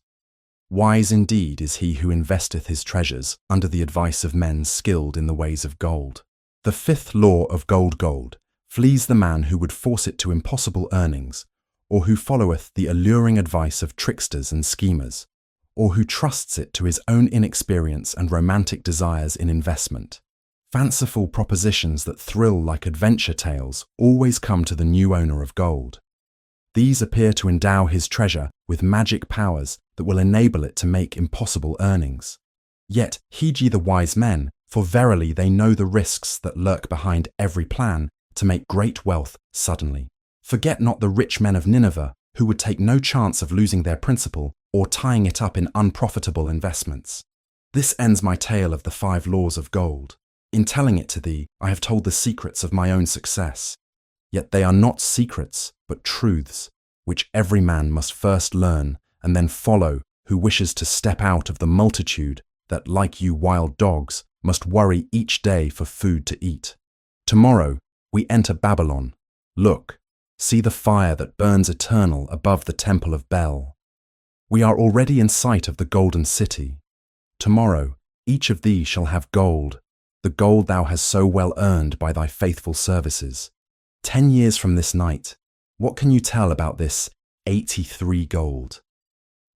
Wise indeed is he who investeth his treasures under the advice of men skilled in the ways of gold. The fifth law of gold flees the man who would force it to impossible earnings, or who followeth the alluring advice of tricksters and schemers, or who trusts it to his own inexperience and romantic desires in investment. Fanciful propositions that thrill like adventure tales always come to the new owner of gold. These appear to endow his treasure with magic powers that will enable it to make impossible earnings. Yet heed ye the wise men, for verily they know the risks that lurk behind every plan to make great wealth suddenly. Forget not the rich men of Nineveh, who would take no chance of losing their principal or tying it up in unprofitable investments. This ends my tale of the 5 laws of gold. In telling it to thee, I have told the secrets of my own success. Yet they are not secrets, but truths, which every man must first learn and then follow who wishes to step out of the multitude that, like you wild dogs, must worry each day for food to eat. Tomorrow we enter Babylon. Look, see the fire that burns eternal above the temple of Bel. We are already in sight of the golden city. Tomorrow each of thee shall have gold, the gold thou hast so well earned by thy faithful services. 10 years from this night, what can you tell about this 83 gold?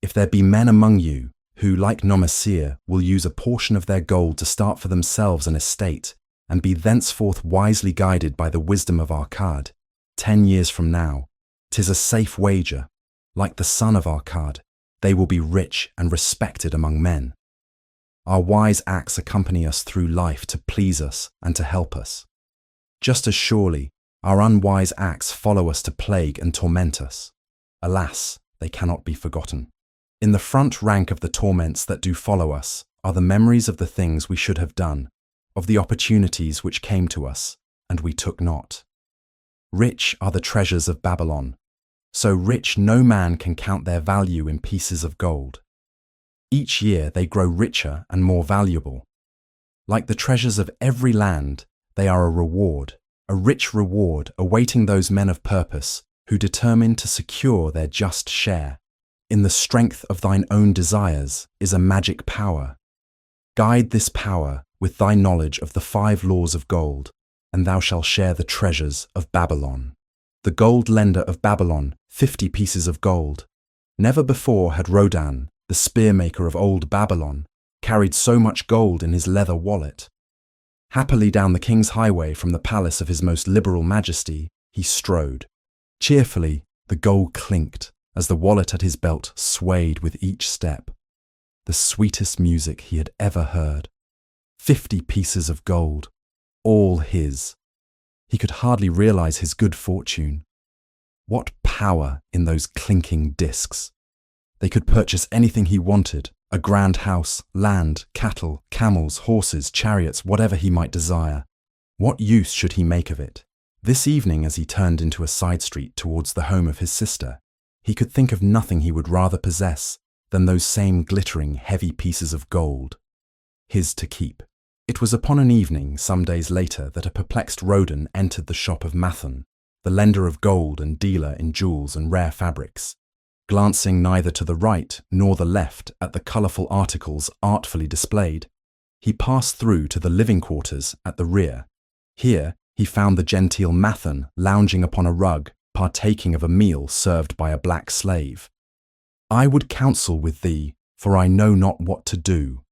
If there be men among you who, like Nomasir, will use a portion of their gold to start for themselves an estate, and be thenceforth wisely guided by the wisdom of Arkad, 10 years from now, 'tis a safe wager. Like the son of Arkad, they will be rich and respected among men. Our wise acts accompany us through life to please us and to help us. Just as surely, our unwise acts follow us to plague and torment us. Alas, they cannot be forgotten. In the front rank of the torments that do follow us are the memories of the things we should have done, of the opportunities which came to us, and we took not. Rich are the treasures of Babylon, so rich no man can count their value in pieces of gold. Each year they grow richer and more valuable. Like the treasures of every land, they are a rich reward awaiting those men of purpose who determine to secure their just share. In the strength of thine own desires is a magic power. Guide this power with thy knowledge of the 5 laws of gold, and thou shalt share the treasures of Babylon. The gold lender of Babylon, 50 pieces of gold. Never before had Rodan, the spearmaker of old Babylon, carried so much gold in his leather wallet. Happily down the king's highway from the palace of his most liberal majesty, he strode. Cheerfully, the gold clinked as the wallet at his belt swayed with each step. The sweetest music he had ever heard. 50 pieces of gold, all his. He could hardly realize his good fortune. What power in those clinking discs! They could purchase anything he wanted, a grand house, land, cattle, camels, horses, chariots, whatever he might desire. What use should he make of it? This evening, as he turned into a side street towards the home of his sister, he could think of nothing he would rather possess than those same glittering, heavy pieces of gold, his to keep. It was upon an evening some days later that a perplexed Rodan entered the shop of Mathon, the lender of gold and dealer in jewels and rare fabrics. Glancing neither to the right nor the left at the colourful articles artfully displayed, he passed through to the living quarters at the rear. Here he found the genteel Mathon lounging upon a rug, partaking of a meal served by a black slave. I would counsel with thee, for I know not what to do.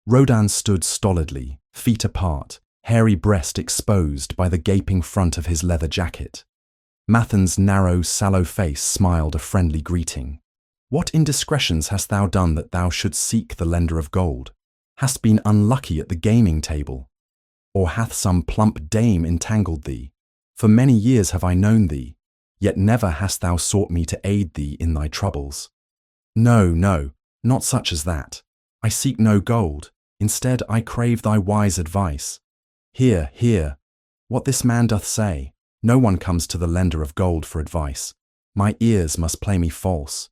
Rodan stood stolidly, feet apart, hairy breast exposed by the gaping front of his leather jacket. Mathan's narrow, sallow face smiled a friendly greeting. "What indiscretions hast thou done that thou shouldst seek the lender of gold? Hast been unlucky at the gaming table? Or hath some plump dame entangled thee? For many years have I known thee, yet never hast thou sought me to aid thee in thy troubles." "No, no, not such as that. I seek no gold. Instead, I crave thy wise advice. Hear, hear, what this man doth say. No one comes to the lender of gold for advice. My ears must play me false.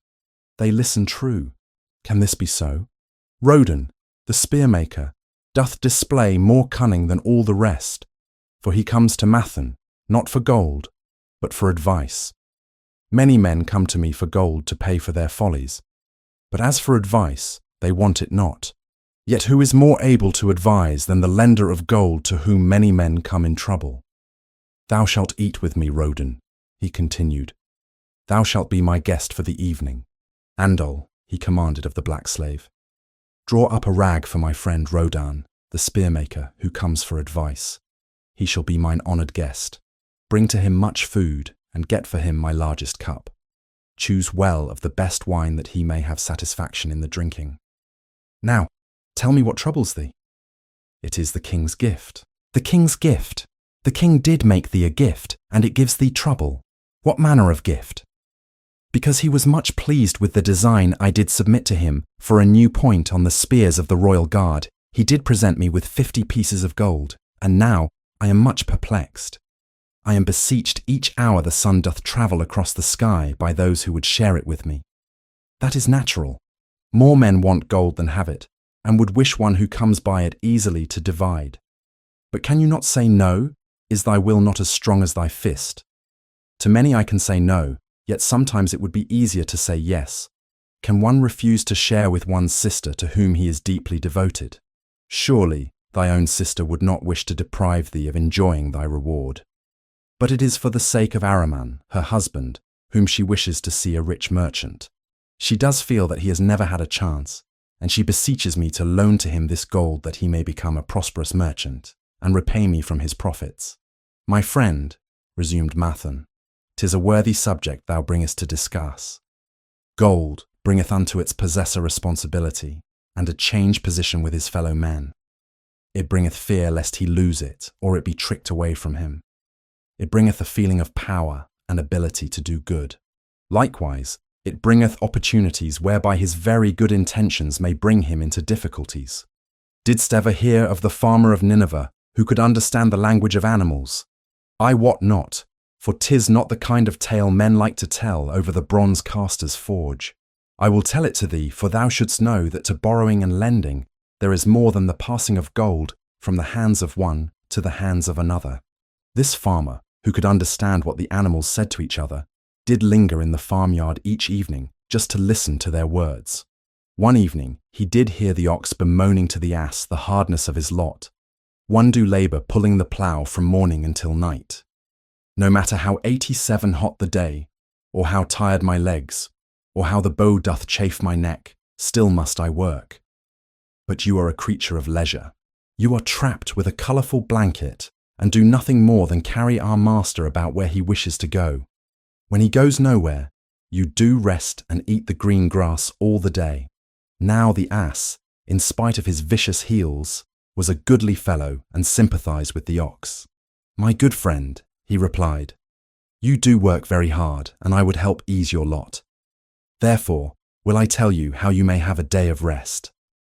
They listen true. Can this be so? Rodan, the spear-maker, doth display more cunning than all the rest, for he comes to Mathan, not for gold, but for advice. Many men come to me for gold to pay for their follies, but as for advice, they want it not. Yet who is more able to advise than the lender of gold to whom many men come in trouble? Thou shalt eat with me, Rodan, he continued. Thou shalt be my guest for the evening. Andol, he commanded of the black slave, draw up a rag for my friend Rodan, the spear-maker, who comes for advice. He shall be mine honoured guest. Bring to him much food, and get for him my largest cup. Choose well of the best wine that he may have satisfaction in the drinking. Now, tell me what troubles thee. It is the king's gift. The king's gift. The king did make thee a gift, and it gives thee trouble. What manner of gift? Because he was much pleased with the design I did submit to him for a new point on the spears of the royal guard, he did present me with 50 pieces of gold, and now I am much perplexed. I am beseeched each hour the sun doth travel across the sky by those who would share it with me. That is natural. More men want gold than have it, and would wish one who comes by it easily to divide. But can you not say no? Is thy will not as strong as thy fist? To many I can say no, yet sometimes it would be easier to say yes. Can one refuse to share with one's sister to whom he is deeply devoted? Surely thy own sister would not wish to deprive thee of enjoying thy reward. But it is for the sake of Araman, her husband, whom she wishes to see a rich merchant. She does feel that he has never had a chance, and she beseeches me to loan to him this gold that he may become a prosperous merchant, and repay me from his profits. My friend, resumed Mathan, 'tis a worthy subject thou bringest to discuss. Gold bringeth unto its possessor responsibility, and a changed position with his fellow men. It bringeth fear lest he lose it, or it be tricked away from him. It bringeth a feeling of power and ability to do good. Likewise, it bringeth opportunities whereby his very good intentions may bring him into difficulties. Didst ever hear of the farmer of Nineveh, who could understand the language of animals? I wot not, for 'tis not the kind of tale men like to tell over the bronze caster's forge. I will tell it to thee, for thou shouldst know that to borrowing and lending there is more than the passing of gold from the hands of one to the hands of another. This farmer, who could understand what the animals said to each other, did linger in the farmyard each evening just to listen to their words. One evening he did hear the ox bemoaning to the ass the hardness of his lot. One do labour pulling the plough from morning until night. No matter how 87 hot the day, or how tired my legs, or how the bow doth chafe my neck, still must I work. But you are a creature of leisure. You are trapped with a colourful blanket and do nothing more than carry our master about where he wishes to go. When he goes nowhere, you do rest and eat the green grass all the day. Now the ass, in spite of his vicious heels, was a goodly fellow and sympathized with the ox. My good friend, he replied, you do work very hard, and I would help ease your lot. Therefore, will I tell you how you may have a day of rest.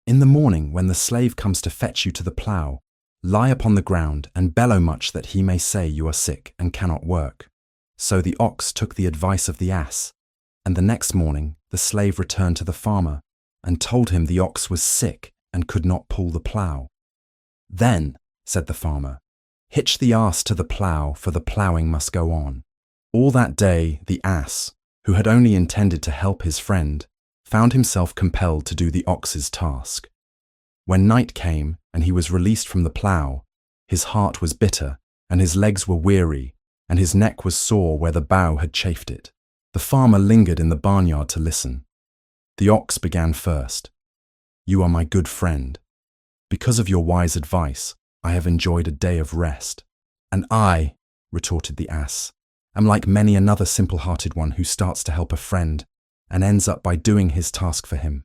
In the morning, when the slave comes to fetch you to the plough, lie upon the ground and bellow much that he may say you are sick and cannot work. So the ox took the advice of the ass, and the next morning the slave returned to the farmer and told him the ox was sick and could not pull the plough. Then, said the farmer, hitch the ass to the plough, for the ploughing must go on. All that day the ass, who had only intended to help his friend, found himself compelled to do the ox's task. When night came and he was released from the plough, his heart was bitter, and his legs were weary, and his neck was sore where the bough had chafed it. The farmer lingered in the barnyard to listen. The ox began first. You are my good friend. Because of your wise advice, I have enjoyed a day of rest. And I, retorted the ass, am like many another simple-hearted one who starts to help a friend and ends up by doing his task for him.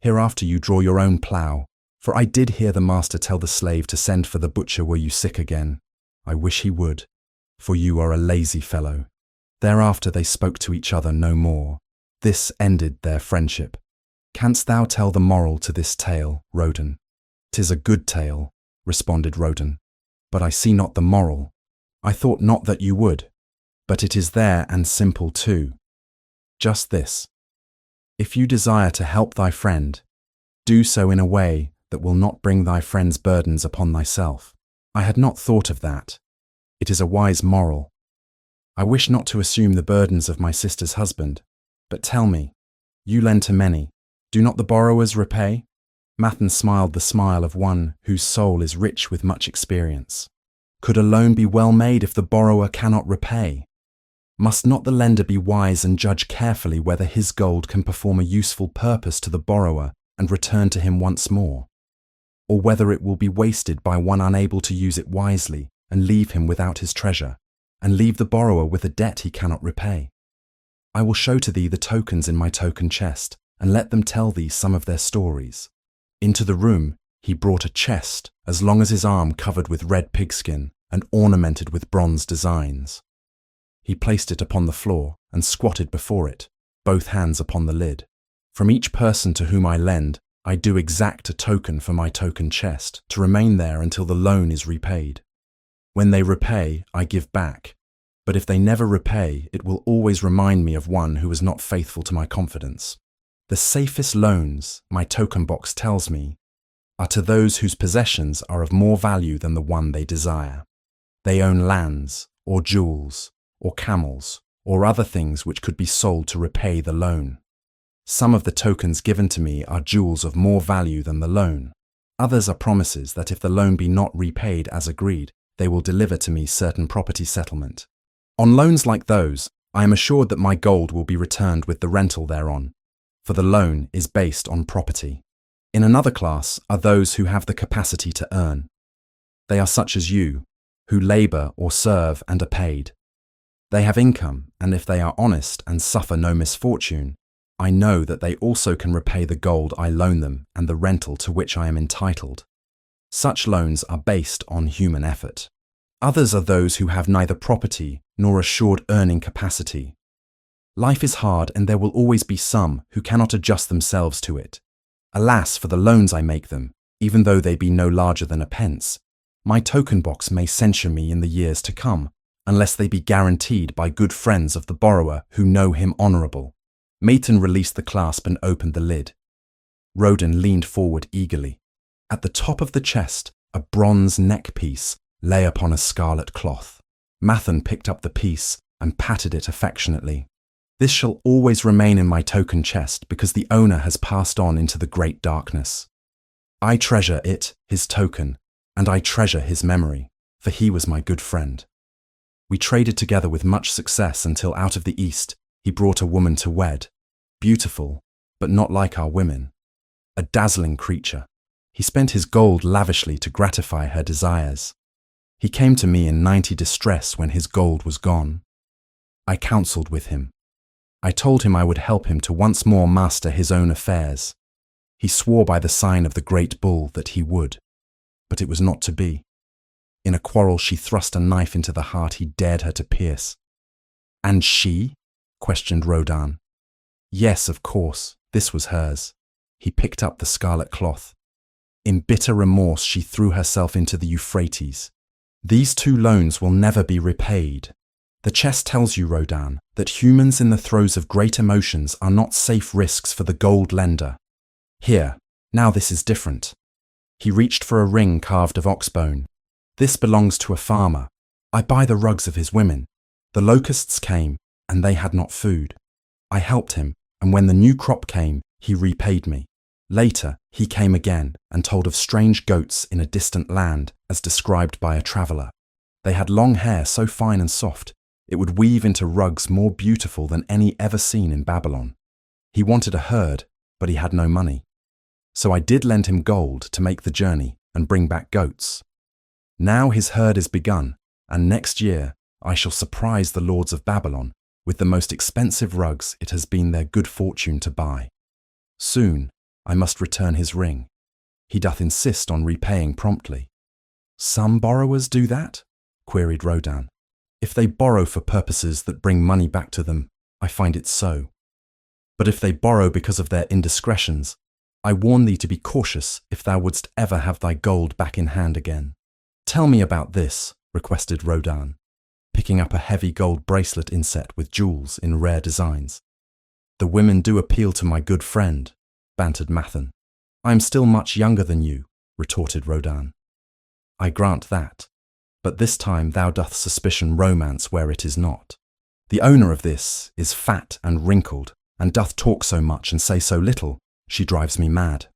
Hereafter you draw your own plough, for I did hear the master tell the slave to send for the butcher were you sick again. I wish he would, for you are a lazy fellow. Thereafter they spoke to each other no more. This ended their friendship. Canst thou tell the moral to this tale, Rodan? 'Tis a good tale, responded Rodan, but I see not the moral. I thought not that you would, but it is there and simple too. Just this. If you desire to help thy friend, do so in a way that will not bring thy friend's burdens upon thyself. I had not thought of that. It is a wise moral. I wish not to assume the burdens of my sister's husband, but tell me, you lend to many, do not the borrowers repay? Mathan smiled the smile of one whose soul is rich with much experience. Could a loan be well made if the borrower cannot repay? Must not the lender be wise and judge carefully whether his gold can perform a useful purpose to the borrower and return to him once more, or whether it will be wasted by one unable to use it wisely and leave him without his treasure, and leave the borrower with a debt he cannot repay? I will show to thee the tokens in my token chest, and let them tell thee some of their stories. Into the room he brought a chest as long as his arm, covered with red pigskin and ornamented with bronze designs. He placed it upon the floor and squatted before it, both hands upon the lid. From each person to whom I lend, I do exact a token for my token chest to remain there until the loan is repaid. When they repay, I give back, but if they never repay, it will always remind me of one who was not faithful to my confidence. The safest loans, my token box tells me, are to those whose possessions are of more value than the one they desire. They own lands, or jewels, or camels, or other things which could be sold to repay the loan. Some of the tokens given to me are jewels of more value than the loan. Others are promises that if the loan be not repaid as agreed, they will deliver to me certain property settlement. On loans like those, I am assured that my gold will be returned with the rental thereon, for the loan is based on property. In another class are those who have the capacity to earn. They are such as you, who labour or serve and are paid. They have income, and if they are honest and suffer no misfortune, I know that they also can repay the gold I loan them and the rental to which I am entitled. Such loans are based on human effort. Others are those who have neither property nor assured earning capacity. Life is hard, and there will always be some who cannot adjust themselves to it. Alas for the loans I make them, even though they be no larger than a pence. My token box may censure me in the years to come, unless they be guaranteed by good friends of the borrower who know him honourable. Mayton released the clasp and opened the lid. Rodan leaned forward eagerly. At the top of the chest, a bronze neck piece lay upon a scarlet cloth. Mathan picked up the piece and patted it affectionately. This shall always remain in my token chest because the owner has passed on into the great darkness. I treasure it, his token, and I treasure his memory, for he was my good friend. We traded together with much success until out of the east he brought a woman to wed, beautiful, but not like our women, a dazzling creature. He spent his gold lavishly to gratify her desires. He came to me in 90 distress when his gold was gone. I counselled with him. I told him I would help him to once more master his own affairs. He swore by the sign of the great bull that he would, but it was not to be. In a quarrel she thrust a knife into the heart he dared her to pierce. And she? Questioned Rodan. Yes, of course, this was hers. He picked up the scarlet cloth. In bitter remorse she threw herself into the Euphrates. These two loans will never be repaid. The chest tells you, Rodan, that humans in the throes of great emotions are not safe risks for the gold lender. Here, now this is different. He reached for a ring carved of oxbone. This belongs to a farmer. I buy the rugs of his women. The locusts came, and they had not food. I helped him, and when the new crop came, he repaid me. Later, he came again and told of strange goats in a distant land, as described by a traveller. They had long hair so fine and soft, it would weave into rugs more beautiful than any ever seen in Babylon. He wanted a herd, but he had no money. So I did lend him gold to make the journey and bring back goats. Now his herd is begun, and next year I shall surprise the lords of Babylon with the most expensive rugs it has been their good fortune to buy. Soon I must return his ring. He doth insist on repaying promptly." "Some borrowers do that?" queried Rodan. "If they borrow for purposes that bring money back to them, I find it so. But if they borrow because of their indiscretions, I warn thee to be cautious if thou wouldst ever have thy gold back in hand again." "Tell me about this," requested Rodan, picking up a heavy gold bracelet inset with jewels in rare designs. "The women do appeal to my good friend," bantered Mathan. "I am still much younger than you," retorted Rodan. "I grant that, but this time thou doth suspicion romance where it is not. The owner of this is fat and wrinkled, and doth talk so much and say so little, she drives me mad.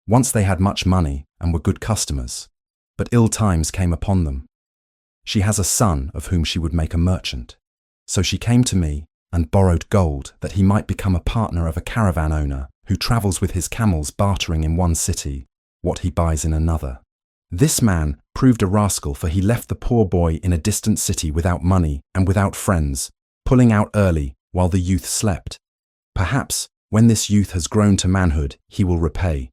Once they had much money and were good customers, but ill times came upon them. She has a son of whom she would make a merchant. So she came to me and borrowed gold that he might become a partner of a caravan owner who travels with his camels bartering in one city what he buys in another. This man proved a rascal, for he left the poor boy in a distant city without money and without friends, pulling out early while the youth slept. Perhaps when this youth has grown to manhood, he will repay.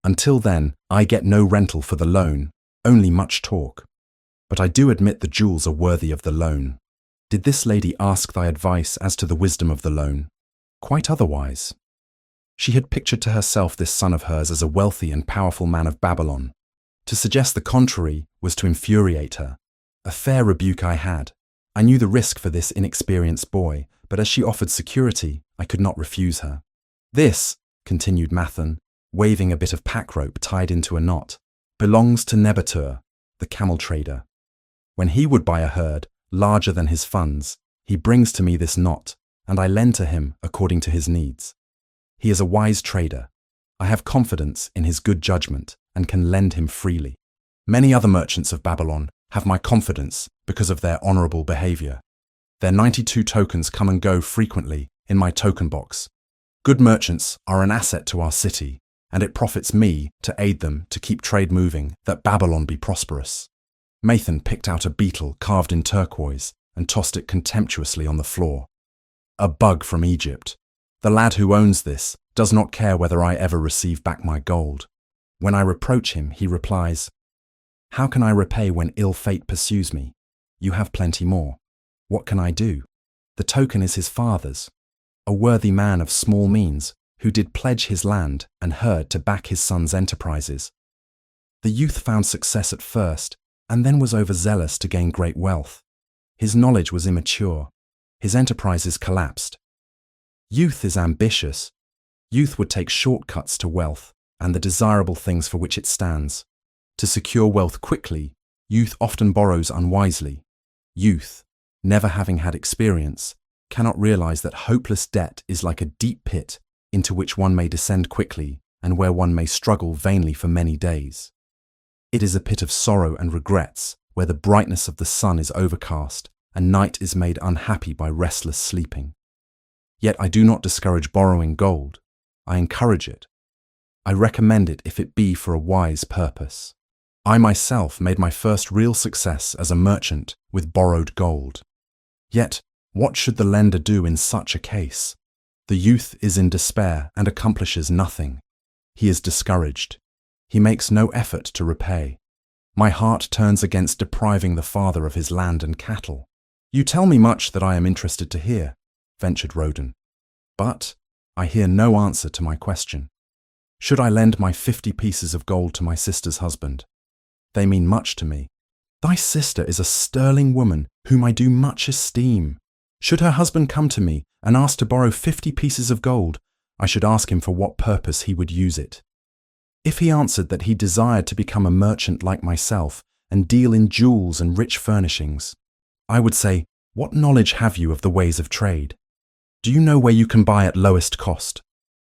Until then, I get no rental for the loan, only much talk. But I do admit the jewels are worthy of the loan. Did this lady ask thy advice as to the wisdom of the loan?" "Quite otherwise." She had pictured to herself this son of hers as a wealthy and powerful man of Babylon. To suggest the contrary was to infuriate her. A fair rebuke I had. I knew the risk for this inexperienced boy, but as she offered security, I could not refuse her. "This," continued Mathan, waving a bit of pack rope tied into a knot, "belongs to Nebatur, the camel trader. When he would buy a herd larger than his funds, he brings to me this knot, and I lend to him according to his needs. He is a wise trader. I have confidence in his good judgment and can lend him freely. Many other merchants of Babylon have my confidence because of their honorable behavior. Their 92 tokens come and go frequently in my token box. Good merchants are an asset to our city, and it profits me to aid them to keep trade moving, that Babylon be prosperous." Mathan picked out a beetle carved in turquoise and tossed it contemptuously on the floor. "A bug from Egypt. The lad who owns this does not care whether I ever receive back my gold. When I reproach him, he replies, 'How can I repay when ill fate pursues me? You have plenty more. What can I do?' The token is his father's, a worthy man of small means who did pledge his land and herd to back his son's enterprises. The youth found success at first, and then was overzealous to gain great wealth. His knowledge was immature. His enterprises collapsed. Youth is ambitious. Youth would take shortcuts to wealth and the desirable things for which it stands. To secure wealth quickly, youth often borrows unwisely. Youth, never having had experience, cannot realize that hopeless debt is like a deep pit into which one may descend quickly and where one may struggle vainly for many days. It is a pit of sorrow and regrets, where the brightness of the sun is overcast and night is made unhappy by restless sleeping. Yet I do not discourage borrowing gold. I encourage it. I recommend it if it be for a wise purpose. I myself made my first real success as a merchant with borrowed gold. Yet, what should the lender do in such a case? The youth is in despair and accomplishes nothing. He is discouraged. He makes no effort to repay. My heart turns against depriving the father of his land and cattle. "You tell me much that I am interested to hear," ventured Rodan. "But I hear no answer to my question. Should I lend my 50 pieces of gold to my sister's husband? They mean much to me. Thy sister is a sterling woman whom I do much esteem. Should her husband come to me and ask to borrow 50 pieces of gold, I should ask him for what purpose he would use it. If he answered that he desired to become a merchant like myself and deal in jewels and rich furnishings, I would say, 'What knowledge have you of the ways of trade? Do you know where you can buy at lowest cost?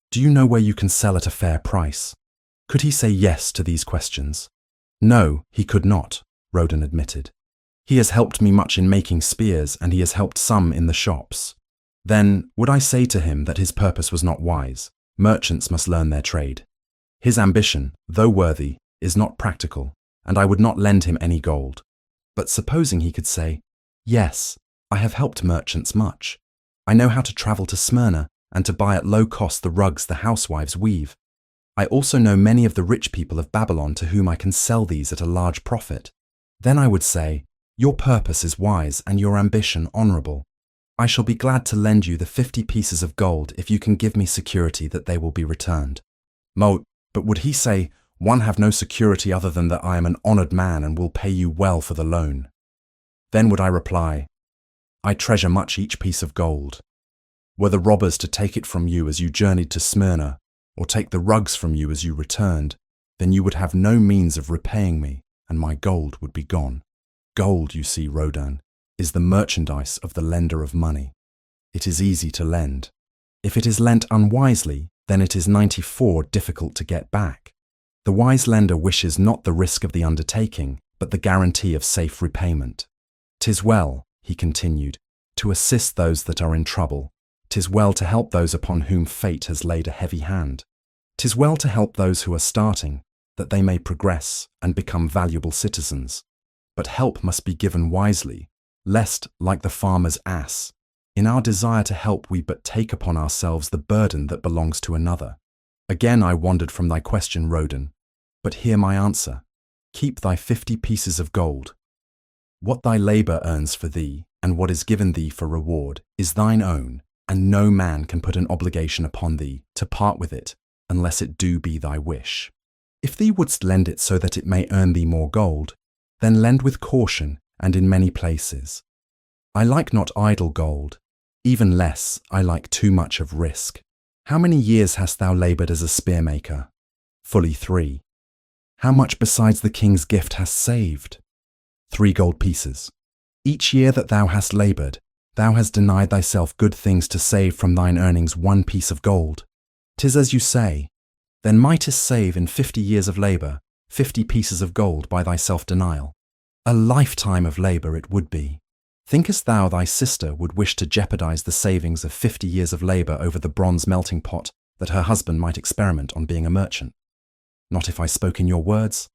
Do you know where you can sell at a fair price?' Could he say yes to these questions? No, he could not, Rodan admitted. He has helped me much in making spears, and he has helped some in the shops. Then, would I say to him that his purpose was not wise? Merchants must learn their trade. His ambition, though worthy, is not practical, and I would not lend him any gold. But supposing he could say, 'Yes, I have helped merchants much. I know how to travel to Smyrna and to buy at low cost the rugs the housewives weave. I also know many of the rich people of Babylon to whom I can sell these at a large profit. Then I would say, your purpose is wise and your ambition honorable. I shall be glad to lend you the 50 pieces of gold if you can give me security that they will be returned. But would he say, one have no security other than that I am an honored man and will pay you well for the loan? Then would I reply, I treasure much each piece of gold. Were the robbers to take it from you as you journeyed to Smyrna, or take the rugs from you as you returned, then you would have no means of repaying me, and my gold would be gone. Gold, you see, Rodan, is the merchandise of the lender of money. It is easy to lend. If it is lent unwisely, then it is 94 difficult to get back. The wise lender wishes not the risk of the undertaking, but the guarantee of safe repayment. 'Tis well, he continued, to assist those that are in trouble. 'Tis well to help those upon whom fate has laid a heavy hand. 'Tis well to help those who are starting, that they may progress and become valuable citizens. But help must be given wisely, lest, like the farmer's ass, in our desire to help we but take upon ourselves the burden that belongs to another. Again I wandered from thy question, Rodan, but hear my answer. Keep thy 50 pieces of gold. What thy labour earns for thee, and what is given thee for reward, is thine own, and no man can put an obligation upon thee to part with it, unless it do be thy wish. If thee wouldst lend it so that it may earn thee more gold, then lend with caution and in many places. I like not idle gold, even less I like too much of risk. How many years hast thou laboured as a spearmaker? Fully 3. How much besides the king's gift hast saved? 3 gold pieces. Each year that thou hast laboured, thou hast denied thyself good things to save from thine earnings 1 piece of gold. 'Tis as you say, then mightest save in 50 years of labour 50 pieces of gold by thy self-denial. A lifetime of labour it would be. Thinkest thou thy sister would wish to jeopardize the savings of 50 years of labour over the bronze melting pot that her husband might experiment on being a merchant? Not if I spoke in your words.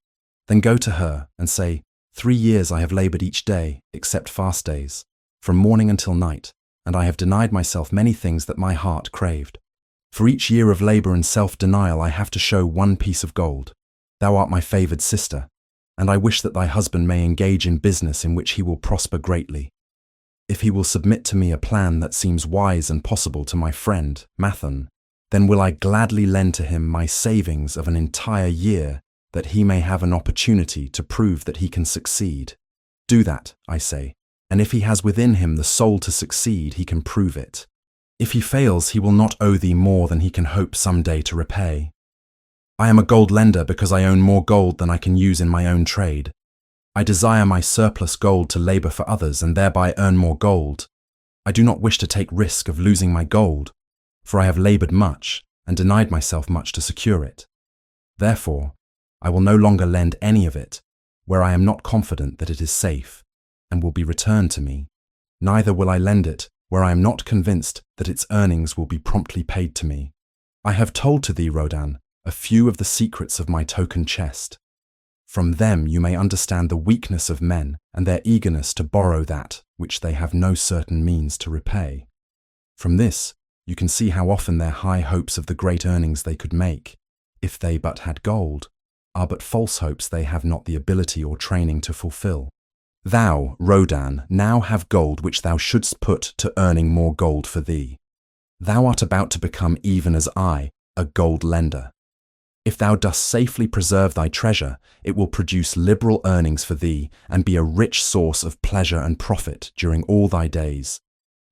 Then go to her and say, 3 years I have laboured each day, except fast days, from morning until night, and I have denied myself many things that my heart craved. For each year of labour and self-denial I have to show 1 piece of gold. Thou art my favoured sister, and I wish that thy husband may engage in business in which he will prosper greatly. If he will submit to me a plan that seems wise and possible to my friend, Mathon, then will I gladly lend to him my savings of an entire year, that he may have an opportunity to prove that he can succeed. Do that, I say, and if he has within him the soul to succeed, he can prove it. If he fails, he will not owe thee more than he can hope some day to repay. I am a gold lender because I own more gold than I can use in my own trade. I desire my surplus gold to labour for others and thereby earn more gold. I do not wish to take risk of losing my gold, for I have laboured much and denied myself much to secure it. Therefore, I will no longer lend any of it where I am not confident that it is safe and will be returned to me. Neither will I lend it where I am not convinced that its earnings will be promptly paid to me. I have told to thee, Rodan, a few of the secrets of my token chest. From them you may understand the weakness of men and their eagerness to borrow that which they have no certain means to repay. From this you can see how often their high hopes of the great earnings they could make, if they but had gold, are but false hopes they have not the ability or training to fulfill. Thou, Rodan, now have gold which thou shouldst put to earning more gold for thee. Thou art about to become even as I, a gold lender. If thou dost safely preserve thy treasure, it will produce liberal earnings for thee and be a rich source of pleasure and profit during all thy days.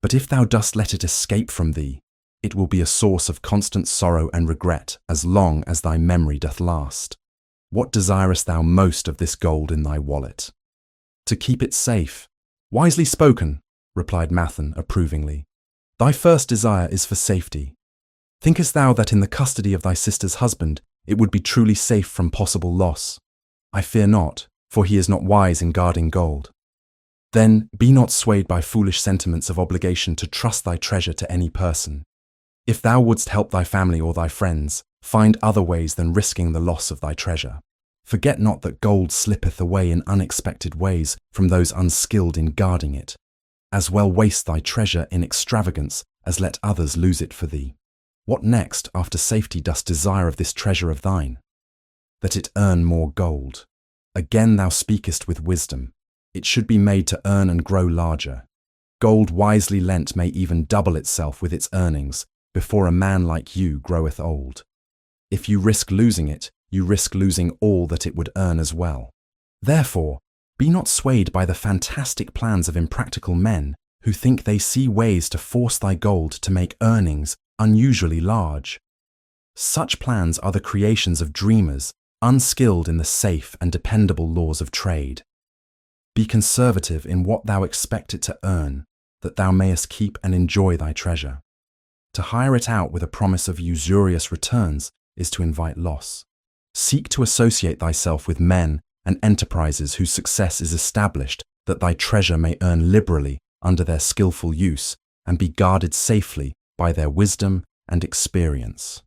But if thou dost let it escape from thee, it will be a source of constant sorrow and regret as long as thy memory doth last. What desirest thou most of this gold in thy wallet? To keep it safe. Wisely spoken, replied Mathon approvingly. Thy first desire is for safety. Thinkest thou that in the custody of thy sister's husband it would be truly safe from possible loss? I fear not, for he is not wise in guarding gold. Then be not swayed by foolish sentiments of obligation to trust thy treasure to any person. If thou wouldst help thy family or thy friends, find other ways than risking the loss of thy treasure. Forget not that gold slippeth away in unexpected ways from those unskilled in guarding it. As well waste thy treasure in extravagance as let others lose it for thee. What next after safety dost desire of this treasure of thine? That it earn more gold. Again thou speakest with wisdom. It should be made to earn and grow larger. Gold wisely lent may even double itself with its earnings before a man like you groweth old. If you risk losing it, you risk losing all that it would earn as well. Therefore, be not swayed by the fantastic plans of impractical men who think they see ways to force thy gold to make earnings unusually large. Such plans are the creations of dreamers, unskilled in the safe and dependable laws of trade. Be conservative in what thou expect it to earn, that thou mayest keep and enjoy thy treasure. To hire it out with a promise of usurious returns is to invite loss. Seek to associate thyself with men and enterprises whose success is established, that thy treasure may earn liberally under their skillful use and be guarded safely by their wisdom and experience.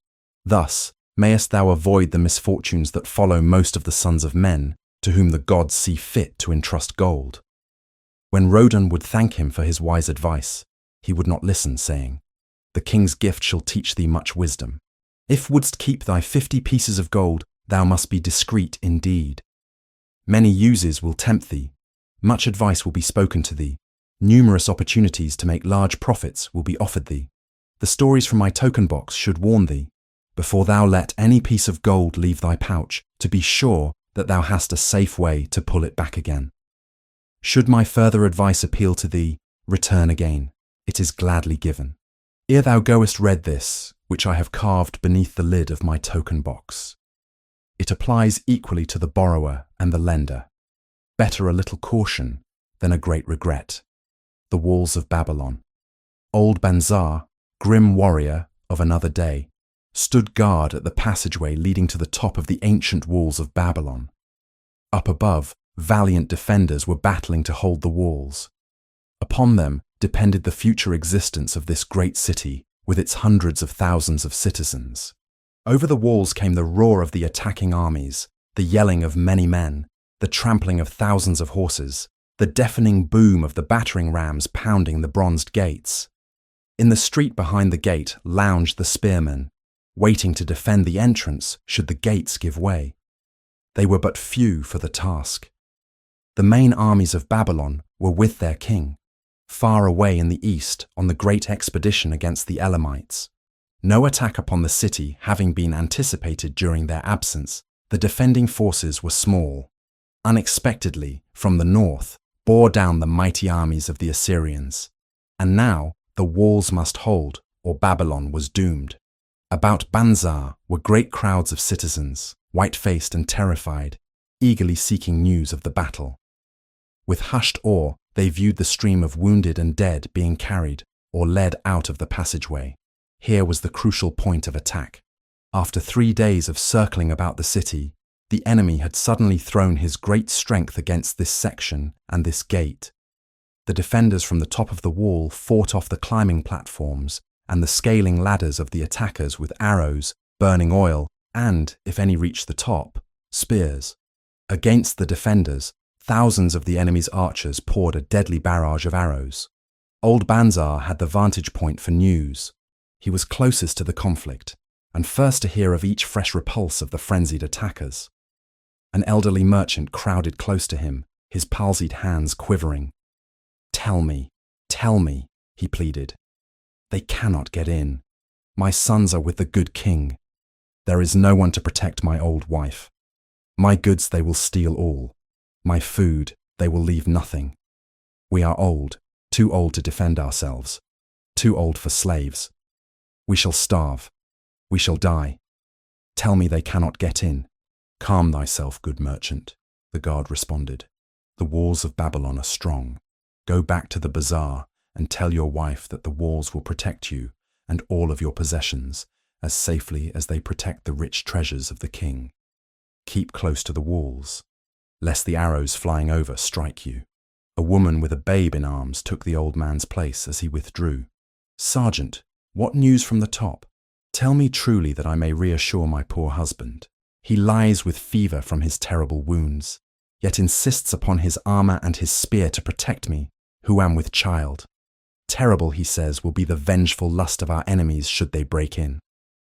Thus mayest thou avoid the misfortunes that follow most of the sons of men, to whom the gods see fit to entrust gold. When Rodan would thank him for his wise advice, he would not listen, saying, The king's gift shall teach thee much wisdom. If wouldst keep thy 50 pieces of gold, thou must be discreet indeed. Many uses will tempt thee, much advice will be spoken to thee, numerous opportunities to make large profits will be offered thee. The stories from my token box should warn thee, before thou let any piece of gold leave thy pouch, to be sure that thou hast a safe way to pull it back again. Should my further advice appeal to thee, return again. It is gladly given. Ere thou goest, read this, which I have carved beneath the lid of my token box. It applies equally to the borrower and the lender. Better a little caution than a great regret. The walls of Babylon. Old Banzar, grim warrior of another day, stood guard at the passageway leading to the top of the ancient walls of Babylon. Up above, valiant defenders were battling to hold the walls. Upon them depended the future existence of this great city with its hundreds of thousands of citizens. Over the walls came the roar of the attacking armies, the yelling of many men, the trampling of thousands of horses, the deafening boom of the battering rams pounding the bronzed gates. In the street behind the gate lounged the spearmen, waiting to defend the entrance should the gates give way. They were but few for the task. The main armies of Babylon were with their king, far away in the east on the great expedition against the Elamites. No attack upon the city having been anticipated during their absence, the defending forces were small. Unexpectedly, from the north, bore down the mighty armies of the Assyrians. And now the walls must hold, or Babylon was doomed. About Banzar were great crowds of citizens, white-faced and terrified, eagerly seeking news of the battle. With hushed awe, they viewed the stream of wounded and dead being carried or led out of the passageway. Here was the crucial point of attack. After 3 days of circling about the city, the enemy had suddenly thrown his great strength against this section and this gate. The defenders from the top of the wall fought off the climbing platforms and the scaling ladders of the attackers with arrows, burning oil, and, if any reached the top, spears. Against the defenders, thousands of the enemy's archers poured a deadly barrage of arrows. Old Banzar had the vantage point for news. He was closest to the conflict, and first to hear of each fresh repulse of the frenzied attackers. An elderly merchant crowded close to him, his palsied hands quivering. Tell me, he pleaded. They cannot get in. My sons are with the good king. There is no one to protect my old wife. My goods they will steal all. My food they will leave nothing. We are old, too old to defend ourselves, too old for slaves. We shall starve. We shall die. Tell me they cannot get in. Calm thyself, good merchant, the guard responded. The walls of Babylon are strong. Go back to the bazaar and tell your wife that the walls will protect you and all of your possessions as safely as they protect the rich treasures of the king. Keep close to the walls, lest the arrows flying over strike you. A woman with a babe in arms took the old man's place as he withdrew. Sergeant, what news from the top? Tell me truly that I may reassure my poor husband. He lies with fever from his terrible wounds, yet insists upon his armor and his spear to protect me, who am with child. Terrible, he says, will be the vengeful lust of our enemies should they break in.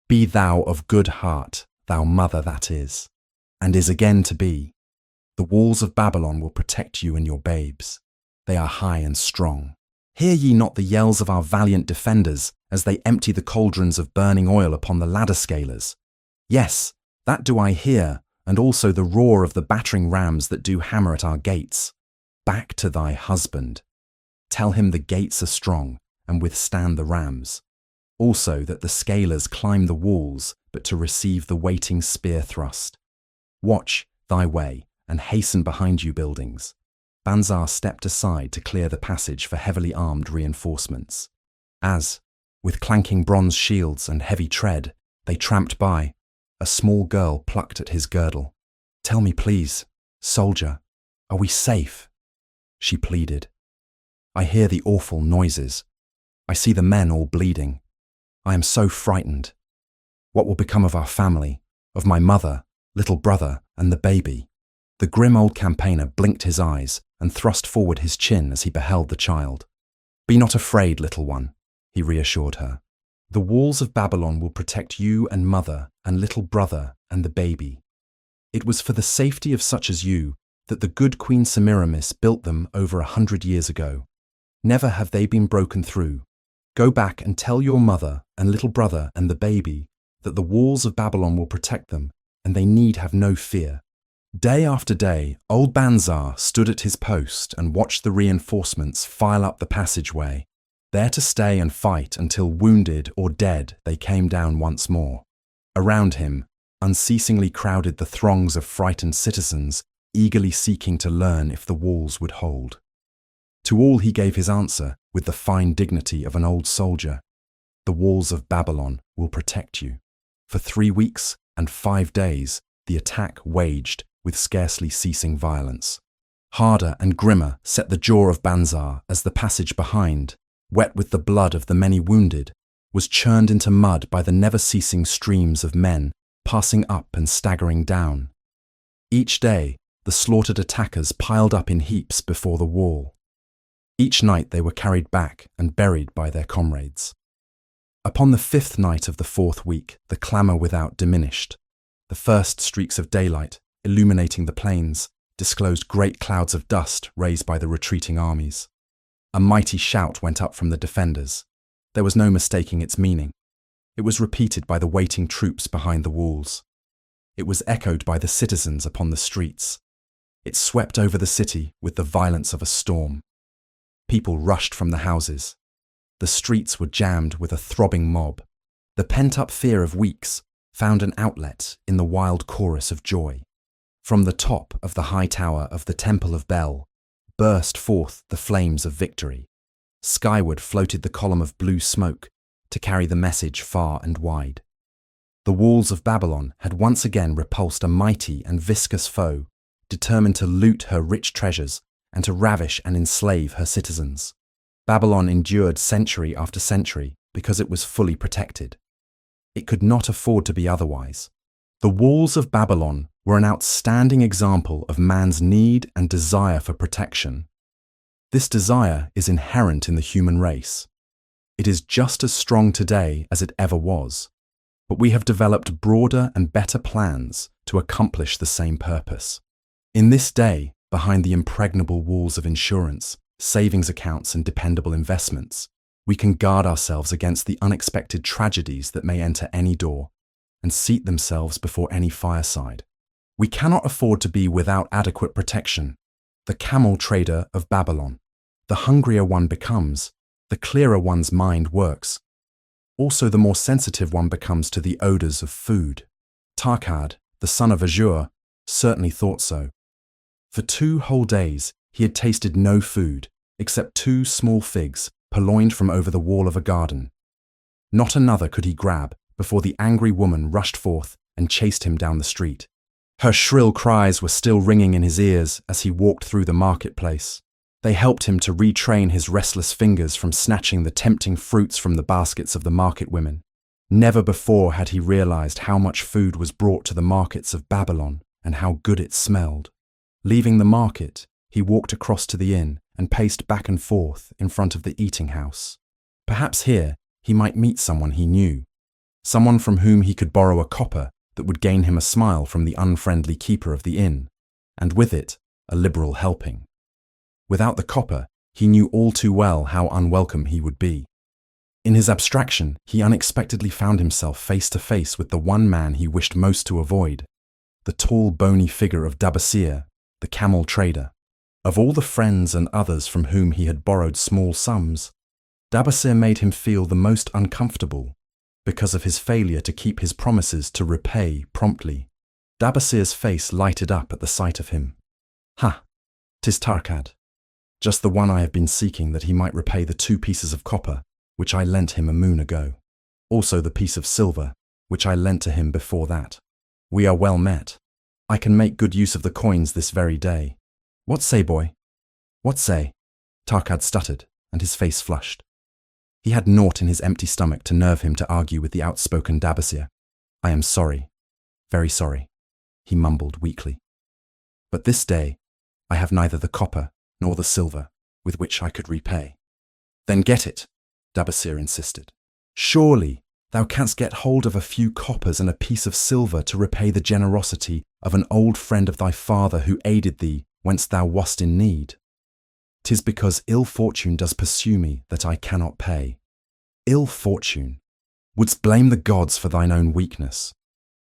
Be thou of good heart, thou mother that is, and is again to be. The walls of Babylon will protect you and your babes. They are high and strong. Hear ye not the yells of our valiant defenders as they empty the cauldrons of burning oil upon the ladder scalers? Yes, that do I hear, and also the roar of the battering rams that do hammer at our gates. Back to thy husband. Tell him the gates are strong and withstand the rams. Also that the scalers climb the walls, but to receive the waiting spear thrust. Watch thy way and hasten behind you buildings. Banzar stepped aside to clear the passage for heavily armed reinforcements. As, with clanking bronze shields and heavy tread, they tramped by, a small girl plucked at his girdle. Tell me please, soldier, are we safe? She pleaded. I hear the awful noises. I see the men all bleeding. I am so frightened. What will become of our family, of my mother, little brother, and the baby? The grim old campaigner blinked his eyes and thrust forward his chin as he beheld the child. Be not afraid, little one, he reassured her. The walls of Babylon will protect you and mother and little brother and the baby. It was for the safety of such as you that the good Queen Semiramis built them over 100 years ago. Never have they been broken through. Go back and tell your mother and little brother and the baby that the walls of Babylon will protect them, and they need have no fear. Day after day, old Banzar stood at his post and watched the reinforcements file up the passageway, there to stay and fight until wounded or dead they came down once more. Around him, unceasingly crowded the throngs of frightened citizens, eagerly seeking to learn if the walls would hold. To all he gave his answer with the fine dignity of an old soldier. The walls of Babylon will protect you. For 3 weeks and 5 days, the attack waged with scarcely ceasing violence. Harder and grimmer set the jaw of Banzar as the passage behind, wet with the blood of the many wounded, was churned into mud by the never-ceasing streams of men passing up and staggering down. Each day, the slaughtered attackers piled up in heaps before the wall. Each night they were carried back and buried by their comrades. Upon the 5th night of the 4th week, the clamour without diminished. The first streaks of daylight, illuminating the plains, disclosed great clouds of dust raised by the retreating armies. A mighty shout went up from the defenders. There was no mistaking its meaning. It was repeated by the waiting troops behind the walls. It was echoed by the citizens upon the streets. It swept over the city with the violence of a storm. People rushed from the houses. The streets were jammed with a throbbing mob. The pent-up fear of weeks found an outlet in the wild chorus of joy. From the top of the high tower of the Temple of Bel burst forth the flames of victory. Skyward floated the column of blue smoke to carry the message far and wide. The walls of Babylon had once again repulsed a mighty and viscous foe, determined to loot her rich treasures and to ravish and enslave her citizens. Babylon endured century after century because it was fully protected. It could not afford to be otherwise. The walls of Babylon were an outstanding example of man's need and desire for protection. This desire is inherent in the human race. It is just as strong today as it ever was, but we have developed broader and better plans to accomplish the same purpose. In this day, behind the impregnable walls of insurance, savings accounts and dependable investments, we can guard ourselves against the unexpected tragedies that may enter any door and seat themselves before any fireside. We cannot afford to be without adequate protection. The camel trader of Babylon. The hungrier one becomes, the clearer one's mind works. Also the more sensitive one becomes to the odours of food. Tarkad, the son of Azur, certainly thought so. For 2 whole days he had tasted no food except 2 small figs purloined from over the wall of a garden. Not another could he grab before the angry woman rushed forth and chased him down the street. Her shrill cries were still ringing in his ears as he walked through the marketplace. They helped him to retrain his restless fingers from snatching the tempting fruits from the baskets of the market women. Never before had he realized how much food was brought to the markets of Babylon and how good it smelled. Leaving the market, he walked across to the inn and paced back and forth in front of the eating house. Perhaps here he might meet someone he knew, someone from whom he could borrow a copper that would gain him a smile from the unfriendly keeper of the inn, and with it, a liberal helping. Without the copper, he knew all too well how unwelcome he would be. In his abstraction, he unexpectedly found himself face to face with the one man he wished most to avoid, the tall, bony figure of Dabasir, the camel trader. Of all the friends and others from whom he had borrowed small sums, Dabasir made him feel the most uncomfortable because of his failure to keep his promises to repay promptly. Dabasir's face lighted up at the sight of him. "Ha! 'Tis Tarkad, just the one I have been seeking, that he might repay the 2 pieces of copper which I lent him a moon ago, also the piece of silver which I lent to him before that. We are well met. I can make good use of the coins this very day. What say, boy? What say?" Tarkad stuttered, and his face flushed. He had naught in his empty stomach to nerve him to argue with the outspoken Dabasir. "I am sorry, very sorry," he mumbled weakly. "But this day I have neither the copper nor the silver with which I could repay." "Then get it," Dabasir insisted. "Surely thou canst get hold of a few coppers and a piece of silver to repay the generosity of an old friend of thy father who aided thee whence thou wast in need. 'Tis because ill fortune does pursue me that I cannot pay." Ill fortune? Wouldst blame the gods for thine own weakness?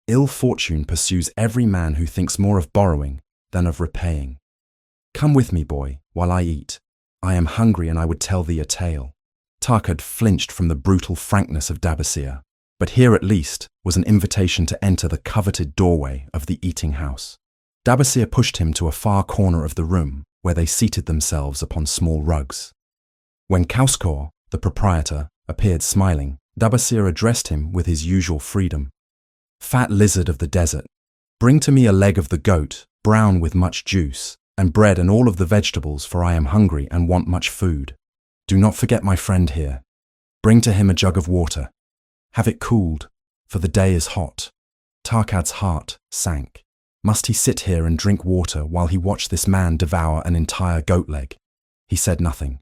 Ill fortune pursues every man who thinks more of borrowing than of repaying. "Come with me, boy, while I eat. I am hungry and I would tell thee a tale." Tarkad flinched from the brutal frankness of Dabasir, but here at least was an invitation to enter the coveted doorway of the eating house. Dabasir pushed him to a far corner of the room, where they seated themselves upon small rugs. When Kauskor, the proprietor, appeared smiling, Dabasir addressed him with his usual freedom. "Fat lizard of the desert, bring to me a leg of the goat, brown with much juice, and bread and all of the vegetables, for I am hungry and want much food. Do not forget my friend here. Bring to him a jug of water. Have it cooled, for the day is hot." Tarkad's heart sank. Must he sit here and drink water while he watched this man devour an entire goat leg? He said nothing.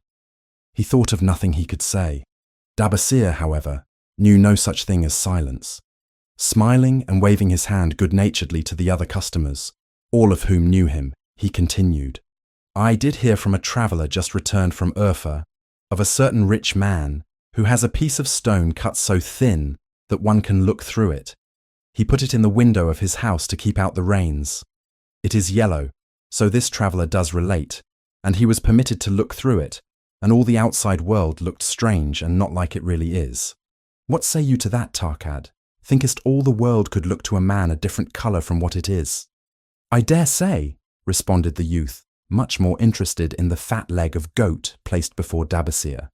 He thought of nothing he could say. Dabasir, however, knew no such thing as silence. Smiling and waving his hand good-naturedly to the other customers, all of whom knew him, he continued, "I did hear from a traveller just returned from Urfa of a certain rich man who has a piece of stone cut so thin that one can look through it. He put it in the window of his house to keep out the rains. It is yellow, so this traveller does relate, and he was permitted to look through it, and all the outside world looked strange and not like it really is. What say you to that, Tarkad? Thinkest all the world could look to a man a different colour from what it is?" "I dare say," responded the youth, much more interested in the fat leg of goat placed before Dabasir.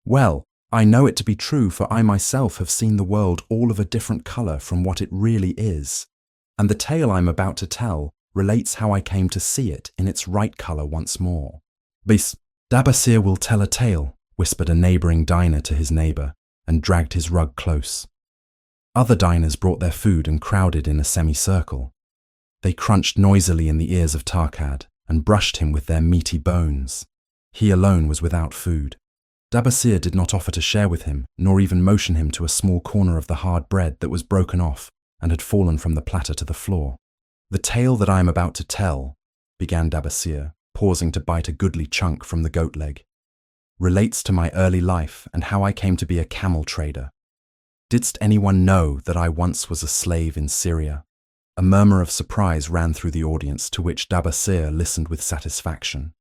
"Well, I know it to be true, for I myself have seen the world all of a different colour from what it really is, and the tale I'm about to tell relates how I came to see it in its right colour once more." "Bis, Dabasir will tell a tale," whispered a neighbouring diner to his neighbour, and dragged his rug close. Other diners brought their food and crowded in a semicircle. They crunched noisily in the ears of Tarkad and brushed him with their meaty bones. He alone was without food. Dabasir did not offer to share with him, nor even motion him to a small corner of the hard bread that was broken off and had fallen from the platter to the floor. "The tale that I am about to tell," began Dabasir, pausing to bite a goodly chunk from the goat leg, "relates to my early life and how I came to be a camel trader. Didst anyone know that I once was a slave in Syria?" A murmur of surprise ran through the audience, to which Dabasir listened with satisfaction.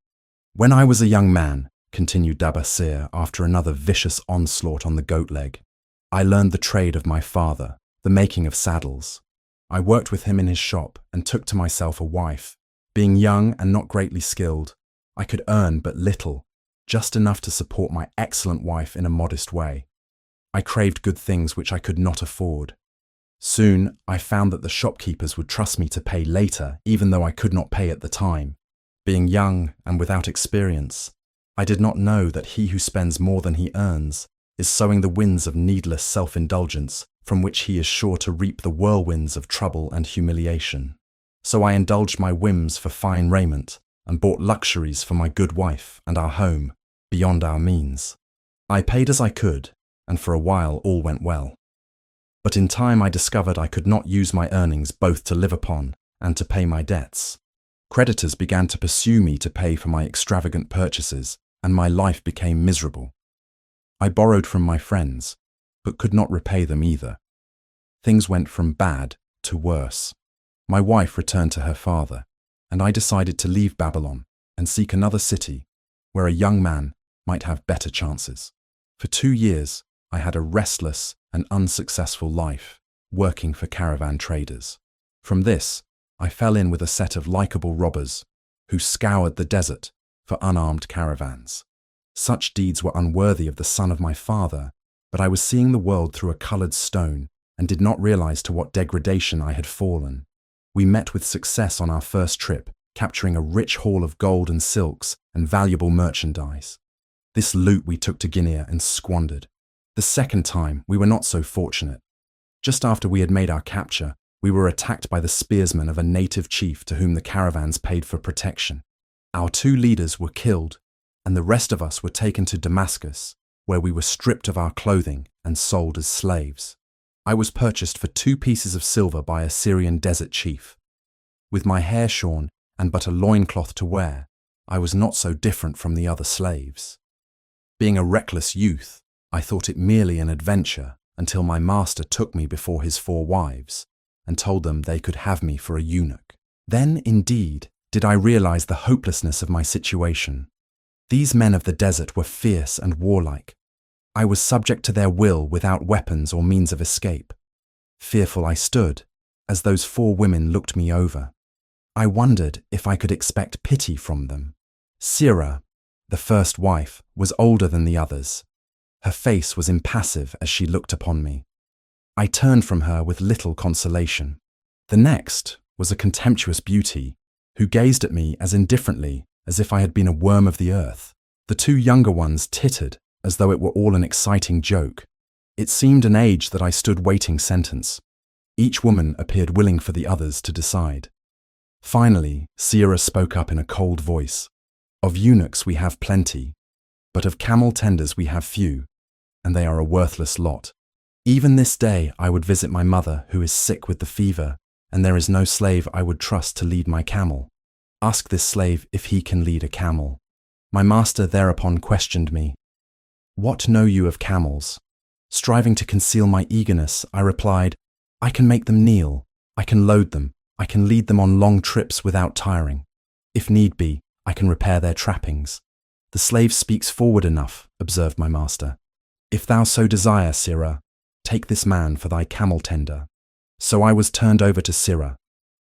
"When I was a young man," continued Dabasir after another vicious onslaught on the goat leg, "I learned the trade of my father, the making of saddles. I worked with him in his shop and took to myself a wife. Being young and not greatly skilled, I could earn but little, just enough to support my excellent wife in a modest way. I craved good things which I could not afford. Soon I found that the shopkeepers would trust me to pay later, even though I could not pay at the time. Being young and without experience, I did not know that he who spends more than he earns is sowing the winds of needless self-indulgence, from which he is sure to reap the whirlwinds of trouble and humiliation. So I indulged my whims for fine raiment, and bought luxuries for my good wife and our home beyond our means. I paid as I could, and for a while all went well. But in time I discovered I could not use my earnings both to live upon and to pay my debts. Creditors began to pursue me to pay for my extravagant purchases, and my life became miserable. I borrowed from my friends, but could not repay them either. Things went from bad to worse. My wife returned to her father, and I decided to leave Babylon and seek another city where a young man might have better chances. For 2 years, I had a restless and unsuccessful life, working for caravan traders. From this, I fell in with a set of likable robbers who scoured the desert for unarmed caravans. Such deeds were unworthy of the son of my father, but I was seeing the world through a colored stone and did not realize to what degradation I had fallen. We met with success on our first trip, capturing a rich haul of gold and silks and valuable merchandise. This loot we took to Guinea and squandered. The second time, we were not so fortunate. Just after we had made our capture, we were attacked by the spearsmen of a native chief to whom the caravans paid for protection. Our 2 leaders were killed, and the rest of us were taken to Damascus, where we were stripped of our clothing and sold as slaves. I was purchased for 2 pieces of silver by a Syrian desert chief. With my hair shorn and but a loincloth to wear, I was not so different from the other slaves. Being a reckless youth, I thought it merely an adventure until my master took me before his 4 wives and told them they could have me for a eunuch. Then, indeed, did I realize the hopelessness of my situation. These men of the desert were fierce and warlike. I was subject to their will without weapons or means of escape. Fearful I stood, as those 4 women looked me over. I wondered if I could expect pity from them. Sirah, the first wife, was older than the others. Her face was impassive as she looked upon me. I turned from her with little consolation. The next was a contemptuous beauty, who gazed at me as indifferently as if I had been a worm of the earth. The 2 younger ones tittered as though it were all an exciting joke. It seemed an age that I stood waiting sentence. Each woman appeared willing for the others to decide. Finally, Sirah spoke up in a cold voice. Of eunuchs we have plenty, but of camel tenders we have few, and they are a worthless lot. Even this day I would visit my mother, who is sick with the fever, and there is no slave I would trust to lead my camel. Ask this slave if he can lead a camel. My master thereupon questioned me. What know you of camels? Striving to conceal my eagerness, I replied, I can make them kneel, I can load them, I can lead them on long trips without tiring. If need be, I can repair their trappings. The slave speaks forward enough, observed my master. If thou so desire, Sirah, take this man for thy camel tender. So I was turned over to Sirah,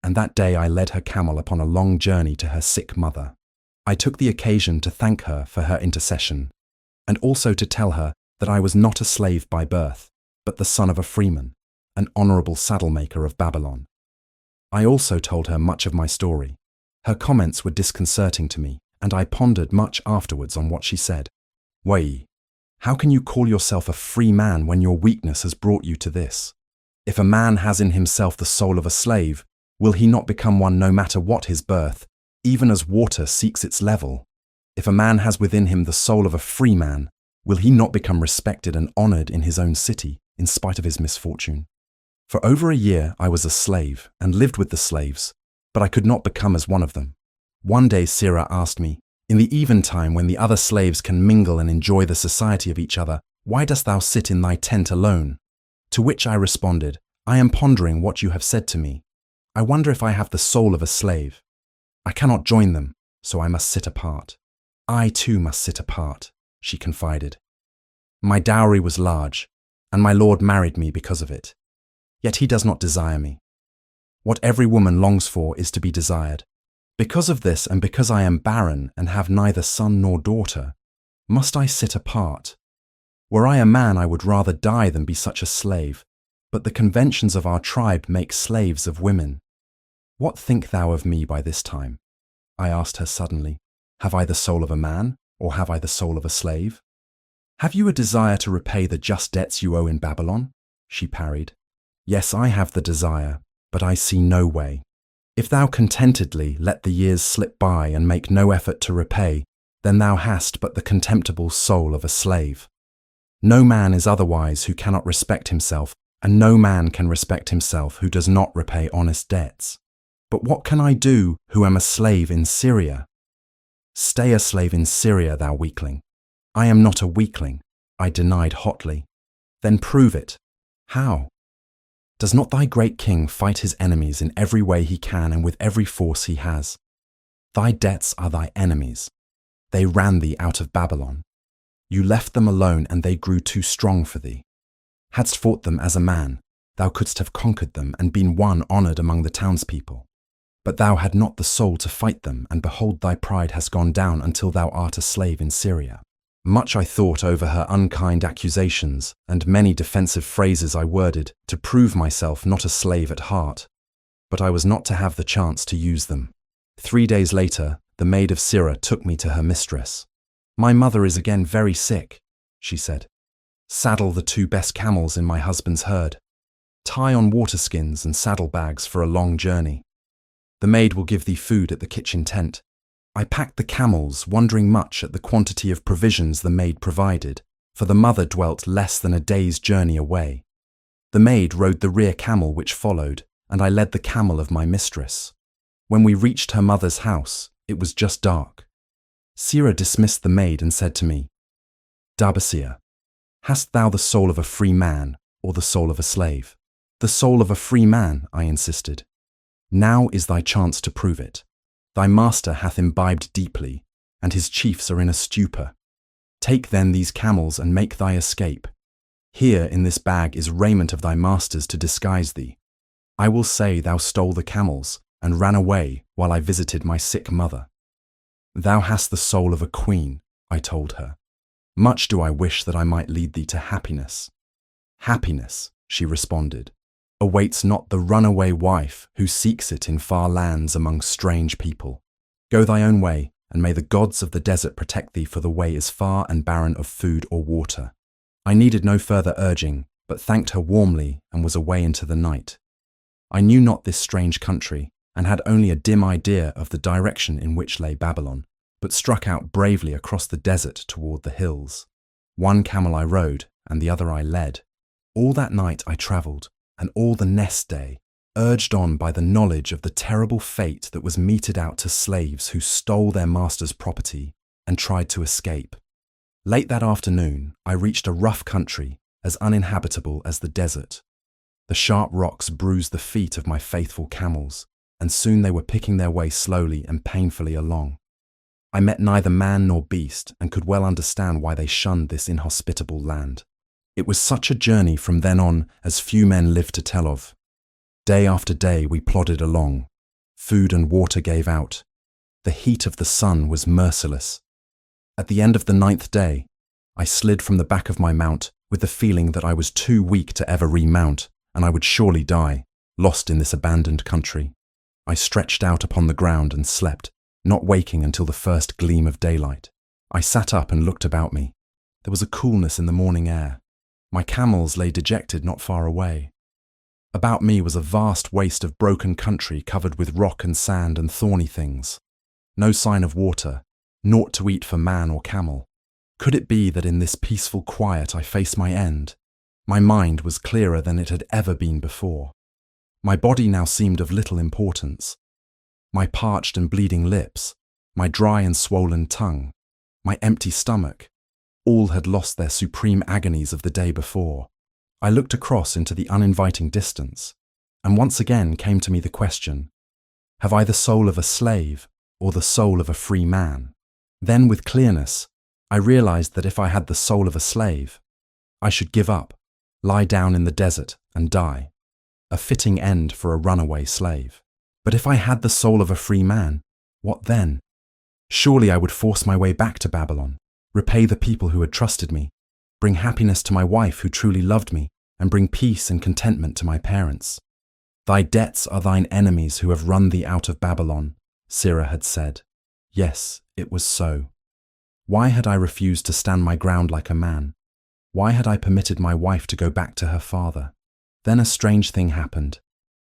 and that day I led her camel upon a long journey to her sick mother. I took the occasion to thank her for her intercession, and also to tell her that I was not a slave by birth, but the son of a freeman, an honourable saddle-maker of Babylon. I also told her much of my story. Her comments were disconcerting to me, and I pondered much afterwards on what she said. Why, how can you call yourself a free man when your weakness has brought you to this? If a man has in himself the soul of a slave, will he not become one no matter what his birth, even as water seeks its level? If a man has within him the soul of a free man, will he not become respected and honoured in his own city, in spite of his misfortune? For over a year I was a slave, and lived with the slaves, but I could not become as one of them. One day Sirah asked me, in the eventime when the other slaves can mingle and enjoy the society of each other, why dost thou sit in thy tent alone? To which I responded, I am pondering what you have said to me. I wonder if I have the soul of a slave. I cannot join them, so I must sit apart. I too must sit apart, she confided. My dowry was large, and my lord married me because of it. Yet he does not desire me. What every woman longs for is to be desired. Because of this, and because I am barren and have neither son nor daughter, must I sit apart? Were I a man, I would rather die than be such a slave, but the conventions of our tribe make slaves of women. What think thou of me by this time? I asked her suddenly. Have I the soul of a man, or have I the soul of a slave? Have you a desire to repay the just debts you owe in Babylon? She parried. Yes, I have the desire, but I see no way. If thou contentedly let the years slip by and make no effort to repay, then thou hast but the contemptible soul of a slave. No man is otherwise who cannot respect himself, and no man can respect himself who does not repay honest debts. But what can I do who am a slave in Syria? Stay a slave in Syria, thou weakling. I am not a weakling, I denied hotly. Then prove it. How? Does not thy great king fight his enemies in every way he can and with every force he has? Thy debts are thy enemies. They ran thee out of Babylon. You left them alone, and they grew too strong for thee. Hadst fought them as a man, thou couldst have conquered them and been one honoured among the townspeople. But thou had not the soul to fight them, and behold, thy pride has gone down until thou art a slave in Syria. Much I thought over her unkind accusations, and many defensive phrases I worded to prove myself not a slave at heart. But I was not to have the chance to use them. 3 days later, the maid of Syria took me to her mistress. My mother is again very sick, she said. Saddle the 2 best camels in my husband's herd. Tie on waterskins and saddlebags for a long journey. The maid will give thee food at the kitchen tent. I packed the camels, wondering much at the quantity of provisions the maid provided, for the mother dwelt less than a day's journey away. The maid rode the rear camel which followed, and I led the camel of my mistress. When we reached her mother's house, it was just dark. Syria dismissed the maid and said to me, Darbasia, hast thou the soul of a free man or the soul of a slave? The soul of a free man, I insisted. Now is thy chance to prove it. Thy master hath imbibed deeply, and his chiefs are in a stupor. Take then these camels and make thy escape. Here in this bag is raiment of thy master's to disguise thee. I will say thou stole the camels and ran away while I visited my sick mother. Thou hast the soul of a queen, I told her. Much do I wish that I might lead thee to happiness. Happiness, she responded, awaits not the runaway wife who seeks it in far lands among strange people. Go thy own way, and may the gods of the desert protect thee, for the way is far and barren of food or water. I needed no further urging, but thanked her warmly and was away into the night. I knew not this strange country, and had only a dim idea of the direction in which lay Babylon, but struck out bravely across the desert toward the hills. 1 camel I rode, and the other I led. All that night I travelled, and all the next day, urged on by the knowledge of the terrible fate that was meted out to slaves who stole their master's property and tried to escape. Late that afternoon, I reached a rough country, as uninhabitable as the desert. The sharp rocks bruised the feet of my faithful camels, and soon they were picking their way slowly and painfully along. I met neither man nor beast, and could well understand why they shunned this inhospitable land. It was such a journey from then on as few men live to tell of. Day after day we plodded along. Food and water gave out. The heat of the sun was merciless. At the end of the 9th day, I slid from the back of my mount with the feeling that I was too weak to ever remount, and I would surely die, lost in this abandoned country. I stretched out upon the ground and slept, not waking until the first gleam of daylight. I sat up and looked about me. There was a coolness in the morning air. My camels lay dejected not far away. About me was a vast waste of broken country covered with rock and sand and thorny things. No sign of water, naught to eat for man or camel. Could it be that in this peaceful quiet I faced my end? My mind was clearer than it had ever been before. My body now seemed of little importance. My parched and bleeding lips, my dry and swollen tongue, my empty stomach, all had lost their supreme agonies of the day before. I looked across into the uninviting distance, and once again came to me the question, have I the soul of a slave or the soul of a free man? Then with clearness, I realized that if I had the soul of a slave, I should give up, lie down in the desert and die, a fitting end for a runaway slave. But if I had the soul of a free man, what then? Surely I would force my way back to Babylon, repay the people who had trusted me, bring happiness to my wife who truly loved me, and bring peace and contentment to my parents. Thy debts are thine enemies who have run thee out of Babylon, Syria had said. Yes, it was so. Why had I refused to stand my ground like a man? Why had I permitted my wife to go back to her father? Then a strange thing happened.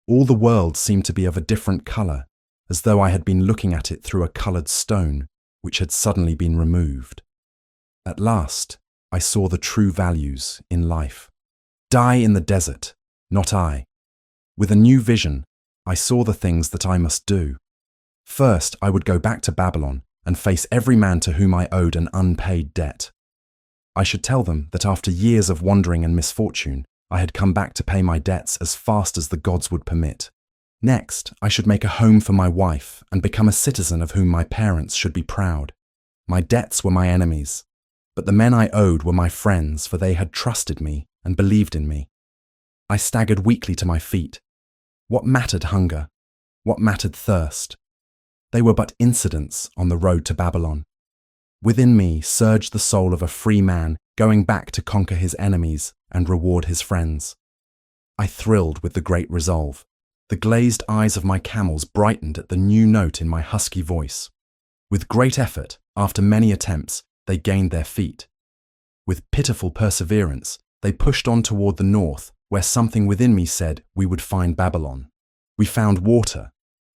All the world seemed to be of a different colour, as though I had been looking at it through a coloured stone, which had suddenly been removed. At last, I saw the true values in life. Die in the desert, not I. With a new vision, I saw the things that I must do. First, I would go back to Babylon and face every man to whom I owed an unpaid debt. I should tell them that after years of wandering and misfortune, I had come back to pay my debts as fast as the gods would permit. Next, I should make a home for my wife and become a citizen of whom my parents should be proud. My debts were my enemies, but the men I owed were my friends, for they had trusted me and believed in me. I staggered weakly to my feet. What mattered hunger? What mattered thirst? They were but incidents on the road to Babylon. Within me surged the soul of a free man going back to conquer his enemies and reward his friends. I thrilled with the great resolve. The glazed eyes of my camels brightened at the new note in my husky voice. With great effort, after many attempts, they gained their feet. With pitiful perseverance, they pushed on toward the north, where something within me said we would find Babylon. We found water.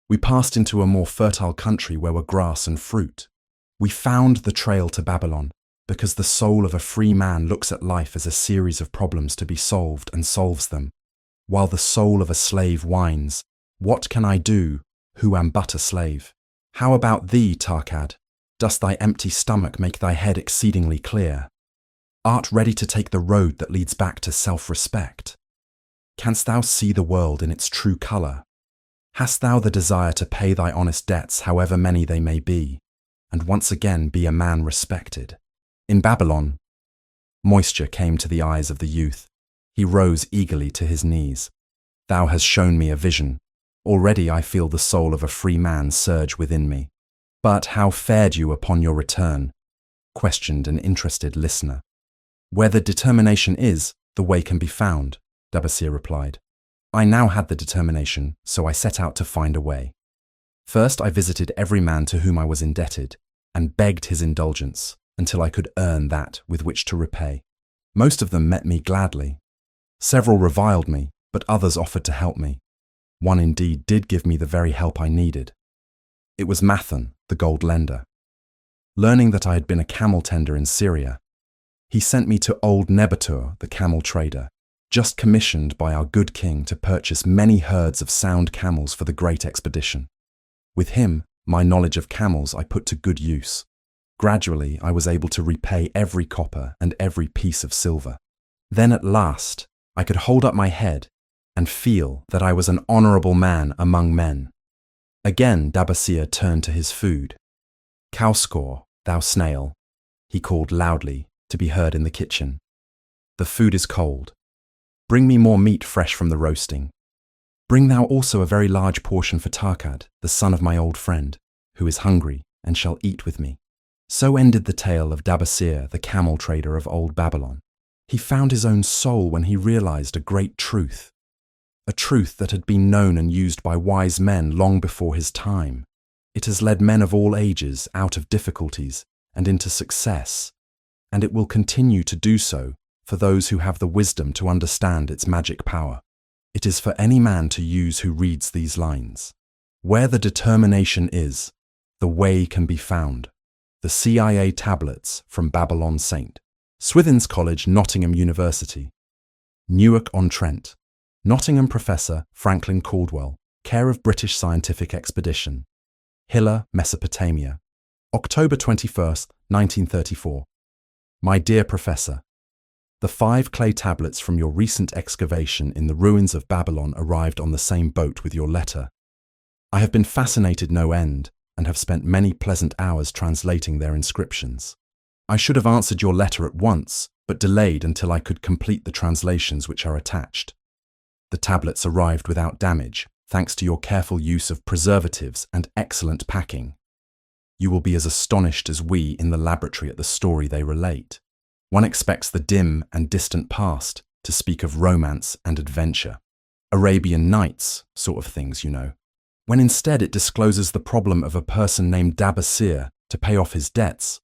We passed into a more fertile country where were grass and fruit. We found the trail to Babylon, because the soul of a free man looks at life as a series of problems to be solved and solves them, while the soul of a slave whines, "What can I do, who am but a slave?" How about thee, Tarkad? Does thy empty stomach make thy head exceedingly clear? Art ready to take the road that leads back to self-respect? Canst thou see the world in its true colour? Hast thou the desire to pay thy honest debts, however many they may be, and once again be a man respected? In Babylon, moisture came to the eyes of the youth. He rose eagerly to his knees. Thou hast shown me a vision. Already I feel the soul of a free man surge within me. But how fared you upon your return? Questioned an interested listener. Where the determination is, the way can be found, Dabasir replied. I now had the determination, so I set out to find a way. First I visited every man to whom I was indebted, and begged his indulgence, until I could earn that with which to repay. Most of them met me gladly. Several reviled me, but others offered to help me. One indeed did give me the very help I needed. It was Mathan, the gold lender. Learning that I had been a camel tender in Syria, he sent me to old Nebatur, the camel trader, just commissioned by our good king to purchase many herds of sound camels for the great expedition. With him, my knowledge of camels I put to good use. Gradually, I was able to repay every copper and every piece of silver. Then at last, I could hold up my head and feel that I was an honourable man among men. Again Dabasir turned to his food. Cowscore, thou snail, he called loudly, to be heard in the kitchen. The food is cold. Bring me more meat fresh from the roasting. Bring thou also a very large portion for Tarkad, the son of my old friend, who is hungry and shall eat with me. So ended the tale of Dabasir, the camel trader of old Babylon. He found his own soul when he realized a great truth, a truth that had been known and used by wise men long before his time. It has led men of all ages out of difficulties and into success, and it will continue to do so for those who have the wisdom to understand its magic power. It is for any man to use who reads these lines. Where the determination is, the way can be found. The CIA Tablets from Babylon St. Swithin's College, Nottingham University. Newark-on-Trent. Nottingham Professor Franklin Caldwell, care of British Scientific Expedition. Hilla, Mesopotamia. October 21st, 1934. My dear Professor, the 5 clay tablets from your recent excavation in the ruins of Babylon arrived on the same boat with your letter. I have been fascinated no end, and have spent many pleasant hours translating their inscriptions. I should have answered your letter at once, but delayed until I could complete the translations which are attached. The tablets arrived without damage, thanks to your careful use of preservatives and excellent packing. You will be as astonished as we in the laboratory at the story they relate. One expects the dim and distant past to speak of romance and adventure. Arabian Nights sort of things, you know. When instead it discloses the problem of a person named Dabasir to pay off his debts,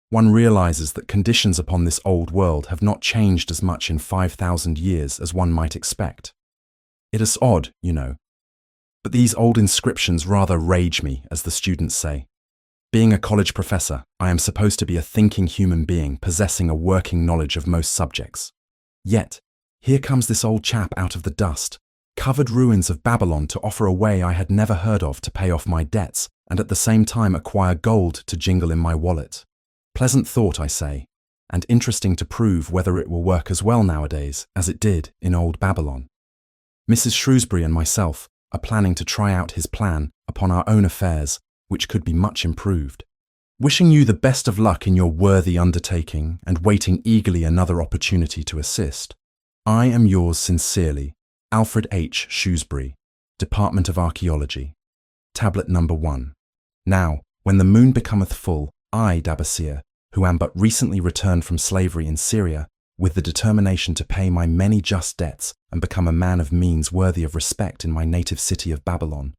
one realizes that conditions upon this old world have not changed as much in 5,000 years as one might expect. It is odd, you know, But these old inscriptions rather rage me, as the students say. Being a college professor, I am supposed to be a thinking human being possessing a working knowledge of most subjects. Yet, here comes this old chap out of the dust, covered ruins of Babylon, to offer a way I had never heard of to pay off my debts and at the same time acquire gold to jingle in my wallet. Pleasant thought, I say, and interesting to prove whether it will work as well nowadays as it did in old Babylon. Mrs. Shrewsbury and myself are planning to try out his plan upon our own affairs, which could be much improved. Wishing you the best of luck in your worthy undertaking and waiting eagerly another opportunity to assist, I am yours sincerely, Alfred H. Shrewsbury, Department of Archaeology. Tablet number 1. Now, when the moon becometh full, I, Dabasir, who am but recently returned from slavery in Syria, with the determination to pay my many just debts and become a man of means worthy of respect in my native city of Babylon,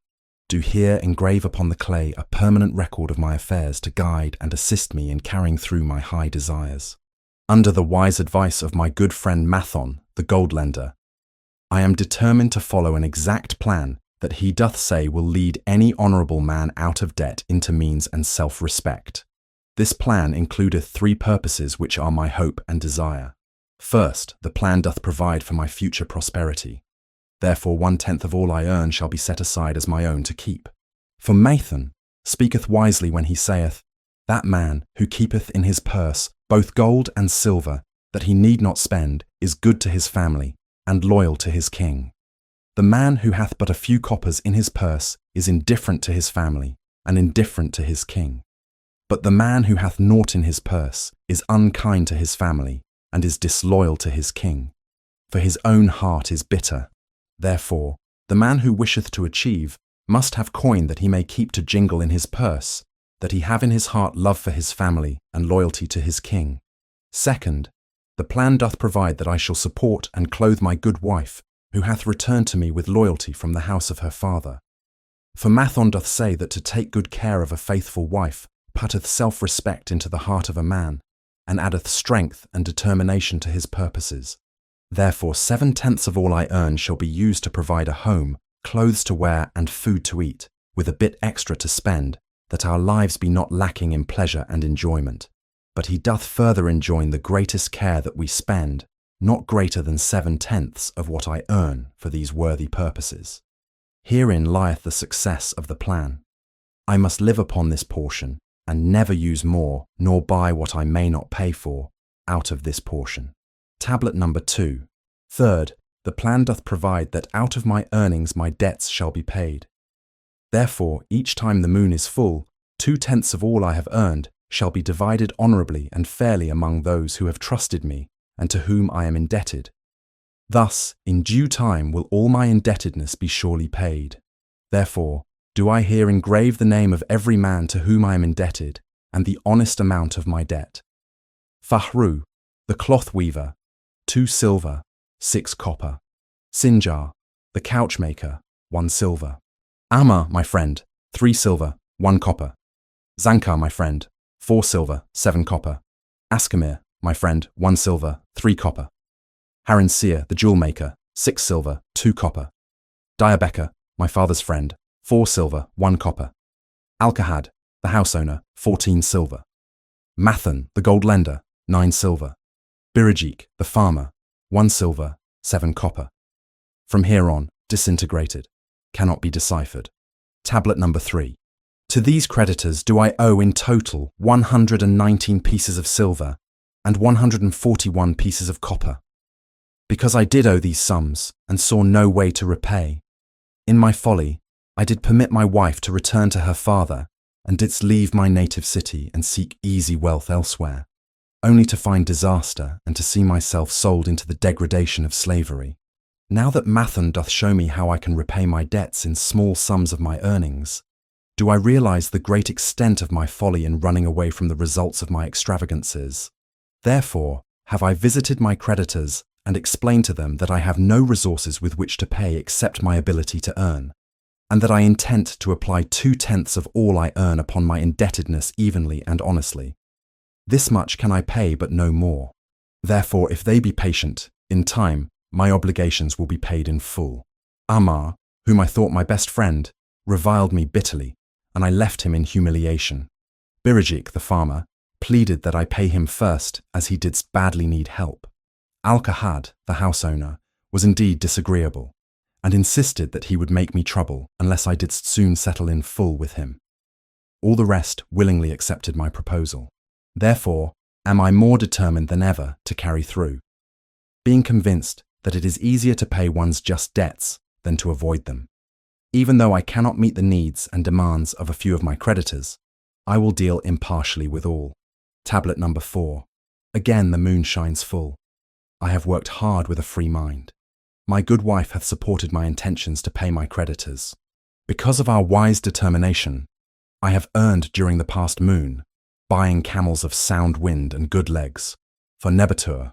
do here engrave upon the clay a permanent record of my affairs to guide and assist me in carrying through my high desires. Under the wise advice of my good friend Mathon, the gold lender, I am determined to follow an exact plan that he doth say will lead any honourable man out of debt into means and self-respect. This plan includeth 3 purposes which are my hope and desire. First, the plan doth provide for my future prosperity. Therefore 1/10 of all I earn shall be set aside as my own to keep. For Mathon speaketh wisely when he saith, that man who keepeth in his purse both gold and silver, that he need not spend, is good to his family, and loyal to his king. The man who hath but a few coppers in his purse is indifferent to his family, and indifferent to his king. But the man who hath naught in his purse is unkind to his family, and is disloyal to his king. For his own heart is bitter. Therefore, the man who wisheth to achieve must have coin that he may keep to jingle in his purse, that he have in his heart love for his family and loyalty to his king. Second, the plan doth provide that I shall support and clothe my good wife, who hath returned to me with loyalty from the house of her father. For Mathon doth say that to take good care of a faithful wife putteth self-respect into the heart of a man, and addeth strength and determination to his purposes. Therefore 7/10 of all I earn shall be used to provide a home, clothes to wear, and food to eat, with a bit extra to spend, that our lives be not lacking in pleasure and enjoyment. But he doth further enjoin the greatest care that we spend, not greater than 7/10 of what I earn for these worthy purposes. Herein lieth the success of the plan. I must live upon this portion, and never use more, nor buy what I may not pay for, out of this portion. Tablet number 2. Third, the plan doth provide that out of my earnings my debts shall be paid. Therefore, each time the moon is full, 2/10 of all I have earned shall be divided honourably and fairly among those who have trusted me and to whom I am indebted. Thus, in due time will all my indebtedness be surely paid. Therefore, do I here engrave the name of every man to whom I am indebted, and the honest amount of my debt. Fahru, the cloth weaver, 2 silver, 6 copper. Sinjar, the couch maker, 1 silver. Amma, my friend, 3 silver, 1 copper. Zankar, my friend, 4 silver, 7 copper. Askamir, my friend, 1 silver, 3 copper. Harinsir, the jewel maker, 6 silver, 2 copper. Diabeka, my father's friend, 4 silver, 1 copper. Alkahad, the house owner, 14 silver. Mathon, the gold lender, 9 silver. Birijik, the farmer, 1 silver, 7 copper. From here on, disintegrated, cannot be deciphered. Tablet number 3. To these creditors do I owe in total 119 pieces of silver and 141 pieces of copper. Because I did owe these sums and saw no way to repay, in my folly I did permit my wife to return to her father, and didst leave my native city and seek easy wealth elsewhere, only to find disaster and to see myself sold into the degradation of slavery. Now that Mathon doth show me how I can repay my debts in small sums of my earnings, do I realize the great extent of my folly in running away from the results of my extravagances. Therefore, have I visited my creditors and explained to them that I have no resources with which to pay except my ability to earn, and that I intend to apply 2/10 of all I earn upon my indebtedness evenly and honestly. This much can I pay, but no more. Therefore, if they be patient, in time, my obligations will be paid in full. Ammar, whom I thought my best friend, reviled me bitterly, and I left him in humiliation. Birajik, the farmer, pleaded that I pay him first, as he did badly need help. Alkahad, the house owner, was indeed disagreeable, and insisted that he would make me trouble unless I did soon settle in full with him. All the rest willingly accepted my proposal. Therefore, am I more determined than ever to carry through, being convinced that it is easier to pay one's just debts than to avoid them. Even though I cannot meet the needs and demands of a few of my creditors, I will deal impartially with all. Tablet number 4. Again the moon shines full. I have worked hard with a free mind. My good wife hath supported my intentions to pay my creditors. Because of our wise determination, I have earned during the past moon, buying camels of sound wind and good legs, for Nebatur,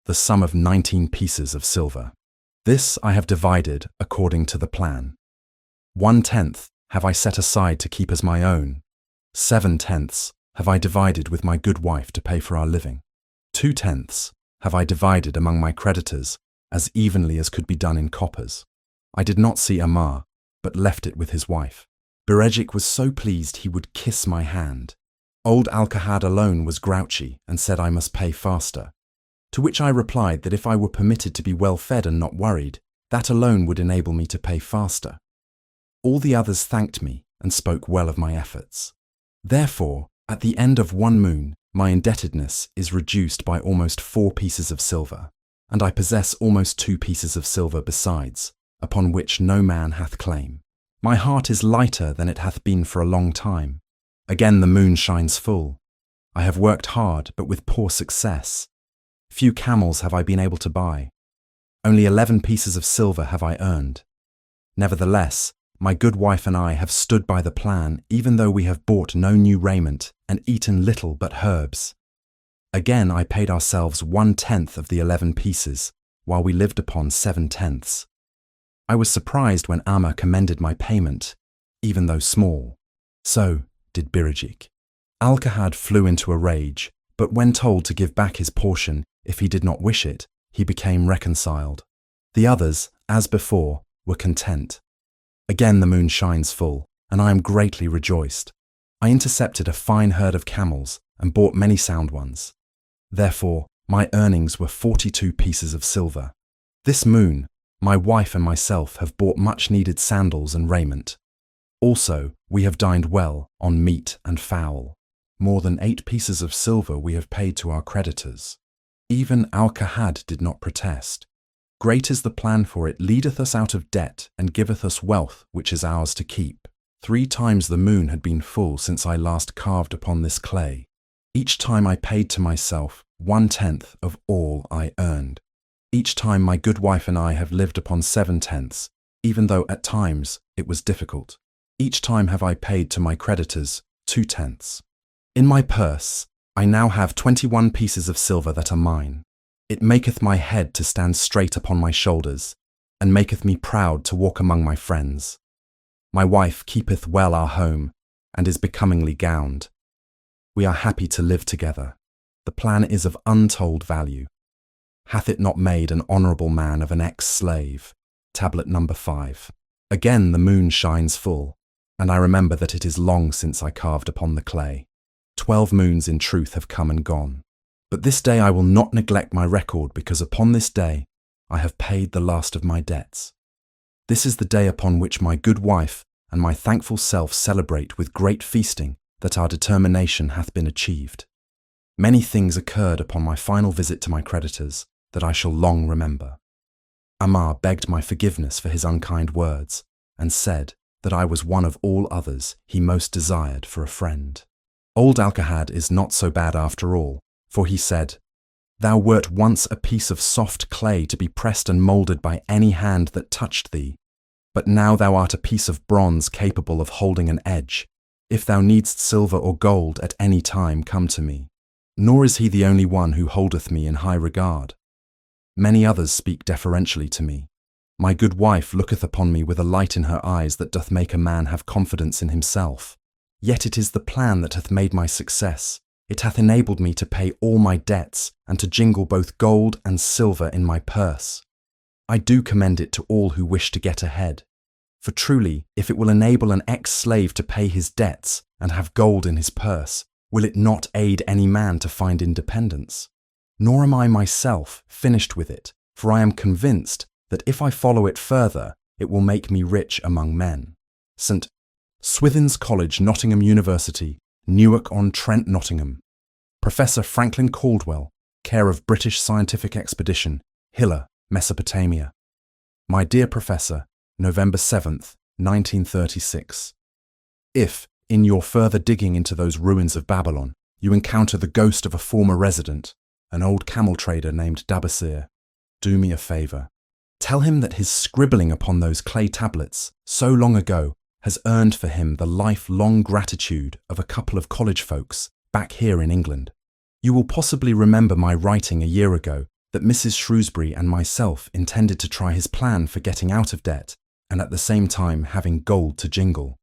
the sum of 19 pieces of silver. This I have divided according to the plan. 1/10 have I set aside to keep as my own. 7/10 have I divided with my good wife to pay for our living. 2/10 have I divided among my creditors as evenly as could be done in coppers. I did not see Amar, but left it with his wife. Birajik was so pleased he would kiss my hand. Old Alkahad alone was grouchy and said I must pay faster, to which I replied that if I were permitted to be well fed and not worried, that alone would enable me to pay faster. All the others thanked me and spoke well of my efforts. Therefore, at the end of one moon, my indebtedness is reduced by almost 4 pieces of silver, and I possess almost 2 pieces of silver besides, upon which no man hath claim. My heart is lighter than it hath been for a long time. Again the moon shines full. I have worked hard, but with poor success. Few camels have I been able to buy. Only 11 pieces of silver have I earned. Nevertheless, my good wife and I have stood by the plan, even though we have bought no new raiment and eaten little but herbs. Again I paid ourselves 1/10 of the 11 pieces, while we lived upon 7/10. I was surprised when Amma commended my payment, even though small. So did Birajik. Alkahad flew into a rage, but when told to give back his portion if he did not wish it, he became reconciled. The others, as before, were content. Again the moon shines full, and I am greatly rejoiced. I intercepted a fine herd of camels and bought many sound ones. Therefore, my earnings were 42 pieces of silver. This moon, my wife and myself have bought much-needed sandals and raiment. Also, we have dined well on meat and fowl. More than 8 pieces of silver we have paid to our creditors. Even Alkahad did not protest. Great is the plan, for it leadeth us out of debt and giveth us wealth which is ours to keep. 3 times the moon had been full since I last carved upon this clay. Each time I paid to myself 1/10 of all I earned. Each time my good wife and I have lived upon 7/10, even though at times it was difficult. Each time have I paid to my creditors 2/10. In my purse, I now have 21 pieces of silver that are mine. It maketh my head to stand straight upon my shoulders, and maketh me proud to walk among my friends. My wife keepeth well our home, and is becomingly gowned. We are happy to live together. The plan is of untold value. Hath it not made an honourable man of an ex-slave? Tablet number 5. Again the moon shines full, and I remember that it is long since I carved upon the clay. 12 moons in truth have come and gone. But this day I will not neglect my record, because upon this day I have paid the last of my debts. This is the day upon which my good wife and my thankful self celebrate with great feasting that our determination hath been achieved. Many things occurred upon my final visit to my creditors that I shall long remember. Amar begged my forgiveness for his unkind words, and said that I was one of all others he most desired for a friend. Old Alkahad is not so bad after all, for he said, "Thou wert once a piece of soft clay to be pressed and moulded by any hand that touched thee, but now thou art a piece of bronze capable of holding an edge. If thou needst silver or gold at any time, come to me. Nor is he the only one who holdeth me in high regard. Many others speak deferentially to me. My good wife looketh upon me with a light in her eyes that doth make a man have confidence in himself. Yet it is the plan that hath made my success. It hath enabled me to pay all my debts and to jingle both gold and silver in my purse. I do commend it to all who wish to get ahead. For truly, if it will enable an ex-slave to pay his debts and have gold in his purse, will it not aid any man to find independence? Nor am I myself finished with it, for I am convinced that if I follow it further, it will make me rich among men. St. Swithin's College, Nottingham University, Newark-on-Trent, Nottingham. Professor Franklin Caldwell, care of British Scientific Expedition, Hilla, Mesopotamia. My dear Professor, November 7th, 1936. If, in your further digging into those ruins of Babylon, you encounter the ghost of a former resident, an old camel trader named Dabasir, do me a favour. Tell him that his scribbling upon those clay tablets, so long ago, has earned for him the lifelong gratitude of a couple of college folks back here in England. You will possibly remember my writing a year ago that Mrs. Shrewsbury and myself intended to try his plan for getting out of debt and at the same time having gold to jingle.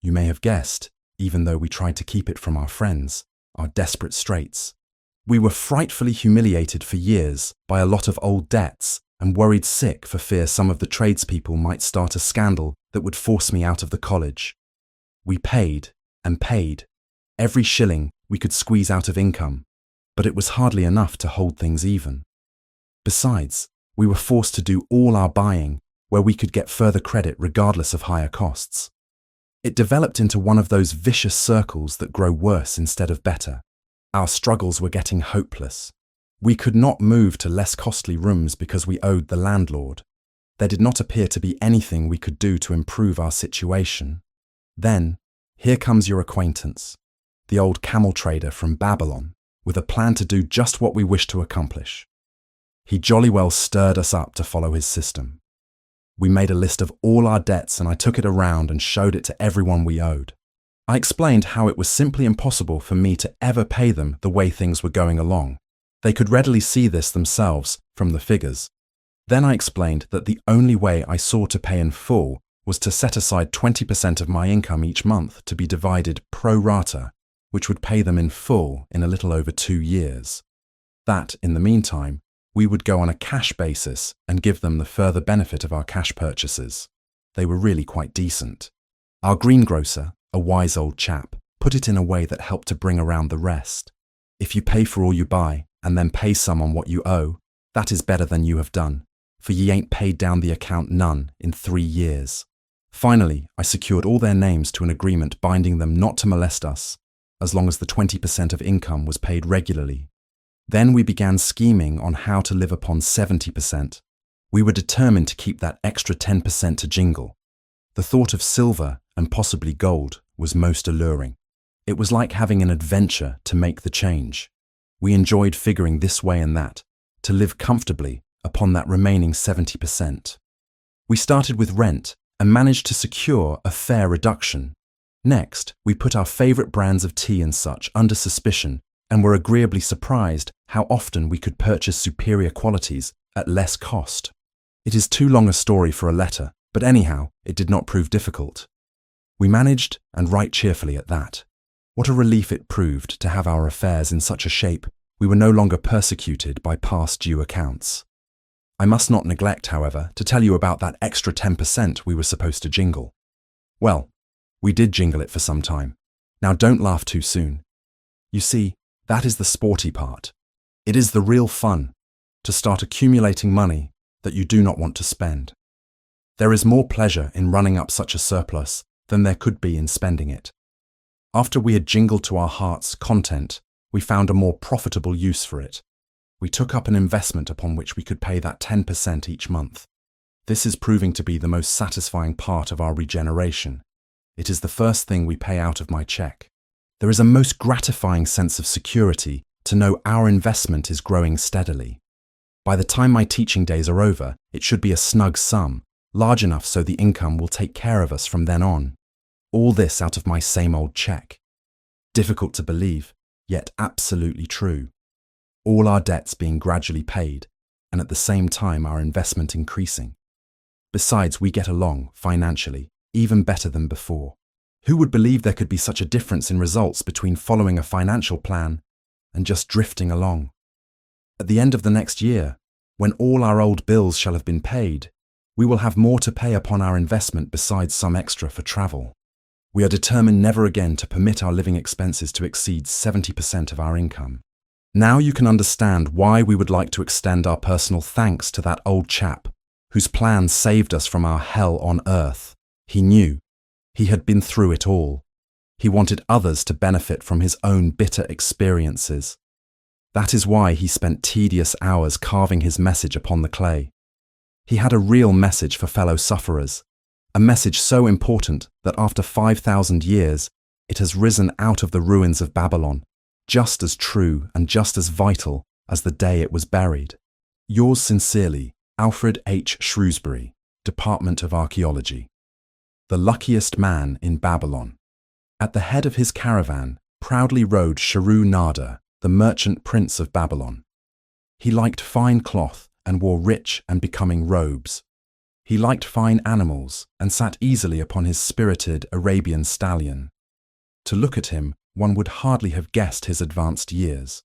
You may have guessed, even though we tried to keep it from our friends, our desperate straits. We were frightfully humiliated for years by a lot of old debts and worried sick for fear some of the tradespeople might start a scandal that would force me out of the college. We paid and paid, every shilling we could squeeze out of income, but it was hardly enough to hold things even. Besides, we were forced to do all our buying where we could get further credit regardless of higher costs. It developed into one of those vicious circles that grow worse instead of better. Our struggles were getting hopeless. We could not move to less costly rooms because we owed the landlord. There did not appear to be anything we could do to improve our situation. Then, here comes your acquaintance, the old camel trader from Babylon, with a plan to do just what we wished to accomplish. He jolly well stirred us up to follow his system. We made a list of all our debts and I took it around and showed it to everyone we owed. I explained how it was simply impossible for me to ever pay them the way things were going along. They could readily see this themselves from the figures. Then I explained that the only way I saw to pay in full was to set aside 20% of my income each month to be divided pro rata, which would pay them in full in a little over 2 years. That, in the meantime, we would go on a cash basis and give them the further benefit of our cash purchases. They were really quite decent. Our greengrocer, a wise old chap, put it in a way that helped to bring around the rest. If you pay for all you buy, and then pay some on what you owe, that is better than you have done, for ye ain't paid down the account none in 3 years. Finally, I secured all their names to an agreement binding them not to molest us, as long as the 20% of income was paid regularly. Then we began scheming on how to live upon 70%. We were determined to keep that extra 10% to jingle. The thought of silver and possibly gold was most alluring. It was like having an adventure to make the change. We enjoyed figuring this way and that, to live comfortably upon that remaining 70%. We started with rent and managed to secure a fair reduction. Next, we put our favourite brands of tea and such under suspicion and were agreeably surprised how often we could purchase superior qualities at less cost. It is too long a story for a letter, but anyhow, it did not prove difficult. We managed, and right cheerfully at that. What a relief it proved to have our affairs in such a shape we were no longer persecuted by past due accounts. I must not neglect, however, to tell you about that extra 10% we were supposed to jingle. Well, we did jingle it for some time. Now don't laugh too soon. You see, that is the sporty part. It is the real fun, to start accumulating money that you do not want to spend. There is more pleasure in running up such a surplus than there could be in spending it. After we had jingled to our heart's content, we found a more profitable use for it. We took up an investment upon which we could pay that 10% each month. This is proving to be the most satisfying part of our regeneration. It is the first thing we pay out of my cheque. There is a most gratifying sense of security to know our investment is growing steadily. By the time my teaching days are over, it should be a snug sum, large enough so the income will take care of us from then on. All this out of my same old cheque. Difficult to believe, yet absolutely true. All our debts being gradually paid, and at the same time our investment increasing. Besides, we get along, financially, even better than before. Who would believe there could be such a difference in results between following a financial plan and just drifting along? At the end of the next year, when all our old bills shall have been paid, We will have more to pay upon our investment besides some extra for travel. We are determined never again to permit our living expenses to exceed 70% of our income. Now you can understand why we would like to extend our personal thanks to that old chap, whose plan saved us from our hell on earth. He knew. He had been through it all. He wanted others to benefit from his own bitter experiences. That is why he spent tedious hours carving his message upon the clay. He had a real message for fellow sufferers, a message so important that after 5,000 years, it has risen out of the ruins of Babylon, just as true and just as vital as the day it was buried. Yours sincerely, Alfred H. Shrewsbury, Department of Archaeology. The luckiest man in Babylon. At the head of his caravan proudly rode Sharu-Nada, the merchant prince of Babylon. He liked fine cloth and wore rich and becoming robes. He liked fine animals and sat easily upon his spirited Arabian stallion. To look at him, one would hardly have guessed his advanced years.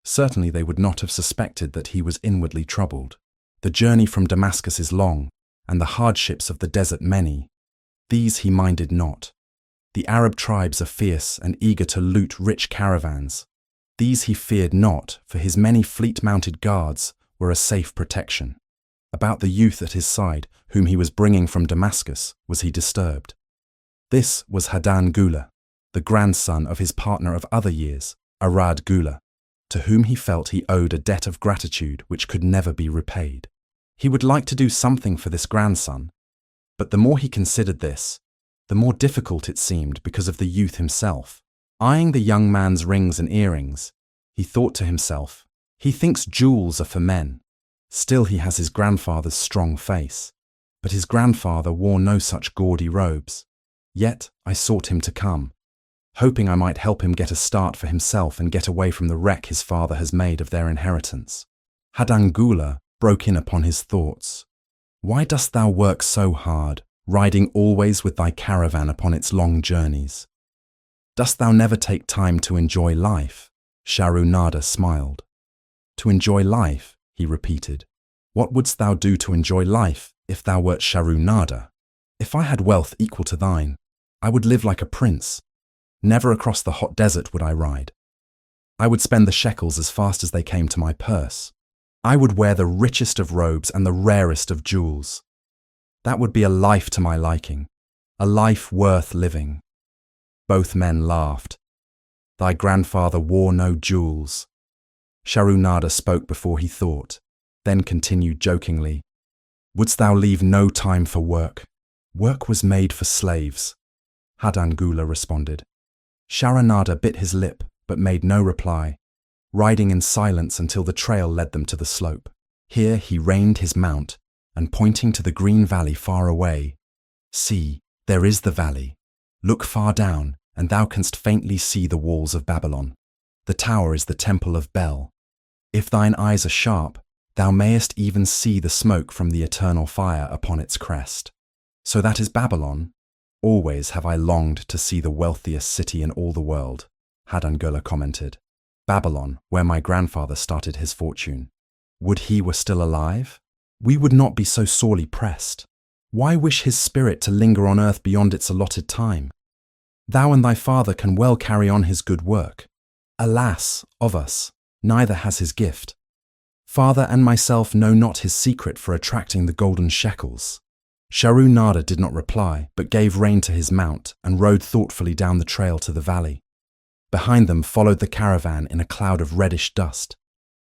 Certainly they would not have suspected that he was inwardly troubled. The journey from Damascus is long, and the hardships of the desert many. These he minded not. The Arab tribes are fierce and eager to loot rich caravans. These he feared not, for his many fleet-mounted guards were a safe protection. About the youth at his side, whom he was bringing from Damascus, was he disturbed. This was Hadan Gula, the grandson of his partner of other years, Arad Gula, to whom he felt he owed a debt of gratitude which could never be repaid. He would like to do something for this grandson, but the more he considered this, the more difficult it seemed because of the youth himself. Eyeing the young man's rings and earrings, he thought to himself, he thinks jewels are for men. Still he has his grandfather's strong face, but his grandfather wore no such gaudy robes. Yet I sought him to come, hoping I might help him get a start for himself and get away from the wreck his father has made of their inheritance. Hadan Gula broke in upon his thoughts. Why dost thou work so hard, riding always with thy caravan upon its long journeys? Dost thou never take time to enjoy life? Sharu-Nada smiled. To enjoy life, he repeated. What wouldst thou do to enjoy life if thou wert Sharu-Nada? If I had wealth equal to thine, I would live like a prince. Never across the hot desert would I ride. I would spend the shekels as fast as they came to my purse. I would wear the richest of robes and the rarest of jewels. That would be a life to my liking, a life worth living. Both men laughed. Thy grandfather wore no jewels. Sharu-Nada spoke before he thought, then continued jokingly, Wouldst thou leave no time for work? Work was made for slaves. Hadan Gula responded. Sharu-Nada bit his lip, but made no reply, riding in silence until the trail led them to the slope. Here he reined his mount, and pointing to the green valley far away, See, there is the valley. Look far down, and thou canst faintly see the walls of Babylon. The tower is the temple of Bel. If thine eyes are sharp, thou mayest even see the smoke from the eternal fire upon its crest. So that is Babylon. Always have I longed to see the wealthiest city in all the world, Hadan Gula commented. Babylon, where my grandfather started his fortune. Would he were still alive? We would not be so sorely pressed. Why wish his spirit to linger on earth beyond its allotted time? Thou and thy father can well carry on his good work. Alas, of us, neither has his gift. Father and myself know not his secret for attracting the golden shekels. Sharu-Nada did not reply, but gave rein to his mount and rode thoughtfully down the trail to the valley. Behind them followed the caravan in a cloud of reddish dust.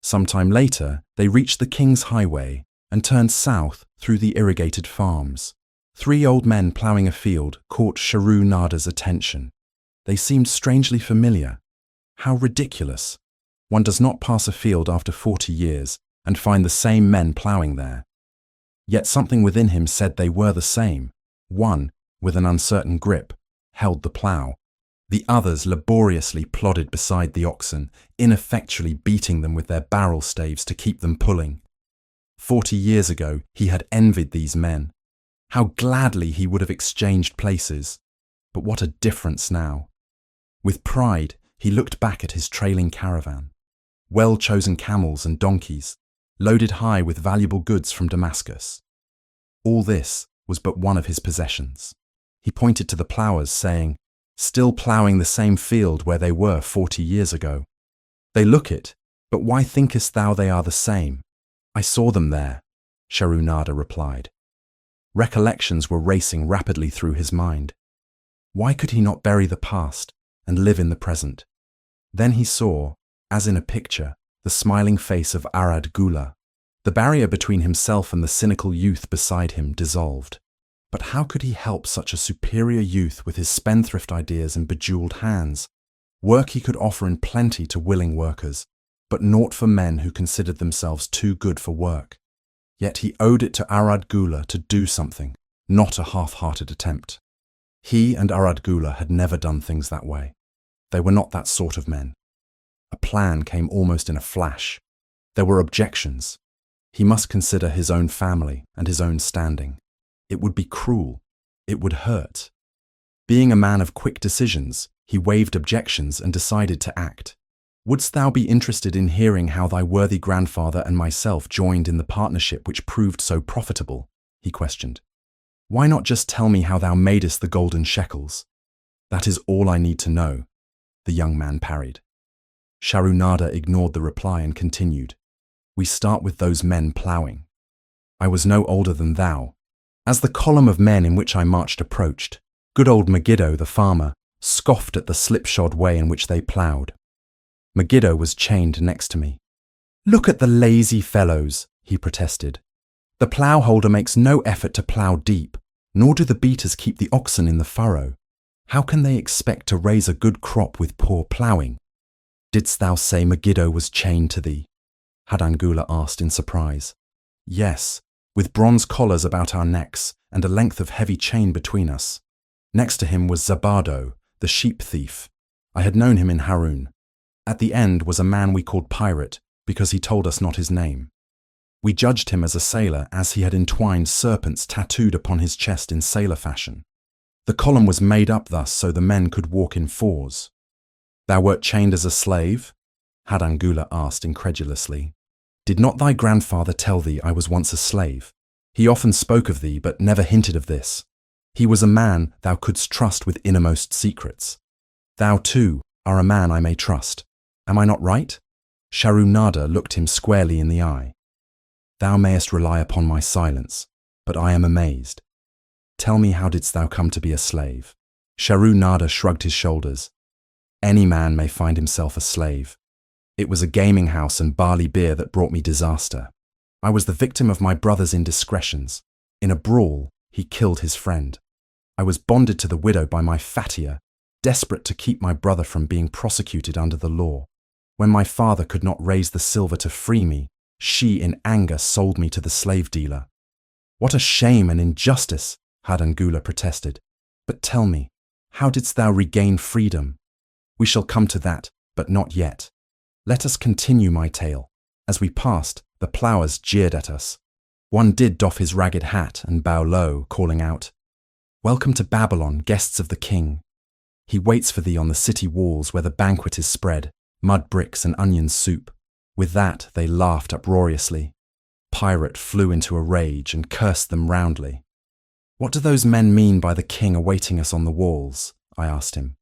Some time later, they reached the King's Highway and turned south through the irrigated farms. 3 old men ploughing a field caught Sharu-Nada's attention. They seemed strangely familiar. How ridiculous! One does not pass a field after 40 years and find the same men ploughing there. Yet something within him said they were the same. One, with an uncertain grip, held the plough. The others laboriously plodded beside the oxen, ineffectually beating them with their barrel staves to keep them pulling. 40 years ago, he had envied these men. How gladly he would have exchanged places. But what a difference now. With pride, he looked back at his trailing caravan. Well-chosen camels and donkeys, loaded high with valuable goods from Damascus. All this was but one of his possessions. He pointed to the ploughers, saying, "Still ploughing the same field where they were 40 years ago. They look it, but why thinkest thou they are the same? I saw them there," Sharunada replied. Recollections were racing rapidly through his mind. Why could he not bury the past and live in the present? Then he saw, as in a picture, the smiling face of Arad Gula. The barrier between himself and the cynical youth beside him dissolved. But how could he help such a superior youth with his spendthrift ideas and bejeweled hands? Work he could offer in plenty to willing workers, but naught for men who considered themselves too good for work. Yet he owed it to Arad Gula to do something, not a half-hearted attempt. He and Arad Gula had never done things that way. They were not that sort of men. A plan came almost in a flash. There were objections. He must consider his own family and his own standing. It would be cruel. It would hurt. Being a man of quick decisions, he waived objections and decided to act. "Wouldst thou be interested in hearing how thy worthy grandfather and myself joined in the partnership which proved so profitable?" he questioned. "Why not just tell me how thou madest the golden shekels?" "That is all I need to know," the young man parried. Sharunada ignored the reply and continued. "We start with those men ploughing. I was no older than thou. As the column of men in which I marched approached, good old Megiddo, the farmer, scoffed at the slipshod way in which they ploughed. Megiddo was chained next to me. "Look at the lazy fellows," he protested. "The plough holder makes no effort to plough deep, nor do the beaters keep the oxen in the furrow. How can they expect to raise a good crop with poor ploughing?" "Didst thou say Megiddo was chained to thee?" Hadangula asked in surprise. "Yes, with bronze collars about our necks and a length of heavy chain between us. Next to him was Zabado, the sheep thief. I had known him in Harun. At the end was a man we called Pirate, because he told us not his name. We judged him as a sailor, as he had entwined serpents tattooed upon his chest in sailor fashion. The column was made up thus so the men could walk in fours." "Thou wert chained as a slave?" Hadangula asked incredulously. "Did not thy grandfather tell thee I was once a slave? He often spoke of thee, but never hinted of this. He was a man thou couldst trust with innermost secrets. Thou, too, are a man I may trust. Am I not right?" Sharunada looked him squarely in the eye. "Thou mayest rely upon my silence, but I am amazed. Tell me, how didst thou come to be a slave?" Sharunada shrugged his shoulders. "Any man may find himself a slave. It was a gaming house and barley beer that brought me disaster. I was the victim of my brother's indiscretions. In a brawl, he killed his friend. I was bonded to the widow by my fatia, desperate to keep my brother from being prosecuted under the law. When my father could not raise the silver to free me, she in anger sold me to the slave dealer." "What a shame and injustice," Hadangula protested. "But tell me, how didst thou regain freedom?" "We shall come to that, but not yet. Let us continue my tale. As we passed, the ploughers jeered at us. One did doff his ragged hat and bow low, calling out, 'Welcome to Babylon, guests of the king. He waits for thee on the city walls where the banquet is spread, mud bricks and onion soup.' With that they laughed uproariously. Pirate flew into a rage and cursed them roundly. 'What do those men mean by the king awaiting us on the walls?' I asked him.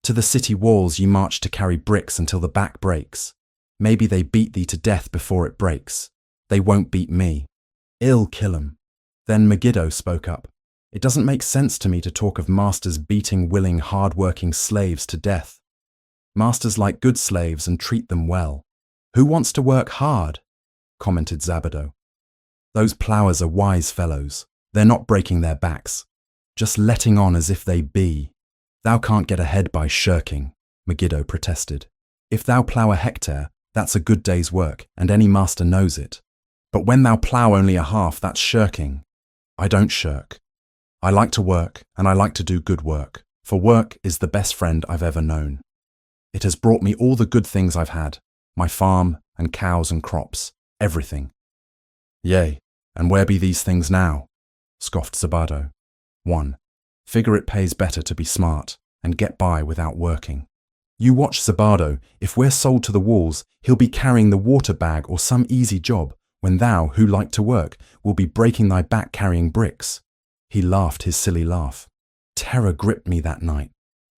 'To the city walls ye march to carry bricks until the back breaks. Maybe they beat thee to death before it breaks. They won't beat me. Ill kill 'em.' Then Megiddo spoke up. 'It doesn't make sense to me to talk of masters beating willing, hard-working slaves to death. Masters like good slaves and treat them well. Who wants to work hard?' commented Zabado. 'Those ploughers are wise fellows. They're not breaking their backs, just letting on as if they be. Thou can't get ahead by shirking,' Megiddo protested. 'If thou plough a hectare, that's a good day's work, and any master knows it. But when thou plough only a half, that's shirking. I don't shirk. I like to work, and I like to do good work, for work is the best friend I've ever known. It has brought me all the good things I've had, my farm and cows and crops, everything.' 'Yea, and where be these things now?' scoffed Zabado. 1. Figure it pays better to be smart and get by without working. You watch Zabado. If we're sold to the wolves, he'll be carrying the water bag or some easy job, when thou, who like to work, will be breaking thy back carrying bricks." He laughed his silly laugh. Terror gripped me that night.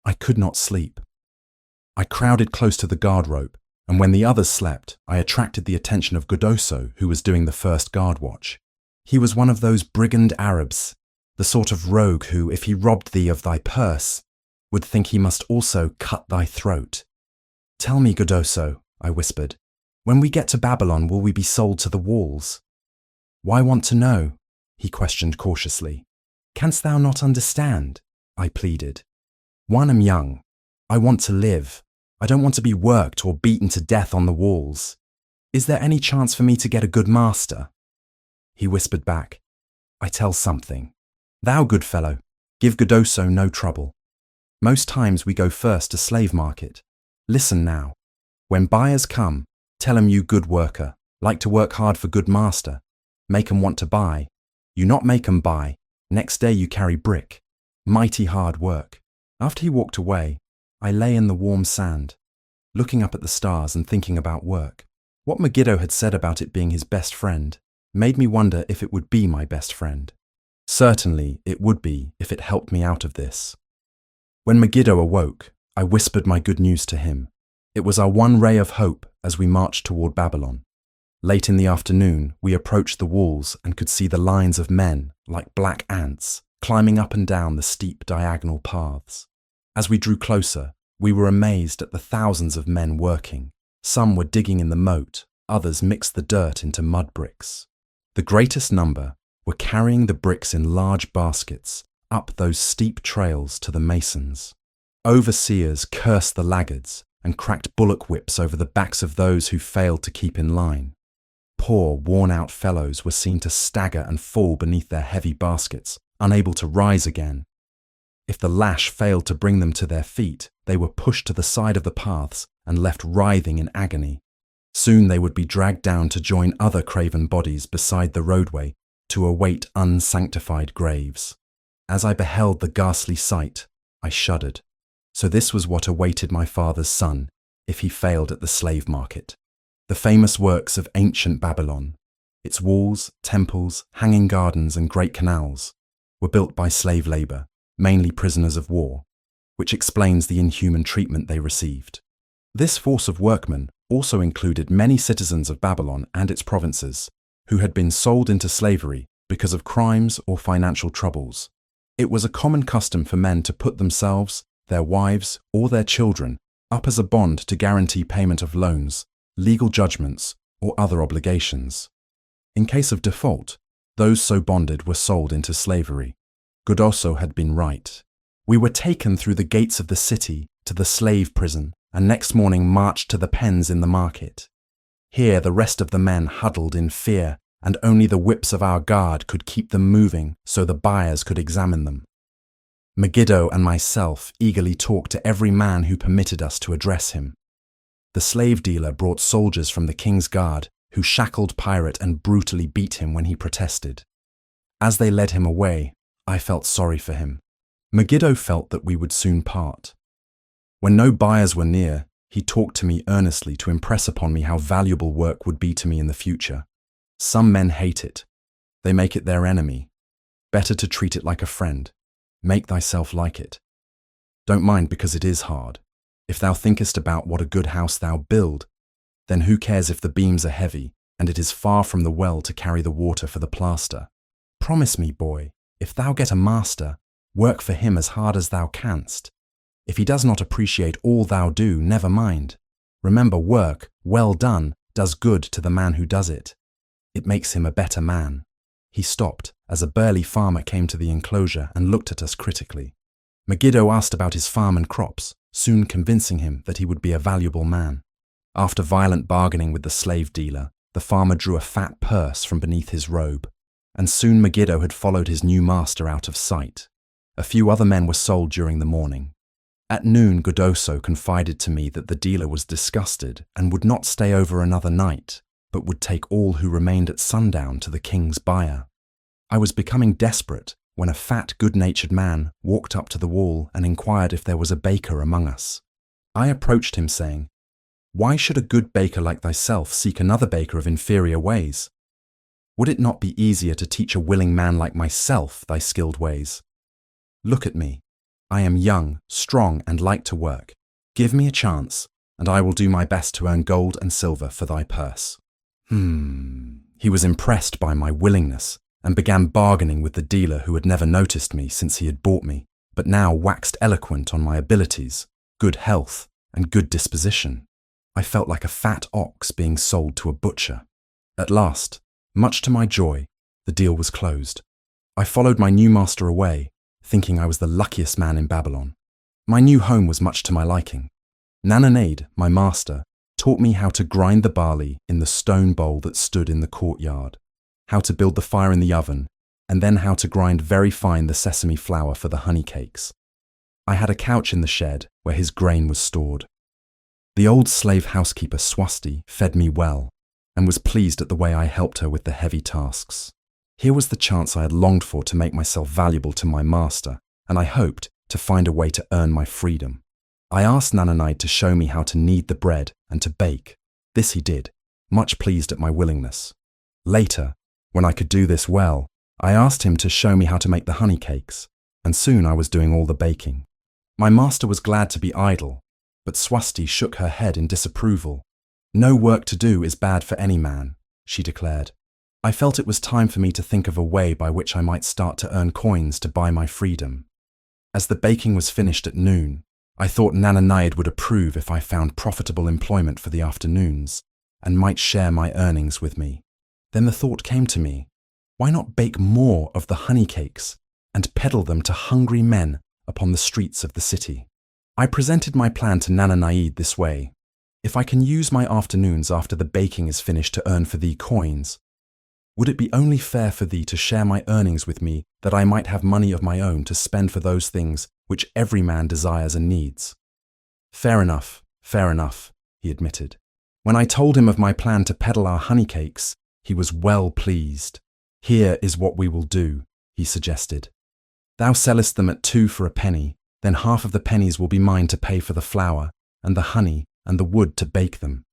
I could not sleep. I crowded close to the guard rope, and when the others slept, I attracted the attention of Godoso, who was doing the first guard watch. He was one of those brigand Arabs, the sort of rogue who, if he robbed thee of thy purse, would think he must also cut thy throat. "Tell me, Godoso," I whispered, "when we get to Babylon, will we be sold to the walls?" "Why want to know?" he questioned cautiously. "Canst thou not understand?" I pleaded. "One, am young. I want to live. I don't want to be worked or beaten to death on the walls. Is there any chance for me to get a good master?" He whispered back, "I tell something. Thou, good fellow, give Godoso no trouble. Most times we go first to slave market. Listen now. When buyers come, tell 'em you good worker, like to work hard for good master. Make 'em want to buy. You not make 'em buy. Next day you carry brick. Mighty hard work." After he walked away, I lay in the warm sand, looking up at the stars and thinking about work. What Megiddo had said about it being his best friend made me wonder if it would be my best friend. Certainly, it would be if it helped me out of this. When Megiddo awoke, I whispered my good news to him. It was our one ray of hope as we marched toward Babylon. Late in the afternoon, we approached the walls and could see the lines of men, like black ants, climbing up and down the steep diagonal paths. As we drew closer, we were amazed at the thousands of men working. Some were digging in the moat, others mixed the dirt into mud bricks. The greatest number were carrying the bricks in large baskets up those steep trails to the masons. Overseers cursed the laggards and cracked bullock whips over the backs of those who failed to keep in line. Poor, worn-out fellows were seen to stagger and fall beneath their heavy baskets, unable to rise again. If the lash failed to bring them to their feet, they were pushed to the side of the paths and left writhing in agony. Soon they would be dragged down to join other craven bodies beside the roadway to await unsanctified graves. As I beheld the ghastly sight, I shuddered. So this was what awaited my father's son if he failed at the slave market. The famous works of ancient Babylon, its walls, temples, hanging gardens and great canals, were built by slave labour, mainly prisoners of war, which explains the inhuman treatment they received. This force of workmen also included many citizens of Babylon and its provinces, who had been sold into slavery because of crimes or financial troubles. It was a common custom for men to put themselves, their wives, or their children up as a bond to guarantee payment of loans, legal judgments, or other obligations. In case of default, those so bonded were sold into slavery. Godoso had been right. We were taken through the gates of the city to the slave prison and next morning marched to the pens in the market. Here the rest of the men huddled in fear, and only the whips of our guard could keep them moving so the buyers could examine them. Megiddo and myself eagerly talked to every man who permitted us to address him. The slave dealer brought soldiers from the king's guard who shackled Pirate and brutally beat him when he protested. As they led him away, I felt sorry for him. Megiddo felt that we would soon part. When no buyers were near, he talked to me earnestly to impress upon me how valuable work would be to me in the future. Some men hate it. They make it their enemy. Better to treat it like a friend. Make thyself like it. Don't mind because it is hard. If thou thinkest about what a good house thou build, then who cares if the beams are heavy and it is far from the well to carry the water for the plaster? Promise me, boy, if thou get a master, work for him as hard as thou canst. If he does not appreciate all thou do, never mind. Remember, work, well done, does good to the man who does it. It makes him a better man. He stopped as a burly farmer came to the enclosure and looked at us critically. Megiddo asked about his farm and crops, soon convincing him that he would be a valuable man. After violent bargaining with the slave dealer, the farmer drew a fat purse from beneath his robe, and soon Megiddo had followed his new master out of sight. A few other men were sold during the morning. At noon, Godoso confided to me that the dealer was disgusted and would not stay over another night, but would take all who remained at sundown to the king's buyer. I was becoming desperate when a fat, good-natured man walked up to the wall and inquired if there was a baker among us. I approached him saying, "Why should a good baker like thyself seek another baker of inferior ways? Would it not be easier to teach a willing man like myself thy skilled ways? Look at me. I am young, strong, and like to work. Give me a chance, and I will do my best to earn gold and silver for thy purse. He was impressed by my willingness and began bargaining with the dealer who had never noticed me since he had bought me, but now waxed eloquent on my abilities, good health, and good disposition. I felt like a fat ox being sold to a butcher. At last, much to my joy, the deal was closed. I followed my new master away, thinking I was the luckiest man in Babylon. My new home was much to my liking. Nananade, my master, taught me how to grind the barley in the stone bowl that stood in the courtyard, how to build the fire in the oven, and then how to grind very fine the sesame flour for the honey cakes. I had a couch in the shed where his grain was stored. The old slave housekeeper Swasti fed me well and was pleased at the way I helped her with the heavy tasks. Here was the chance I had longed for to make myself valuable to my master, and I hoped to find a way to earn my freedom. I asked Nananide to show me how to knead the bread and to bake. This he did, much pleased at my willingness. Later, when I could do this well, I asked him to show me how to make the honey cakes, and soon I was doing all the baking. My master was glad to be idle, but Swasti shook her head in disapproval. No work to do is bad for any man, she declared. I felt it was time for me to think of a way by which I might start to earn coins to buy my freedom. As the baking was finished at noon, I thought Nananide would approve if I found profitable employment for the afternoons and might share my earnings with me. Then the thought came to me, why not bake more of the honey cakes and peddle them to hungry men upon the streets of the city? I presented my plan to Nananide this way. If I can use my afternoons after the baking is finished to earn for thee coins, would it be only fair for thee to share my earnings with me that I might have money of my own to spend for those things which every man desires and needs? Fair enough, he admitted. When I told him of my plan to peddle our honey cakes, he was well pleased. Here is what we will do, he suggested. Thou sellest them at 2 for a penny, then half of the pennies will be mine to pay for the flour, and the honey, and the wood to bake them.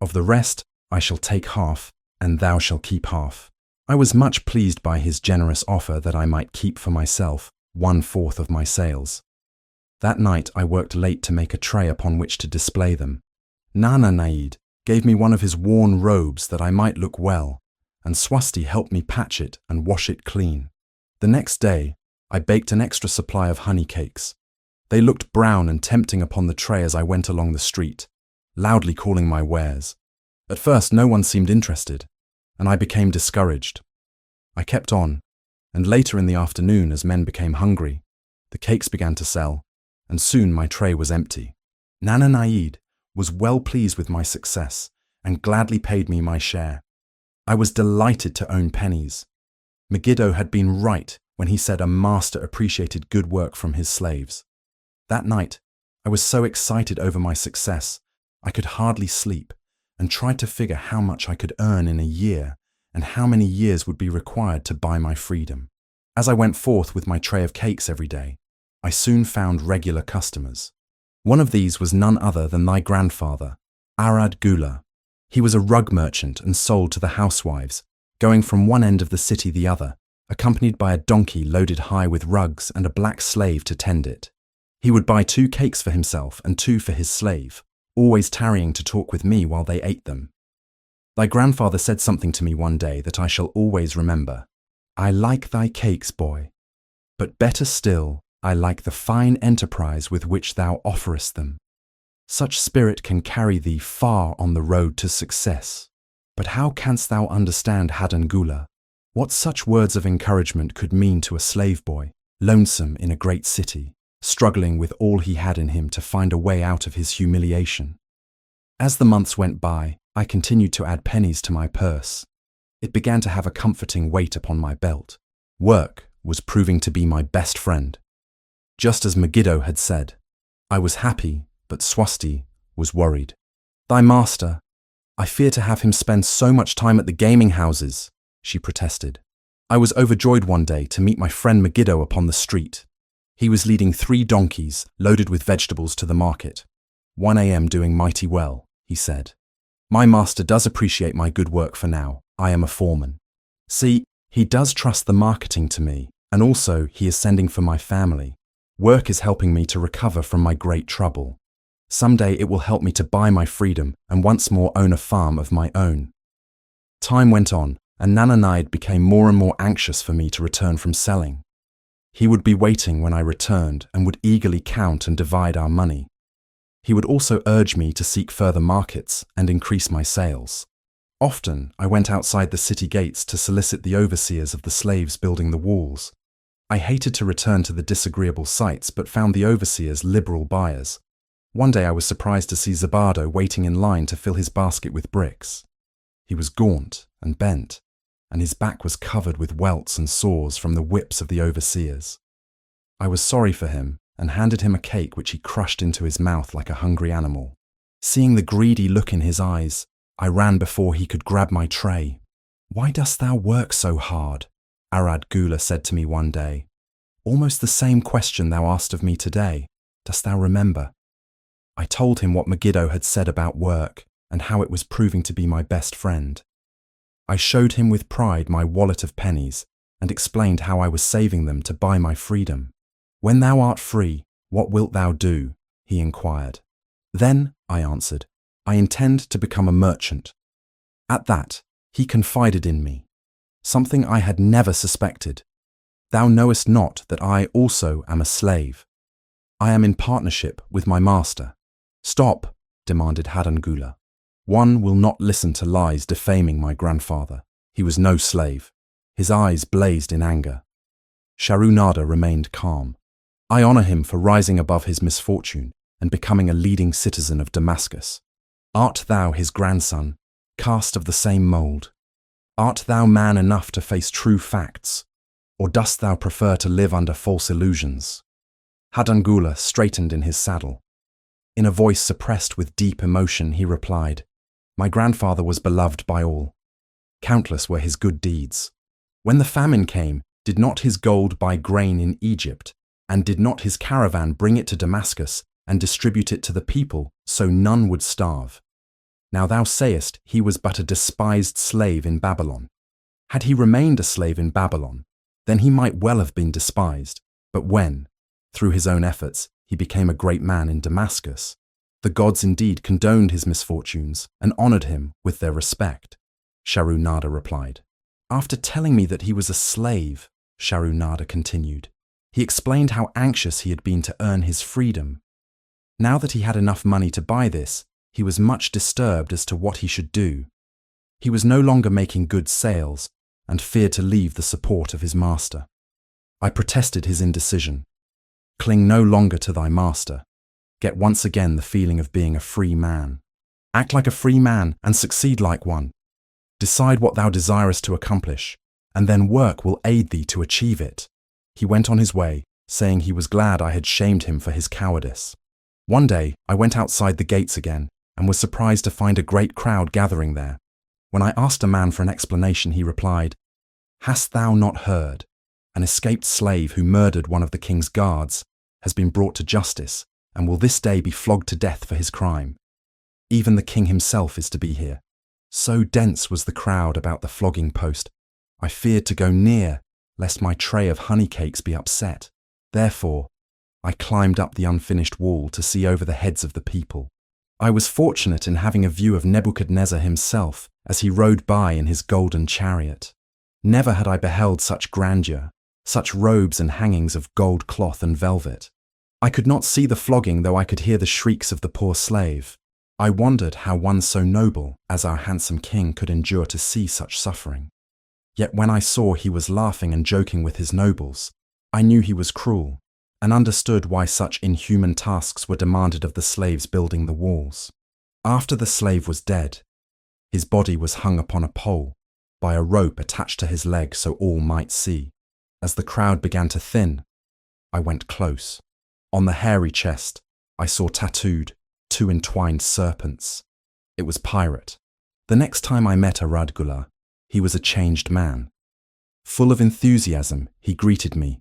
Of the rest I shall take half, and thou shalt keep half. I was much pleased by his generous offer that I might keep for myself 1/4 of my sales. That night I worked late to make a tray upon which to display them. Nananide gave me one of his worn robes that I might look well, and Swasti helped me patch it and wash it clean. The next day I baked an extra supply of honey cakes. They looked brown and tempting upon the tray as I went along the street, loudly calling my wares. At first no one seemed interested, and I became discouraged. I kept on, and later in the afternoon, as men became hungry, the cakes began to sell, and soon my tray was empty. Nananide was well pleased with my success and gladly paid me my share. I was delighted to own pennies. Megiddo had been right when he said a master appreciated good work from his slaves. That night, I was so excited over my success, I could hardly sleep, and tried to figure how much I could earn in a year and how many years would be required to buy my freedom. As I went forth with my tray of cakes every day, I soon found regular customers. One of these was none other than thy grandfather, Arad Gula. He was a rug merchant and sold to the housewives, going from one end of the city the other, accompanied by a donkey loaded high with rugs and a black slave to tend it. He would buy 2 cakes for himself and 2 for his slave, always tarrying to talk with me while they ate them. Thy grandfather said something to me one day that I shall always remember. I like thy cakes, boy, but better still, I like the fine enterprise with which thou offerest them. Such spirit can carry thee far on the road to success. But how canst thou understand Hadangula? What such words of encouragement could mean to a slave boy, lonesome in a great city, struggling with all he had in him to find a way out of his humiliation? As the months went by, I continued to add pennies to my purse. It began to have a comforting weight upon my belt. Work was proving to be my best friend. Just as Megiddo had said, I was happy, but Swasti was worried. Thy master, I fear to have him spend so much time at the gaming houses, she protested. I was overjoyed one day to meet my friend Megiddo upon the street. He was leading 3 donkeys loaded with vegetables to the market. 1 a.m. doing mighty well, he said. My master does appreciate my good work for now. I am a foreman. See, he does trust the marketing to me, and also he is sending for my family. Work is helping me to recover from my great trouble. Someday it will help me to buy my freedom and once more own a farm of my own. Time went on, and Nananaid became more and more anxious for me to return from selling. He would be waiting when I returned and would eagerly count and divide our money. He would also urge me to seek further markets and increase my sales. Often I went outside the city gates to solicit the overseers of the slaves building the walls. I hated to return to the disagreeable sights but found the overseers liberal buyers. One day I was surprised to see Zabado waiting in line to fill his basket with bricks. He was gaunt and bent, and his back was covered with welts and sores from the whips of the overseers. I was sorry for him and handed him a cake which he crushed into his mouth like a hungry animal. Seeing the greedy look in his eyes, I ran before he could grab my tray. "Why dost thou work so hard?" Arad Gula said to me one day. "Almost the same question thou asked of me today. Dost thou remember?" I told him what Megiddo had said about work and how it was proving to be my best friend. I showed him with pride my wallet of pennies and explained how I was saving them to buy my freedom. "When thou art free, what wilt thou do?" he inquired. "Then," I answered, "I intend to become a merchant." At that, he confided in me, something I had never suspected. "Thou knowest not that I also am a slave. I am in partnership with my master." "Stop," demanded Hadangula. "One will not listen to lies defaming my grandfather. He was no slave." His eyes blazed in anger. Sharunada remained calm. "I honor him for rising above his misfortune and becoming a leading citizen of Damascus. Art thou his grandson, cast of the same mold? Art thou man enough to face true facts, or dost thou prefer to live under false illusions?" Hadangula straightened in his saddle. In a voice suppressed with deep emotion, he replied, "My grandfather was beloved by all. Countless were his good deeds. When the famine came, did not his gold buy grain in Egypt, and did not his caravan bring it to Damascus and distribute it to the people, so none would starve? Now thou sayest he was but a despised slave in Babylon. Had he remained a slave in Babylon, then he might well have been despised. But when, through his own efforts, he became a great man in Damascus, the gods indeed condoned his misfortunes and honored him with their respect." Sharunada replied. "After telling me that he was a slave," Sharunada continued, "he explained how anxious he had been to earn his freedom. Now that he had enough money to buy this, he was much disturbed as to what he should do. He was no longer making good sales and feared to leave the support of his master. I protested his indecision. Cling no longer to thy master. Get once again the feeling of being a free man. Act like a free man and succeed like one. Decide what thou desirest to accomplish, and then work will aid thee to achieve it." He went on his way, saying he was glad I had shamed him for his cowardice. One day, I went outside the gates again and was surprised to find a great crowd gathering there. When I asked a man for an explanation, he replied, "Hast thou not heard? An escaped slave who murdered one of the king's guards has been brought to justice and will this day be flogged to death for his crime. Even the king himself is to be here." So dense was the crowd about the flogging post, I feared to go near, lest my tray of honey cakes be upset. Therefore, I climbed up the unfinished wall to see over the heads of the people. I was fortunate in having a view of Nebuchadnezzar himself as he rode by in his golden chariot. Never had I beheld such grandeur, such robes and hangings of gold cloth and velvet. I could not see the flogging, though I could hear the shrieks of the poor slave. I wondered how one so noble as our handsome king could endure to see such suffering. Yet when I saw he was laughing and joking with his nobles, I knew he was cruel, and understood why such inhuman tasks were demanded of the slaves building the walls. After the slave was dead, his body was hung upon a pole, by a rope attached to his leg so all might see. As the crowd began to thin, I went close. On the hairy chest, I saw tattooed 2 entwined serpents. It was Pirate. The next time I met Aradgula, he was a changed man. Full of enthusiasm, he greeted me.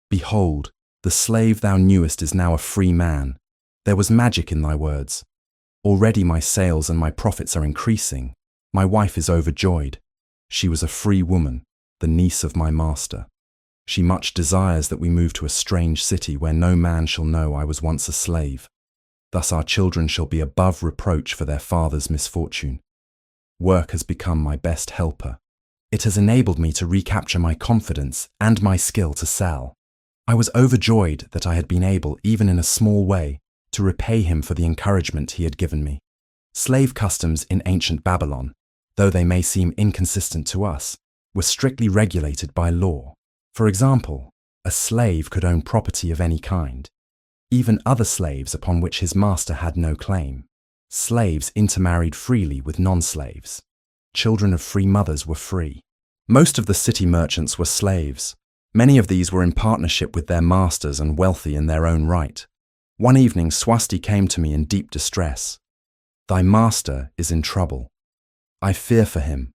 "Behold, the slave thou knewest is now a free man. There was magic in thy words. Already my sales and my profits are increasing. My wife is overjoyed. She was a free woman, the niece of my master. She much desires that we move to a strange city where no man shall know I was once a slave. Thus our children shall be above reproach for their father's misfortune. Work has become my best helper. It has enabled me to recapture my confidence and my skill to sell. I was overjoyed that I had been able, even in a small way, to repay him for the encouragement he had given me. Slave customs in ancient Babylon, though they may seem inconsistent to us, were strictly regulated by law. For example, a slave could own property of any kind, even other slaves upon which his master had no claim. Slaves intermarried freely with non-slaves. Children of free mothers were free. Most of the city merchants were slaves. Many of these were in partnership with their masters and wealthy in their own right. One evening, Swasti came to me in deep distress. "Thy master is in trouble. I fear for him.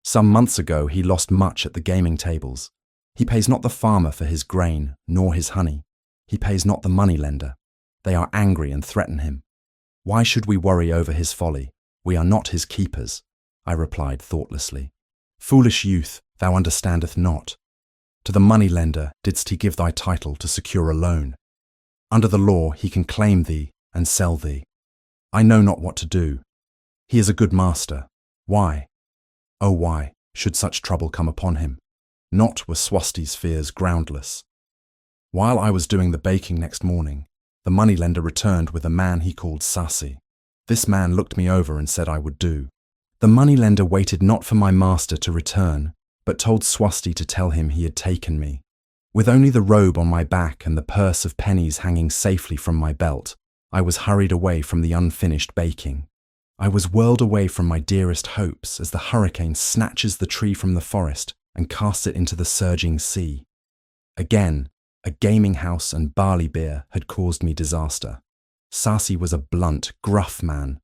Some months ago he lost much at the gaming tables. He pays not the farmer for his grain, nor his honey. He pays not the moneylender. They are angry and threaten him. Why should we worry over his folly? We are not his keepers," I replied thoughtlessly. "Foolish youth, thou understandest not. To the moneylender didst he give thy title to secure a loan. Under the law he can claim thee and sell thee. I know not what to do. He is a good master. Why? Oh, why should such trouble come upon him? Not were Swasti's fears groundless. While I was doing the baking next morning, the moneylender returned with a man he called Sasi. This man looked me over and said I would do. The moneylender waited not for my master to return, but told Swasti to tell him he had taken me. With only the robe on my back and the purse of pennies hanging safely from my belt, I was hurried away from the unfinished baking. I was whirled away from my dearest hopes as the hurricane snatches the tree from the forest and casts it into the surging sea. Again, a gaming house and barley beer had caused me disaster. Sasi was a blunt, gruff man.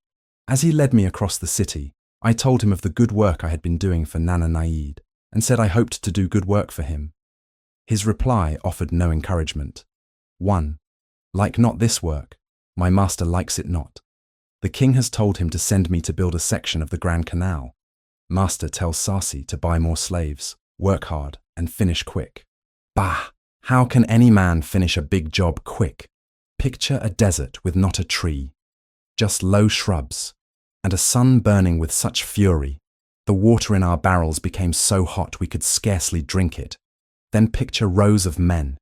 As he led me across the city, I told him of the good work I had been doing for Nana Naid, and said I hoped to do good work for him. His reply offered no encouragement. 1. Like not this work, my master likes it not. The king has told him to send me to build a section of the Grand Canal. Master tells Sasi to buy more slaves, work hard, and finish quick. Bah! How can any man finish a big job quick? Picture a desert with not a tree, just low shrubs, and a sun burning with such fury. The water in our barrels became so hot we could scarcely drink it. Then picture rows of men,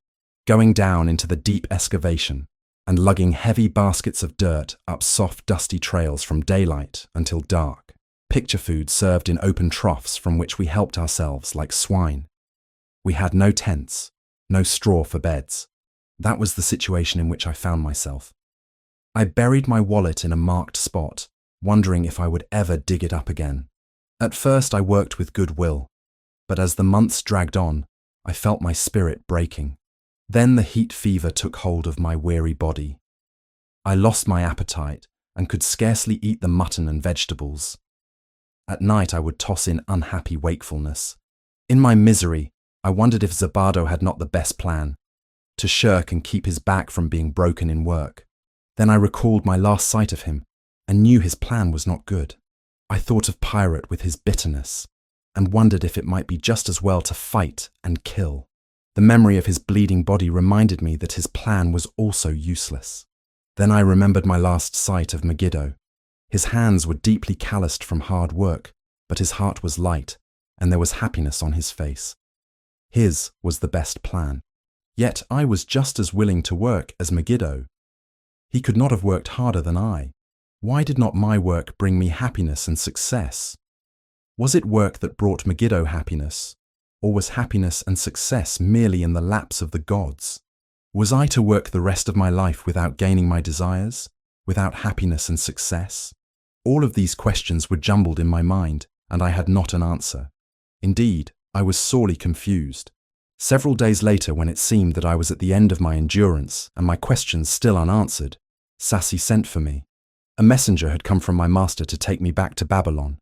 going down into the deep excavation and lugging heavy baskets of dirt up soft dusty trails from daylight until dark. Picture food served in open troughs from which we helped ourselves like swine. We had no tents, no straw for beds. That was the situation in which I found myself. I buried my wallet in a marked spot, wondering if I would ever dig it up again. At first I worked with good will, but as the months dragged on, I felt my spirit breaking. Then the heat fever took hold of my weary body. I lost my appetite and could scarcely eat the mutton and vegetables. At night I would toss in unhappy wakefulness. In my misery, I wondered if Zabado had not the best plan, to shirk and keep his back from being broken in work. Then I recalled my last sight of him and knew his plan was not good. I thought of Pirate with his bitterness and wondered if it might be just as well to fight and kill. The memory of his bleeding body reminded me that his plan was also useless. Then I remembered my last sight of Megiddo. His hands were deeply calloused from hard work, but his heart was light, and there was happiness on his face. His was the best plan. Yet I was just as willing to work as Megiddo. He could not have worked harder than I. Why did not my work bring me happiness and success? Was it work that brought Megiddo happiness, or was happiness and success merely in the laps of the gods? Was I to work the rest of my life without gaining my desires, without happiness and success? All of these questions were jumbled in my mind, and I had not an answer. Indeed, I was sorely confused. Several days later, when it seemed that I was at the end of my endurance and my questions still unanswered, Sasi sent for me. A messenger had come from my master to take me back to Babylon.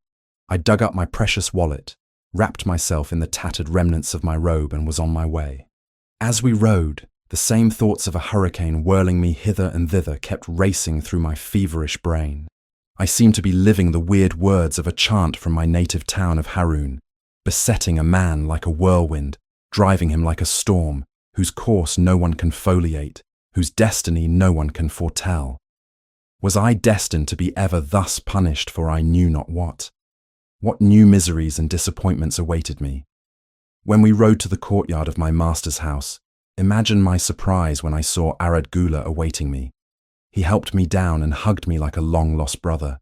I dug up my precious wallet, wrapped myself in the tattered remnants of my robe, and was on my way. As we rode, the same thoughts of a hurricane whirling me hither and thither kept racing through my feverish brain. I seemed to be living the weird words of a chant from my native town of Harun. besetting a man like a whirlwind, driving him like a storm, whose course no one can foliate, whose destiny no one can foretell. Was I destined to be ever thus punished for I knew not what? What new miseries and disappointments awaited me? When we rode to the courtyard of my master's house, imagine my surprise when I saw Arad Gula awaiting me. He helped me down and hugged me like a long-lost brother.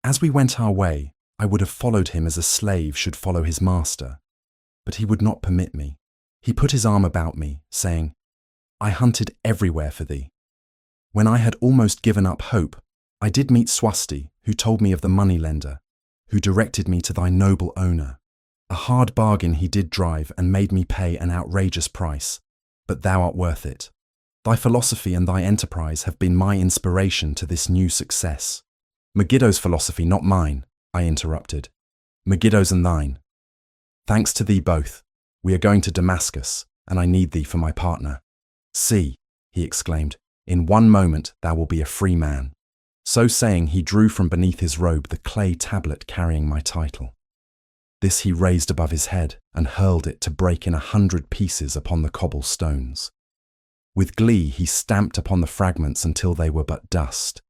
As we went our way, I would have followed him as a slave should follow his master. But he would not permit me. He put his arm about me, saying, "I hunted everywhere for thee." When I had almost given up hope, I did meet Swasti, who told me of the money-lender, who directed me to thy noble owner. A hard bargain he did drive and made me pay an outrageous price, but thou art worth it. Thy philosophy and thy enterprise have been my inspiration to this new success. Megiddo's philosophy, not mine, I interrupted. Megiddo's and thine. Thanks to thee both. We are going to Damascus, and I need thee for my partner. See, he exclaimed, in one moment thou wilt be a free man. So saying, he drew from beneath his robe the clay tablet carrying my title. This he raised above his head and hurled it to break in 100 pieces upon the cobble stones. With glee he stamped upon the fragments until they were but dust.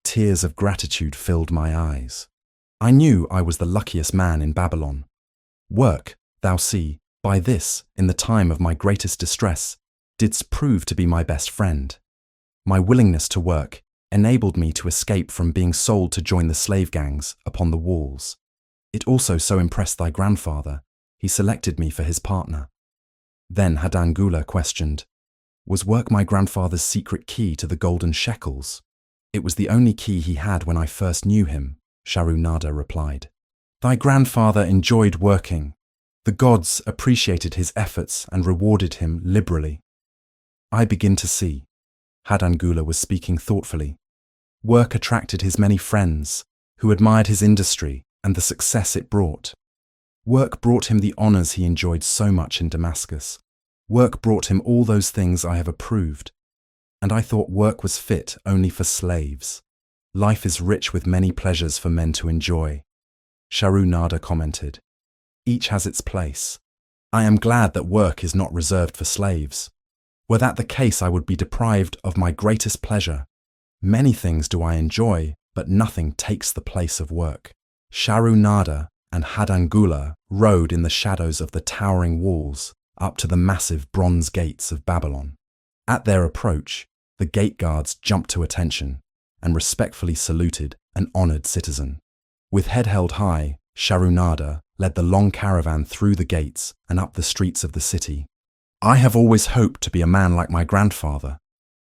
Tears of gratitude filled my eyes. I knew I was the luckiest man in Babylon. Work, thou see, by this, in the time of my greatest distress, didst prove to be my best friend. My willingness to work enabled me to escape from being sold to join the slave gangs upon the walls. It also so impressed thy grandfather, he selected me for his partner. Then Haddan Gula questioned, was work my grandfather's secret key to the golden shekels? It was the only key he had when I first knew him, Sharu-Nada replied. Thy grandfather enjoyed working. The gods appreciated his efforts and rewarded him liberally. I begin to see. Haddan Gula was speaking thoughtfully. Work attracted his many friends, who admired his industry and the success it brought. Work brought him the honors he enjoyed so much in Damascus. Work brought him all those things I have approved. And I thought work was fit only for slaves. Life is rich with many pleasures for men to enjoy. Sharu-Nada commented. Each has its place. I am glad that work is not reserved for slaves. Were that the case, I would be deprived of my greatest pleasure. Many things do I enjoy, but nothing takes the place of work. Sharu-Nada and Haddan Gula rode in the shadows of the towering walls up to the massive bronze gates of Babylon. At their approach, the gate guards jumped to attention and respectfully saluted an honored citizen. With head held high, Sharu-Nada led the long caravan through the gates and up the streets of the city. I have always hoped to be a man like my grandfather,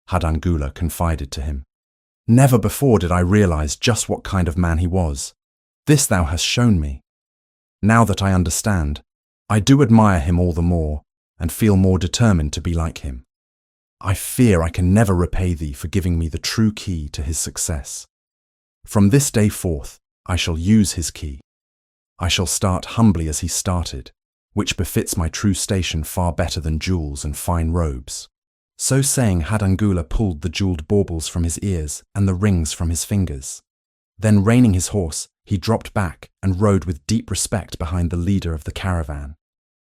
Haddan Gula confided to him. Never before did I realize just what kind of man he was. This thou hast shown me. Now that I understand, I do admire him all the more and feel more determined to be like him. I fear I can never repay thee for giving me the true key to his success. From this day forth, I shall use his key. I shall start humbly as he started, which befits my true station far better than jewels and fine robes. So saying, Haddan Gula pulled the jeweled baubles from his ears and the rings from his fingers. Then reining his horse, he dropped back and rode with deep respect behind the leader of the caravan.